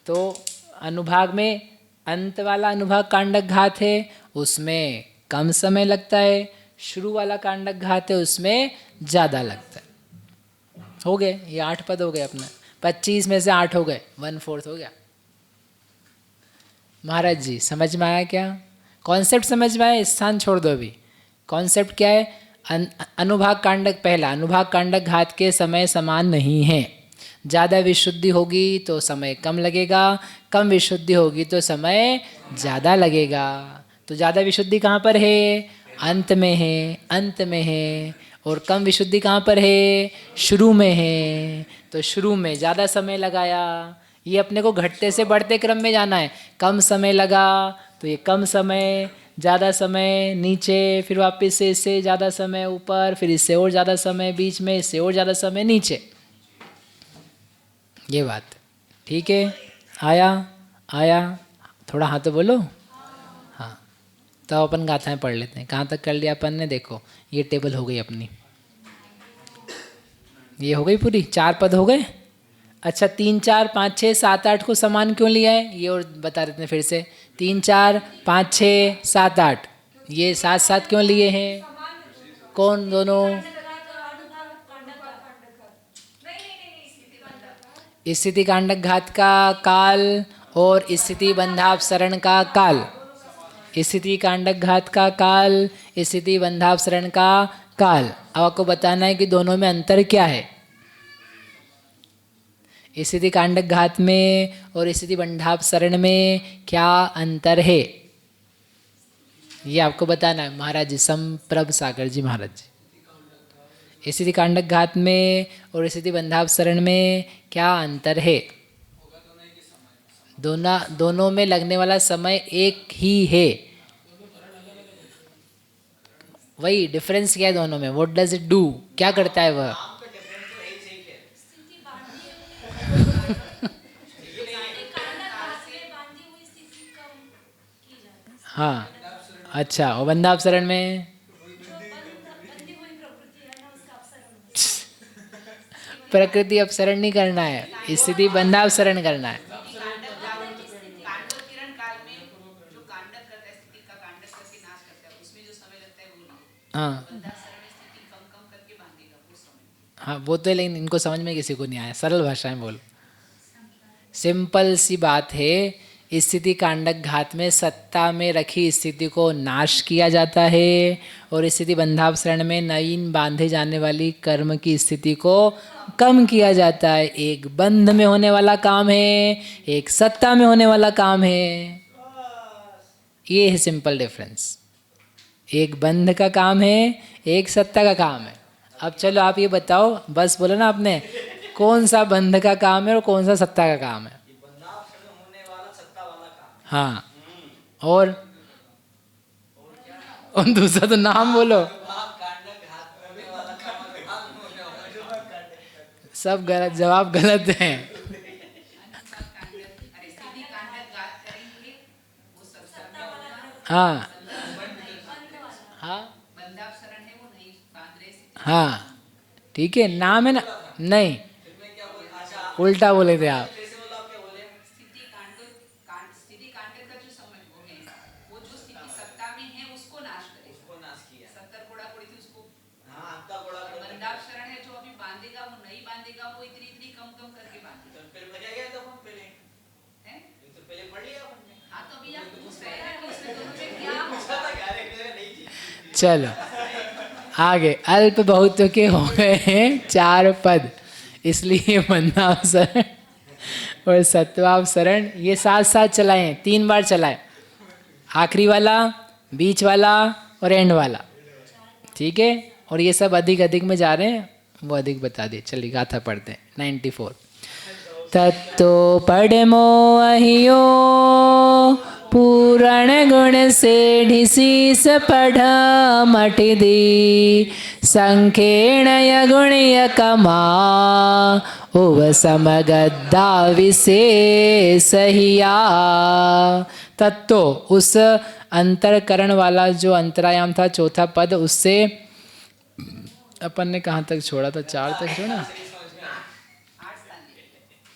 तो अनुभाग में अंत वाला अनुभाग कांडक घात है, उसमें कम समय लगता है। शुरू वाला कांडक घात है, उसमें ज़्यादा लगता है। हो गए ये 8 पद हो गए अपना। 25 में से 8 हो गए, 1/4 हो गया। महाराज जी समझ में आया क्या? कॉन्सेप्ट समझ में आया? स्थान छोड़ दो अभी। कॉन्सेप्ट क्या है? अनुभाग कांडक, पहला अनुभाग कांडक घात के समय समान नहीं है। ज़्यादा विशुद्धि होगी तो समय कम लगेगा, कम विशुद्धि होगी तो समय ज़्यादा लगेगा। तो ज़्यादा विशुद्धि कहाँ पर है? अंत में है, अंत में है। और कम विशुद्धि कहाँ पर है? शुरू में है। तो शुरू में ज़्यादा समय लगाया। ये अपने को घटते से बढ़ते क्रम में जाना है। कम समय लगा तो ये कम समय, ज़्यादा समय नीचे, फिर वापस से इससे ज़्यादा समय ऊपर, फिर इससे और ज़्यादा समय बीच में, इससे और ज़्यादा समय नीचे। ये बात ठीक है। आया आया, थोड़ा हाँ तो बोलो। हाँ, तो अपन गाथाएं पढ़ लेते हैं। कहाँ तक कर लिया अपन ने? देखो ये टेबल हो गई अपनी, ये हो गई पूरी, 4 पद हो गए। अच्छा 3 4 5 6 7 8 को समान क्यों लिया है ये और बता देते हैं फिर से। 3 4 5 6 7 8 ये साथ साथ क्यों लिए हैं? कौन दोनों? स्थिति कांडक घात का काल और स्थिति बंधापसरण का काल। स्थिति कांडक घात का काल, स्थिति बंधापसरण का काल। अब आपको बताना है कि दोनों में अंतर क्या है। स्थिति कांडक घात में और स्थिति बंधापसरण में क्या अंतर है, ये आपको बताना है। महाराज जी, संप्रभ सागर जी महाराज जी, स्थिति कांडक घात में और स्थिति बंधापसरण में क्या अंतर है? दोनों में लगने वाला समय एक ही है। वही डिफरेंस क्या है दोनों में? व्हाट डज इट डू, क्या करता है वह? नाम का डिफरेंस तो यही सही है। स्थिति बांधी बांधी हुई स्थिति कम की जाती है। हाँ अच्छा, और बंधापसरण में बंधी हुई प्रकृति है ना, उसका अपसरण। प्रकृति अपसरण नहीं करना है, स्थिति बंधापसरण करना है। कांडव किरण काल में जो कांडक करता है, स्थिति का कांडक करके नाश करता है, उसमें जो समय लगता है वो नहीं। हाँ बंधापसरण में स्थिति कम कम करके बांधेगा वो समय। हाँ वो तो है, लेकिन इनको समझ में किसी को नहीं आया। सरल भाषा में बोलो, सिंपल सी बात है। स्थिति कांडक घात में सत्ता में रखी स्थिति को नाश किया जाता है और स्थिति बंधापसरण में नवीन बांधे जाने वाली कर्म की स्थिति को कम किया जाता है। एक बंध में होने वाला काम है, एक सत्ता में होने वाला काम है। ये है सिंपल डिफरेंस। एक बंध का काम है, एक सत्ता का काम है। अब चलो आप ये बताओ, बस बोलो ना आपने, कौन सा बंध का काम है और कौन सा सत्ता का काम है? होने वाला सत्ता वाला काम। हाँ, और दूसरा तो नाम बोलो। कांडक हाथ में होने वाला काम, हाथ में होने वाला काम। सब गलत, जवाब गलत है। स्थिति कांडक घात करेंगे वो सत्ता वाला, हाँ हाँ बंधापसरण है वो नहीं बांध रहे स्थिति। हाँ ठीक है, नाम है ना। नहीं, उल्टा बोले थे आप। जैसे बोला आप क्या बोले? स्थिति कांडक का जो समय वो है, वो जो स्थिति सत्ता में है उसको नाश करेगा। उसको नाश किया। 70 कोड़ा कोड़ी थी उसको। हाँ, हत्ता कोड़ा कोड़ी। बंधापसरण है जो अभी बांधेगा वो नहीं बांधेगा, वो इतनी इतनी कम कम करके बांधेगा। तो पहले बजा गया था अपन पहले हैं, ये तो पहले पढ़ लिया अपन ने। हाँ तो अभी आप पूछ रहे हैं कि इसमें दोनों में क्या होगा? नहीं जी। चलो आगे, अल्प बहुत्व के हो गए हैं 4 पद, इसलिए बंधापसरण और सत्वापसरण ये साथ साथ चलाए हैं, 3 बार चलाए। आखिरी वाला, बीच वाला और एंड वाला, ठीक है। और ये सब अधिक अधिक में जा रहे हैं, वो अधिक बता दिए। चलिए गाथा पढ़ते हैं। 94 तत्तो पढ़मो अहियो पूरण गुण से ढिसीस पढ़ मठ दी संखेण गुण्य कमा उव समगद्दा विशेष हिया। तत्तो उस अंतरकरण वाला जो अंतरायाम था, चौथा पद, उससे अपन ने कहाँ तक छोड़ा था? 4 तक छोड़ा।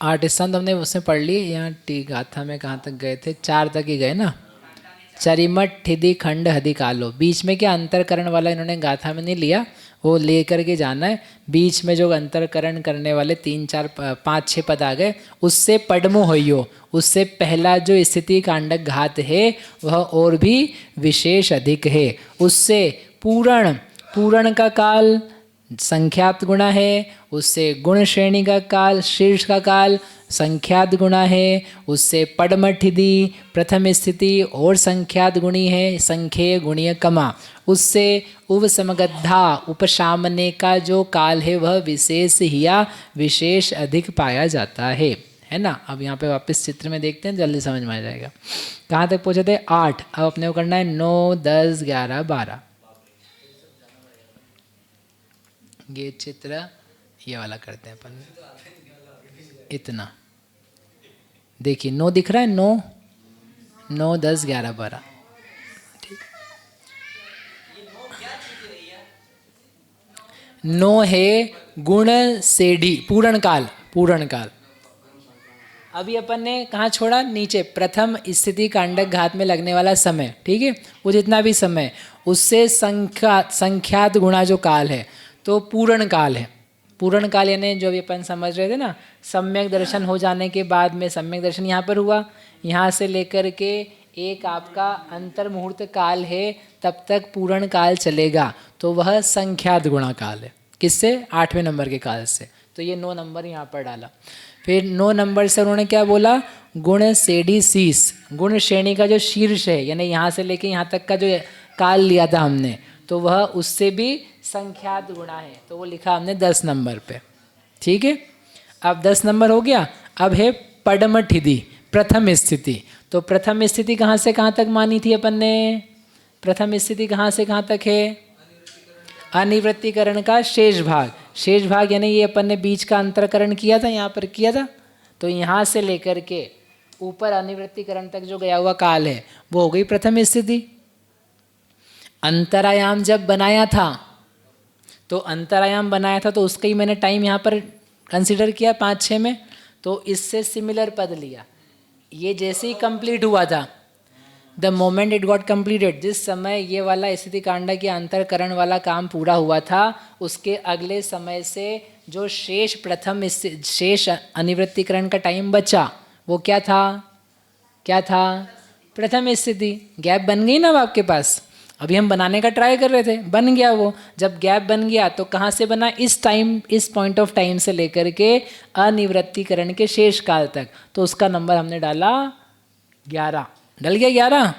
8 स्थान तो हमने उसमें पढ़ लिए। यहाँ टी गाथा में कहाँ तक गए थे? 4 तक ही गए ना। चरिमठ ठिदी खंड हदि कालो, बीच में क्या अंतरकरण वाला इन्होंने गाथा में नहीं लिया, वो ले करके जाना है। बीच में जो अंतरकरण करने वाले 3 4 5 6 पद आ गए, उससे पडमो होइयो, उससे पहला जो स्थिति कांडक घात है वह और भी विशेष अधिक है। उससे पूरण, पूरण का काल संख्यात गुणा है, उससे गुण श्रेणी का काल, शीर्ष का काल संख्यात गुणा है, उससे पडमठिदी प्रथम स्थिति और संख्यात गुणी है, संख्येय गुणीय कमा। उससे उव समगद्धा उपशामने का जो काल है वह विशेष हिया विशेष अधिक पाया जाता है ना। अब यहाँ पे वापस चित्र में देखते हैं, जल्दी समझ में आ जाएगा। कहाँ तक पहुँचे थे? 8। अब अपने को करना है 9 10 11 12। ये चित्र ये वाला करते हैं अपन। इतना। देखिए 9 दिख रहा है, 9 9 10 11 12। ठीक, ये नो क्या चीज रही है? 9 है गुण सेढ़ी, पूर्ण काल, पूर्ण काल। अभी अपन ने कहाँ छोड़ा? नीचे प्रथम स्थिति कांडक घात में लगने वाला समय, ठीक है, वो जितना भी समय, उससे संख्यात गुणा जो काल है तो पूर्ण काल है। पूर्ण काल यानी जो अभी अपन समझ रहे थे ना, सम्यक दर्शन हो जाने के बाद में, सम्यक दर्शन यहाँ पर हुआ, यहाँ से लेकर के एक आपका अंतर मुहूर्त काल है, तब तक पूर्ण काल चलेगा, तो वह संख्यात गुणा काल है। किससे? 8वें नंबर के काल से। तो ये 9 नंबर यहाँ पर डाला। फिर 9 नंबर से उन्होंने क्या बोला? गुण सेढ़ी शीस, गुण श्रेणी का जो शीर्ष है, यानी यहाँ से लेके यहाँ तक का जो काल लिया था हमने, तो वह उससे भी संख्यात गुणा है, तो वो लिखा हमने 10 नंबर पे। ठीक है, अब 10 नंबर हो गया। अब है पडमठिधि, प्रथम स्थिति। तो प्रथम स्थिति कहाँ से कहाँ तक मानी थी अपन ने? प्रथम स्थिति कहाँ से कहाँ तक है? अनिवृत्तिकरण का शेष भाग। शेष भाग यानी ये अपन ने बीच का अंतरकरण किया था, यहाँ पर किया था, तो यहाँ से लेकर के ऊपर अनिवृत्तिकरण तक जो गया हुआ काल है वो हो गई प्रथम स्थिति। अंतरायाम जब बनाया था, तो अंतरायाम बनाया था तो उसका ही मैंने टाइम यहाँ पर कंसिडर किया 5-6 में, तो इससे सिमिलर पद लिया। ये जैसे ही कंप्लीट हुआ था, the moment it got completed, जिस समय ये वाला स्थिति कांड के अंतरकरण वाला काम पूरा हुआ था, उसके अगले समय से जो शेष प्रथम शेष अनिवृत्तिकरण का टाइम बचा, वो क्या था? क्या था? प्रथम स्थिति। गैप बन गई ना अब आपके पास। अभी हम बनाने का ट्राई कर रहे थे, बन गया वो। जब गैप बन गया तो कहाँ से बना? इस टाइम, इस पॉइंट ऑफ टाइम से लेकर के अनिवृत्तिकरण के शेष काल तक, तो उसका नंबर हमने डाला 11। डल गया 11?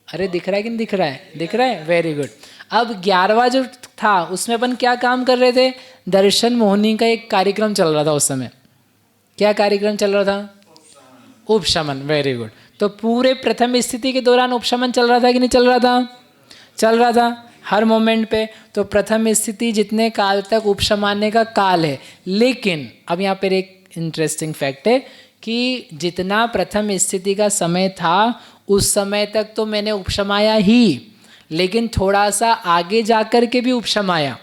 अरे दिख रहा है कि नहीं दिख रहा है? दिख रहा है, वेरी गुड। अब 11वां जो था उसमें अपन क्या काम कर रहे थे? दर्शन मोहिनी का एक कार्यक्रम चल रहा था उस समय। क्या कार्यक्रम चल रहा था? उपशमन, वेरी गुड। तो पूरे प्रथम स्थिति के दौरान उपशमन चल रहा था कि नहीं चल रहा था? चल रहा था हर मोमेंट पे। तो प्रथम स्थिति जितने काल तक उपशमाने का काल है, लेकिन अब यहाँ पर एक इंटरेस्टिंग फैक्ट है कि जितना प्रथम स्थिति का समय था उस समय तक तो मैंने उपशमाया ही, लेकिन थोड़ा सा आगे जाकर के भी उपशमाया।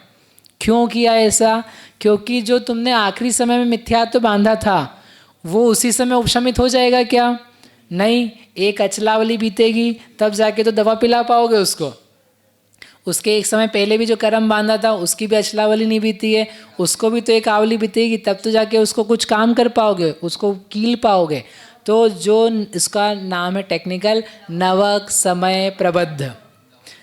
क्यों किया ऐसा? क्योंकि जो तुमने आखिरी समय में मिथ्यात्व बांधा था वो उसी समय उपशमित हो जाएगा क्या? नहीं, एक अचलावली बीतेगी तब जाके तो दवा पिला पाओगे उसको। उसके एक समय पहले भी जो कर्म बांधा था उसकी भी अचलावली नहीं बीती है, उसको भी तो एक आवली बीतेगी, तब तो जाके उसको कुछ काम कर पाओगे, उसको कील पाओगे। तो जो इसका नाम है टेक्निकल नवक समय प्रबद्ध।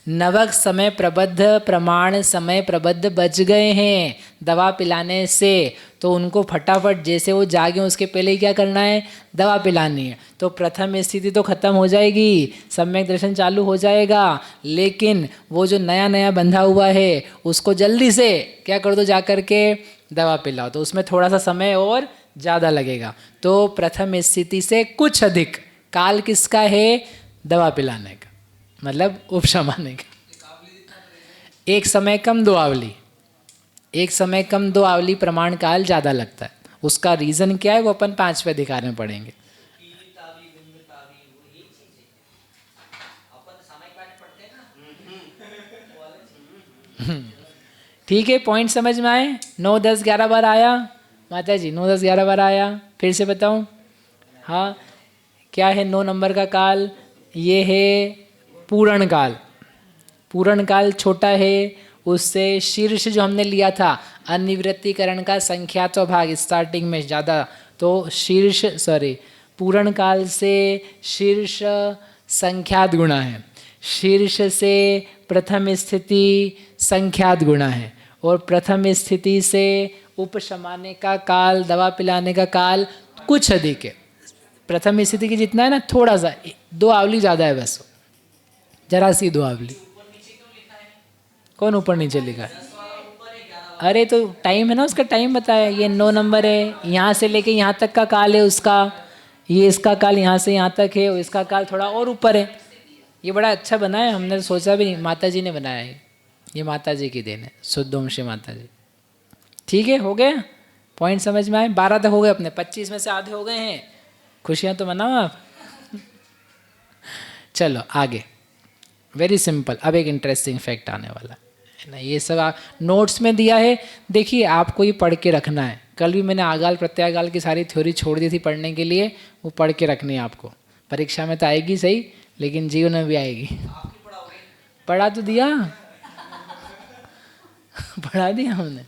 नवक समय प्रबद्ध, प्रमाण समय प्रबद्ध बच गए हैं दवा पिलाने से, तो उनको फटाफट जैसे वो जागे उसके पहले ही क्या करना है? दवा पिलानी है। तो प्रथम स्थिति तो खत्म हो जाएगी, सम्यक दर्शन चालू हो जाएगा, लेकिन वो जो नया नया बंधा हुआ है उसको जल्दी से क्या कर दो, जा कर के दवा पिलाओ। तो उसमें थोड़ा सा समय और ज़्यादा लगेगा। तो प्रथम स्थिति से कुछ अधिक काल किसका है? दवा पिलाने का, मतलब उपशमाने का। एक समय कम दो आवली, एक समय कम दो आवली प्रमाण काल ज़्यादा लगता है। उसका रीज़न क्या है वो अपन 5वें अधिकार में पढ़ेंगे। ठीक है, पॉइंट समझ में आए? 9 10 11 बार आया माता जी? 9 10 11 बार आया? फिर से बताऊं? हाँ, क्या है 9 नंबर का काल? ये है पूर्ण काल। पूर्ण काल छोटा है, उससे शीर्ष जो हमने लिया था अनिवृत्तिकरण का संख्यात्व भाग स्टार्टिंग में ज़्यादा, तो शीर्ष पूर्ण काल से शीर्ष संख्यात गुणा है, शीर्ष से प्रथम स्थिति संख्यात गुणा है, और प्रथम स्थिति से उपशमाने का काल, दवा पिलाने का काल कुछ अधिक है। प्रथम स्थिति की जितना है ना, थोड़ा सा 2 आवली ज़्यादा है बस, जरा सी 2 आवली। कौन ऊपर नीचे लिखा है? अरे तो टाइम है ना, उसका टाइम बताया। ये 9 नंबर है, यहाँ से लेके यहाँ तक का काल है उसका, ये इसका काल यहाँ से यहाँ तक है, और इसका काल थोड़ा और ऊपर है। ये बड़ा अच्छा बना है, हमने सोचा भी नहीं, माता जी ने बनाया है। ये माता जी की देन है, शुद्धवंशी माता जी। ठीक है, हो गया? पॉइंट समझ में आए? 12 तक हो गए अपने, 25 में से आधे हो गए हैं। खुशियाँ तो मनाओ आप। चलो आगे, वेरी सिंपल। अब एक इंटरेस्टिंग फैक्ट आने वाला है ना, ये सब नोट्स में दिया है। देखिए आपको ये पढ़ के रखना है। कल भी मैंने आगाल प्रत्यागाल की सारी थ्योरी छोड़ दी थी पढ़ने के लिए, वो पढ़ के रखनी है आपको। परीक्षा में तो आएगी सही, लेकिन जीवन में भी आएगी। पढ़ा तो दिया पढ़ा दिया हमने।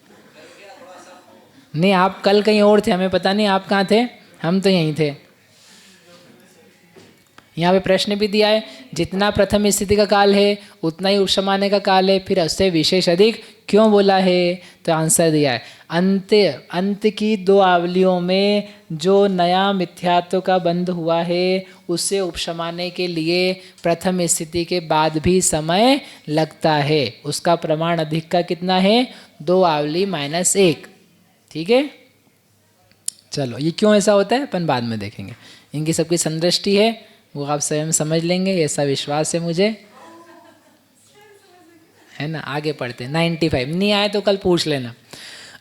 नहीं, आप कल कहीं और थे, हमें पता नहीं आप कहाँ थे, हम तो यहीं थे। यहाँ पे प्रश्न भी दिया है, जितना प्रथम स्थिति का काल है उतना ही उपशमाने का काल है, फिर उससे विशेष अधिक क्यों बोला है? तो आंसर दिया है, अंत की 2 आवलियों में जो नया मिथ्यात्व का बंध हुआ है उससे उपशमाने के लिए प्रथम स्थिति के बाद भी समय लगता है। उसका प्रमाण अधिक का कितना है? 2 आवली -1। ठीक है, चलो ये क्यों ऐसा होता है अपन बाद में देखेंगे। इनकी सबकी संदृष्टि है, वो आप स्वयं समझ लेंगे, ऐसा विश्वास है मुझे, है ना। आगे पढ़ते हैं। 95 नहीं आए तो कल पूछ लेना।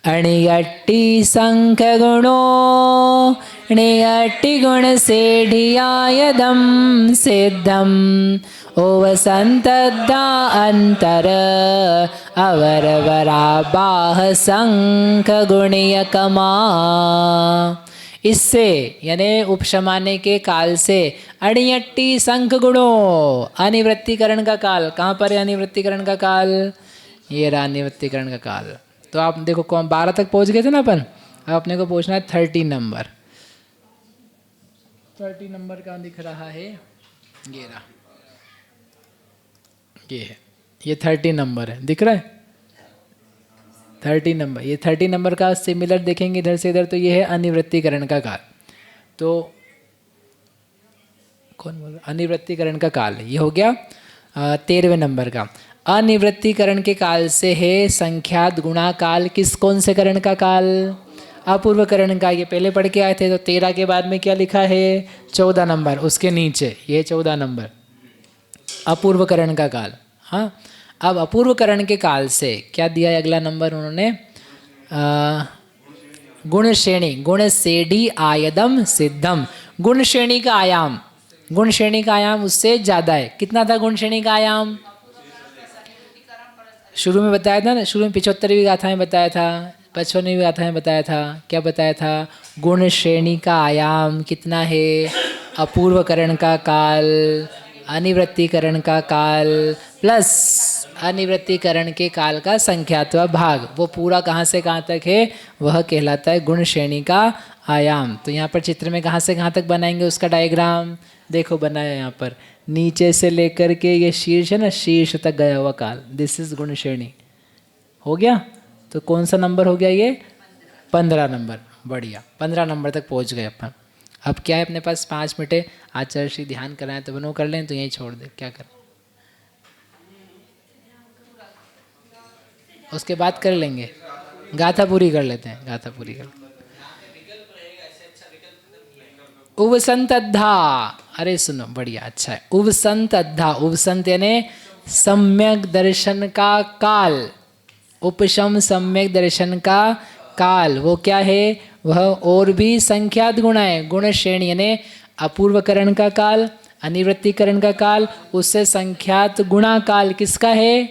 अणियट्टी संख गुणो णियट्टी गुण से ढियायदम सिद्धम ओवसंतद्धा अंतर अवरवरा बाह संख गुणियकमा। इससे यानी उपशमाने के काल से अणियट्टी संख गुणों, अनिवृत्तिकरण का काल। कहाँ पर है अनिवृत्तिकरण का काल? ये रहा अनिवृत्तिकरण का काल। तो आप देखो कौन 12 तक पहुँच गए थे ना अपन, अब अपने को पहुँचना है 30 नंबर। 30 नंबर कहाँ दिख रहा है? ये रहा, ये है, ये 30 नंबर है, दिख रहा है 30 नंबर। ये 30 नंबर का सिमिलर देखेंगे इधर से इधर, तो ये है अनिवृत्तिकरण का काल। तो कौन बोल रहा? अनिवृत्तिकरण का काल ये हो गया 13वें नंबर का। अनिवृत्तिकरण के काल से है संख्यात गुणा काल। किस कौन से करण का काल? अपूर्वकरण का। ये पहले पढ़ के आए थे। तो 13 के बाद में क्या लिखा है? 14 नंबर, उसके नीचे ये 14 नंबर अपूर्वकरण का काल। हाँ, अब अपूर्वकरण के काल से क्या दिया है अगला नंबर उन्होंने? गुण श्रेणी, गुण सेढ़ी आयदम सिद्धम। गुण श्रेणी का आयाम, गुण श्रेणी का आयाम उससे ज़्यादा है। कितना था गुण श्रेणी का आयाम? शुरू में बताया था ना, शुरू में 75वीं गाथा में बताया था, 55वीं गाथा में बताया था। क्या बताया था? गुण श्रेणी का आयाम कितना है? अपूर्वकरण का काल, अनिवृत्तिकरण का काल प्लस अनिवृत्तिकरण के काल का संख्यात्व भाग। वो पूरा कहाँ से कहाँ तक है? वह कहलाता है गुण श्रेणी का आयाम। तो यहाँ पर चित्र में कहाँ से कहाँ तक बनाएंगे उसका डायग्राम? देखो बनाया यहाँ पर, नीचे से लेकर के ये शीर्ष है ना, शीर्ष तक गया हुआ काल, दिस इज गुण श्रेणी। हो गया? तो कौन सा नंबर हो गया ये? 15 नंबर। बढ़िया, 15 नंबर तक पहुँच गए अपन। अब क्या है अपने पास 5 मिनट है। आचार्य श्री ध्यान कराएं तो बनो कर लें, तो यहीं छोड़ दे, क्या कर उसके बाद कर लेंगे। गाथा पूरी कर लेते हैं, गाथा पूरी कर। उवसंतद्धा, अरे सुनो बढ़िया, अच्छा है। उवसंतद्धा, उवसंत यानी सम्यक दर्शन का काल, उपशम सम्यक दर्शन का काल। वो क्या है? वह और भी संख्यात गुण है। गुण श्रेणी यानी अपूर्वकरण का काल, अनिवृत्तिकरण का काल, उससे संख्यात गुणा काल किसका है?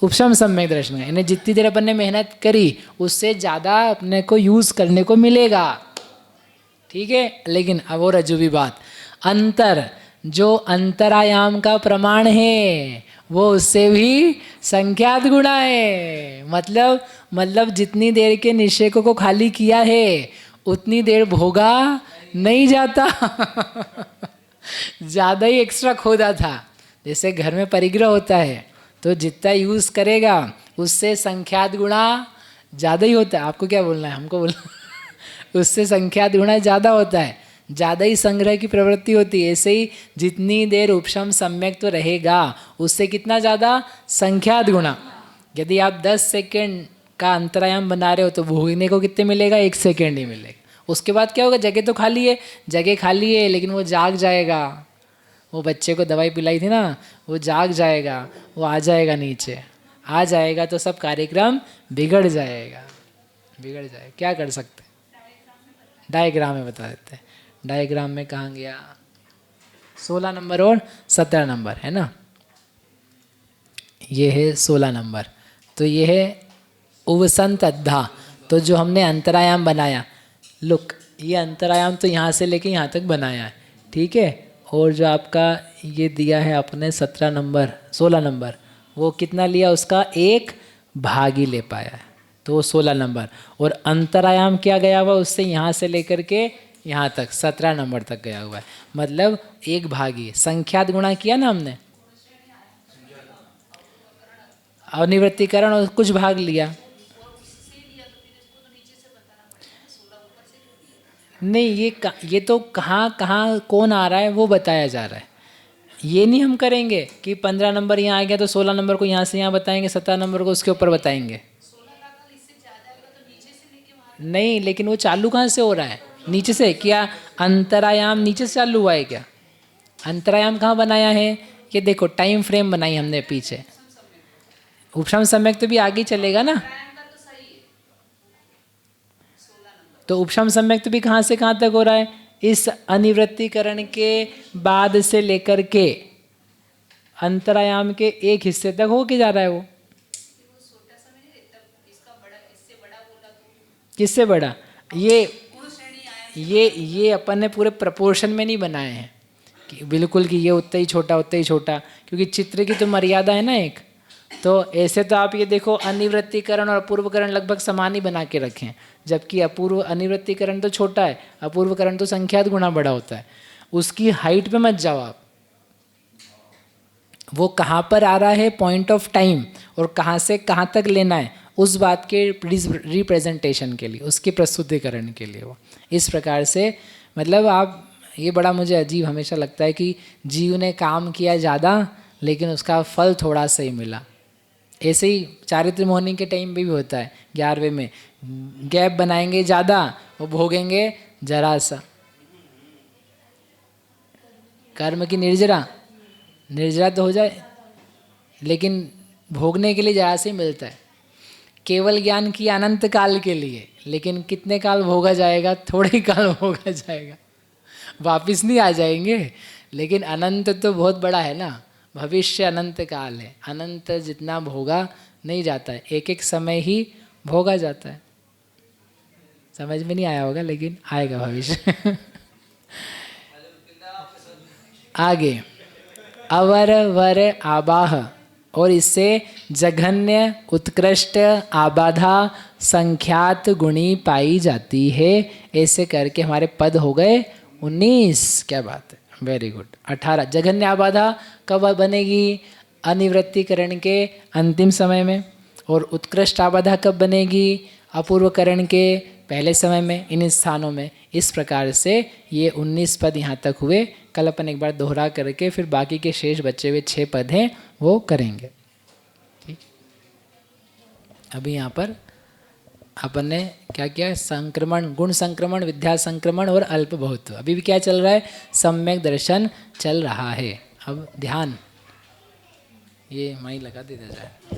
उपशम सम्यक दर्शन का। यानी जितनी देर अपन ने मेहनत करी उससे ज़्यादा अपने को यूज़ करने को मिलेगा। ठीक है, लेकिन अब और अजूबी बात, अंतर, जो अंतरायाम का प्रमाण है वो उससे भी संख्यात गुणा है। मतलब जितनी देर के निषेकों को खाली किया है उतनी देर भोगा नहीं जाता ज़्यादा ही एक्स्ट्रा खोदा था। जैसे घर में परिग्रह होता है तो जितना यूज़ करेगा उससे संख्यात गुणा ज़्यादा ही होता है। आपको क्या बोलना है? हमको बोलना उससे संख्यात गुणा ज़्यादा होता है, ज़्यादा ही संग्रह की प्रवृत्ति होती है। ऐसे ही जितनी देर उपशम सम्यक तो रहेगा उससे कितना ज़्यादा? संख्यात गुणा। यदि आप 10 सेकेंड का अंतरायाम बना रहे हो तो भोगने को कितने मिलेगा? 1 सेकेंड ही मिलेगा। उसके बाद क्या होगा? जगह तो खाली है, जगह खाली है लेकिन वो जाग जाएगा। वो बच्चे को दवाई पिलाई थी ना, वो जाग जाएगा, वो आ जाएगा, नीचे आ जाएगा तो सब कार्यक्रम बिगड़ जाएगा, बिगड़ जाएगा। क्या कर सकते? डायग्राम में बता देते हैं। डायग्राम में कहाँ गया, 16 नंबर और 17 नंबर है ना, ये है 16 नंबर। तो ये है उवसंत अद्धा। तो जो हमने अंतरायाम बनाया, लुक ये अंतरायाम तो यहाँ से लेके यहाँ तक बनाया है, ठीक है। और जो आपका ये दिया है आपने 17 नंबर 16 नंबर, वो कितना लिया, उसका एक भाग ही ले पाया है, तो 16 नंबर। और अंतरायाम क्या गया हुआ उससे यहाँ से लेकर के यहाँ तक 17 नंबर तक गया हुआ है, मतलब एक भाग ही। संख्यात गुणा किया ना हमने, अनिवृत्तीकरण और कुछ भाग लिया। नहीं, ये तो कहाँ कहाँ कौन आ रहा है वो बताया जा रहा है। ये नहीं हम करेंगे कि 15 नंबर यहाँ आ गया तो 16 नंबर को यहाँ से यहाँ बताएंगे, 17 नंबर को उसके ऊपर बताएंगे। नहीं, लेकिन वो चालू कहाँ से हो रहा है, नीचे से। क्या अंतरायाम नीचे से चालू हुआ है क्या? अंतरायाम कहाँ बनाया है, ये देखो टाइम फ्रेम बनाई हमने पीछे। उपशम सम्यक तो भी आगे चलेगा ना, तो उपशम सम्यक तो भी कहाँ से कहाँ तक हो रहा है, इस अनिवृत्तीकरण के बाद से लेकर के अंतरायाम के एक हिस्से तक हो के जा रहा है वो। किससे बड़ा? ये अपन ने पूरे प्रपोर्शन में नहीं बनाए हैं कि बिल्कुल कि ये उतना ही छोटा उतना ही छोटा, क्योंकि चित्र की तो मर्यादा है ना एक। तो ऐसे तो आप ये देखो अनिवृत्तीकरण और अपूर्वकरण लगभग समान ही बना के रखें, जबकि अनिवृत्तीकरण तो छोटा है, अपूर्वकरण तो संख्यात गुणा बड़ा होता है। उसकी हाइट पे मत जाओ आप, वो कहाँ पर आ रहा है पॉइंट ऑफ टाइम और कहाँ से कहाँ तक लेना है, उस बात के रिप्रेजेंटेशन के लिए, उसके प्रस्तुतिकरण के लिए वो इस प्रकार से। मतलब आप ये बड़ा मुझे अजीब हमेशा लगता है कि जीव ने काम किया ज़्यादा लेकिन उसका फल थोड़ा सा ही मिला। ऐसे ही चारित्र मोहनी के टाइम पे भी होता है, 11वें में गैप बनाएंगे ज़्यादा और भोगेंगे जरा सा। कर्म की निर्जरा तो हो जाए लेकिन भोगने के लिए जरा से मिलता है। केवल ज्ञान की अनंत काल के लिए, लेकिन कितने काल भोगा जाएगा, थोड़े ही काल भोगा जाएगा, वापिस नहीं आ जाएंगे। लेकिन अनंत तो बहुत बड़ा है ना, भविष्य अनंत काल है, अनंत जितना भोगा नहीं जाता है, एक एक समय ही भोगा जाता है। समझ में नहीं आया होगा लेकिन आएगा भविष्य। आगे अवर वर आबाह, और इससे जघन्य उत्कृष्ट आबाधा संख्यात गुणी पाई जाती है। ऐसे करके हमारे पद हो गए 19। क्या बात है, वेरी गुड। 18 जघन्य आबाधा कब बनेगी, अनिवृत्तीकरण के अंतिम समय में। और उत्कृष्ट आबाधा कब बनेगी, अपूर्वकरण के पहले समय में, इन स्थानों में। इस प्रकार से ये 19 पद यहाँ तक हुए। कल अपन एक बार दोहरा करके फिर बाकी के शेष बचे हुए 6 पद हैं वो करेंगे। ठीक, अभी यहाँ पर अपन ने क्या किया, संक्रमण, गुण संक्रमण, विद्या संक्रमण और अल्प बहुत्व। अभी भी क्या चल रहा है, सम्यक दर्शन चल रहा है। अब ध्यान, ये माई लगा देता जाए।